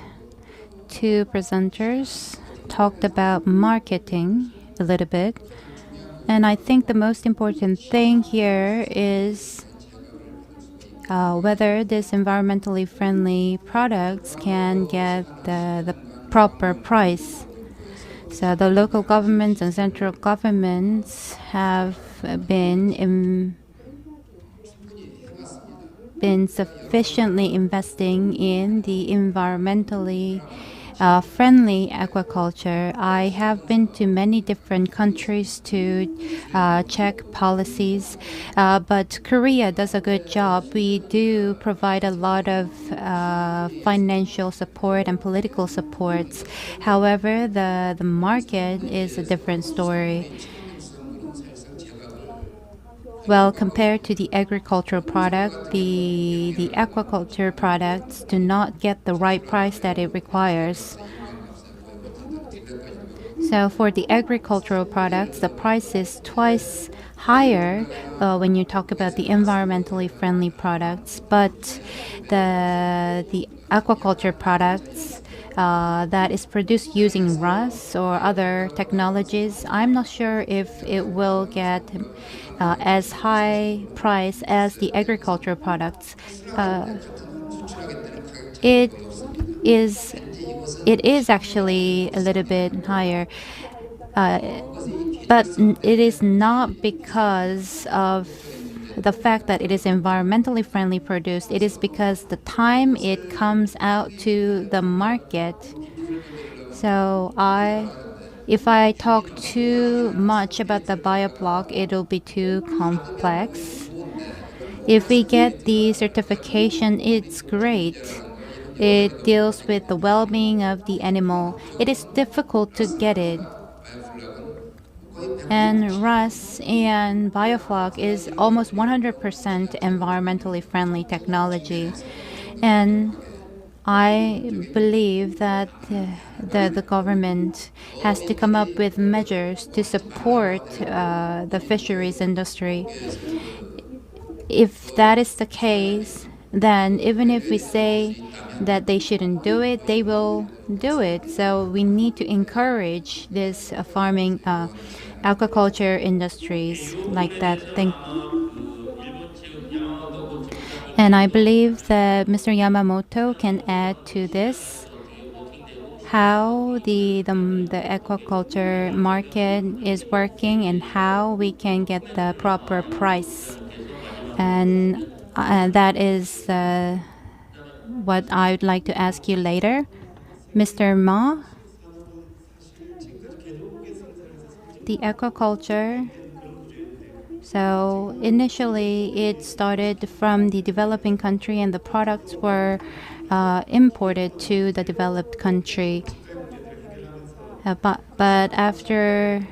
Two presenters talked about marketing a little bit. And I think the most important thing here is whether this environmentally friendly products can get the proper price. So the local governments and central governments have been sufficiently investing in the environmentally friendly aquaculture. I have been to many different countries to check policies, but Korea does a good job. We do provide a lot of financial support and political supports. However, the market is a different story. Well, compared to the agricultural product, the aquaculture products do not get the right price that it requires. So for the agricultural products, the price is twice higher when you talk about the environmentally friendly products. But the aquaculture products that is produced using RUS or other technologies, I'm not sure if it will get as high price as the agricultural products. It is actually a little bit higher, but it is not because of the fact that it is environmentally friendly produced. It is because the time it comes out to the market. So if I talk too much about the biofloc, it'll be too complex. If we get the certification, it's great. It deals with the well-being of the animal. It is difficult to get it. And RUS and biofloc is almost 100% environmentally friendly technology. And I believe that the government has to come up with measures to support the fisheries industry. If that is the case, then even if we say that they shouldn't do it, they will do it. So we need to encourage this farming, aquaculture industries like that. And I believe that Mr. Yamamoto can add to this how the aquaculture market is working and how we can get the proper price. And that is what I would like to ask you later. Mr. Ma, the aquaculture. So initially, it started from the developing country, and the products were imported to the developed country. But after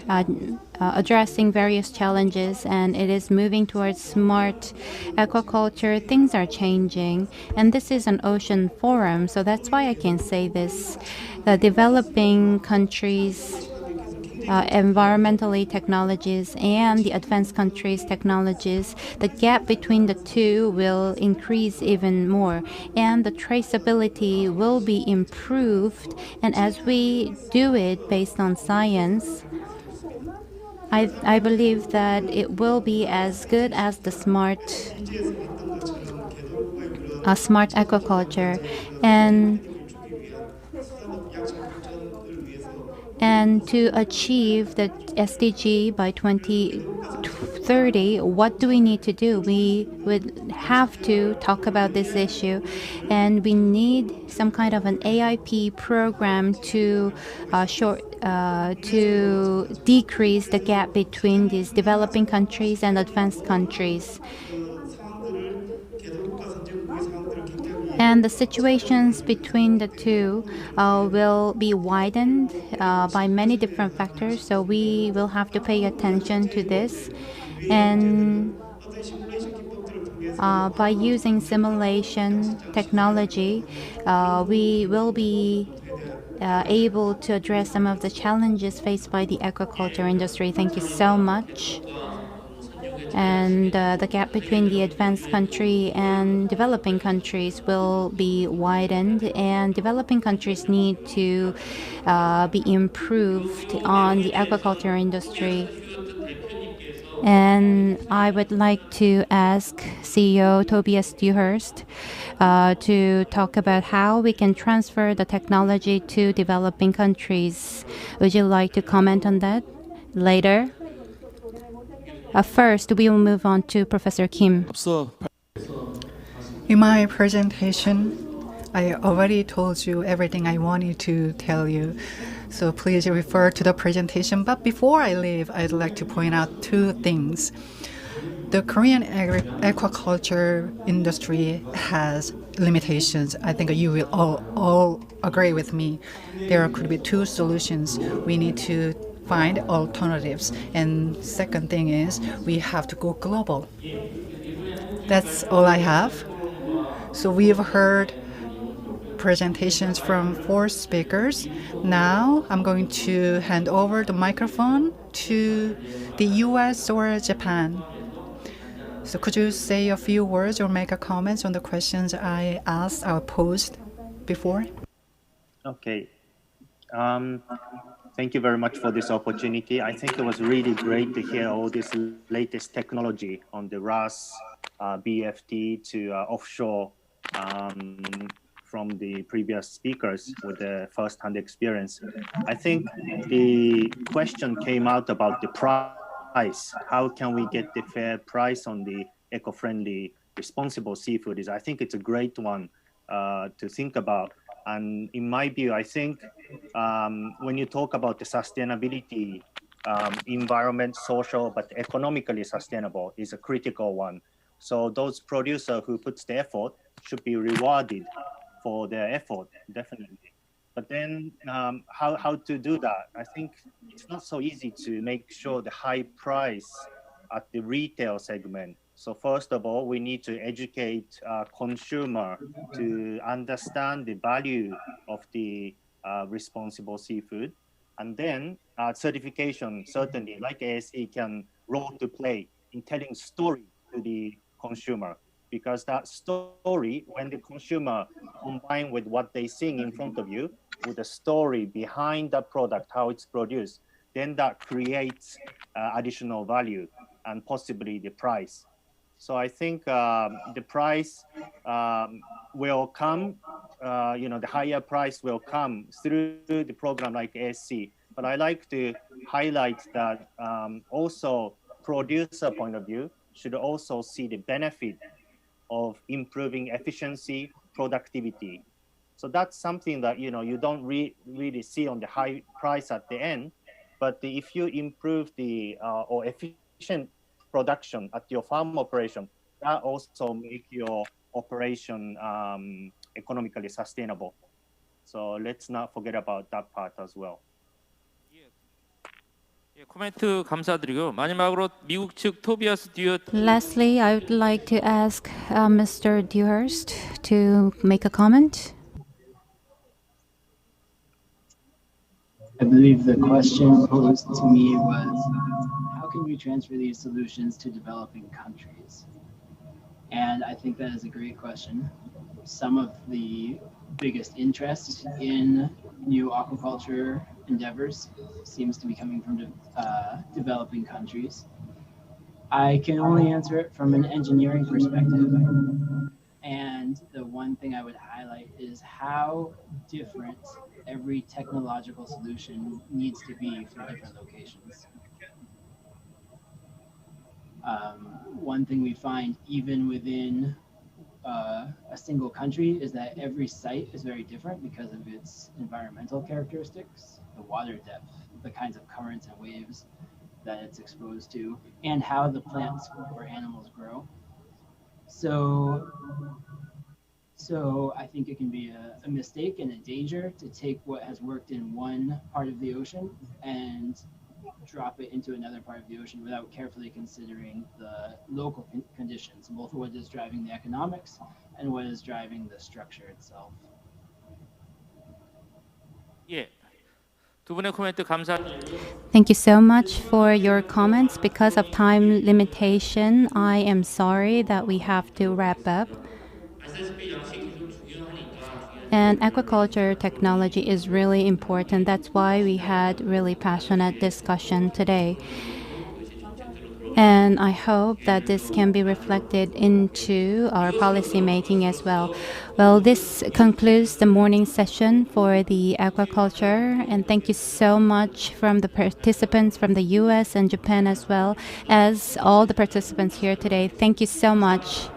addressing various challenges and it is moving towards smart aquaculture, things are changing. And this is an ocean forum, so that's why I can say this. The developing countries environmentally technologies and the advanced countries technologies, the gap between the two will increase even more and the traceability will be improved. And as we do it based on science, I believe that it will be as good as the smart aquaculture. And to achieve the SDG by 2030, what do we need to do? We would have to talk about this issue, and we need some kind of an AIP program to decrease the gap between these developing countries and advanced countries. And the situations between the two will be widened by many different factors. So we will have to pay attention to this. And by using simulation technology, we will be able to address some of the challenges faced by the aquaculture industry. Thank you so much. And the gap between the advanced country and developing countries will be widened, and developing countries need to be improved on the aquaculture industry. And I would like to ask CEO Tobias Dewhurst to talk about how we can transfer the technology to developing countries. Would you like to comment on that later? First, we will move on to Professor Kim. In my presentation, I already told you everything I wanted to tell you. So please refer to the presentation. But before I leave, I'd like to point out two things. The Korean aquaculture industry has limitations. I think you will all agree with me. There could be two solutions. We need to find alternatives. And second thing is we have to go global. That's all I have. So we've heard presentations from 4 speakers. Now I'm going to hand over the microphone to the US or Japan. So could you say a few words or make a comments on the questions I asked or posed before? Okay. Thank you very much for this opportunity. I think it was really great to hear all this latest technology on the RAS, BFT to offshore from the previous speakers with the first-hand experience. I think the question came out about the price. How can we get the fair price on the eco-friendly, responsible seafood? I think it's a great one to think about. And in my view, I think when you talk about the sustainability, environment, social, but economically sustainable is a critical one. So those producers who puts the effort should be rewarded for their effort, definitely. But then how to do that? I think it's not so easy to make sure the high price at the retail segment. So first of all, we need to educate consumer to understand the value of the responsible seafood. And then certification, certainly, like ASE can role to play in telling story to the consumer. because that story, when the consumer combine with what they seeing in front of you, with the story behind the product, how it's produced, then that creates additional value and possibly the price. So I think the price will come, the higher price will come through the program like ASC. But I like to highlight that also producer point of view should also see the benefit of improving efficiency, productivity. So that's something that you don't really see on the high price at the end. But if you improve the or efficient production at your farm operation, that also make your operation economically sustainable. So let's not forget about that part as well. 예, 코멘트 감사드리고요. 마지막으로 미국 측 토비아스 듀어 Lastly, I would like to ask Mr. Dewhurst to make a comment. I believe the question posed to me was, how can we transfer these solutions to developing countries? And I think that is a great question. Some of the biggest interest in new aquaculture endeavors seems to be coming from developing countries. I can only answer it from an engineering perspective. And the one thing I would highlight is how different every technological solution needs to be for different locations. One thing we find even within a single country is that every site is very different because of its environmental characteristics, the water depth, the kinds of currents and waves that it's exposed to, and how the plants or animals grow. So I think it can be a mistake and a danger to take what has worked in one part of the ocean and drop it into another part of the ocean without carefully considering the local conditions, both what is driving the economics and what is driving the structure itself. 예. 두 분의 코멘트 감사드리고요. Thank you so much for your comments. Because of time limitation, I am sorry that we have to wrap up. 아시다시피 양식 기술 중요하니까 And aquaculture technology is really important. That's why we had really passionate discussion today. And I hope that this can be reflected into our policy making as well. Well, this concludes the morning session for the aquaculture. And thank you so much from the participants from the US and Japan as well as all the participants here today. Thank you so much.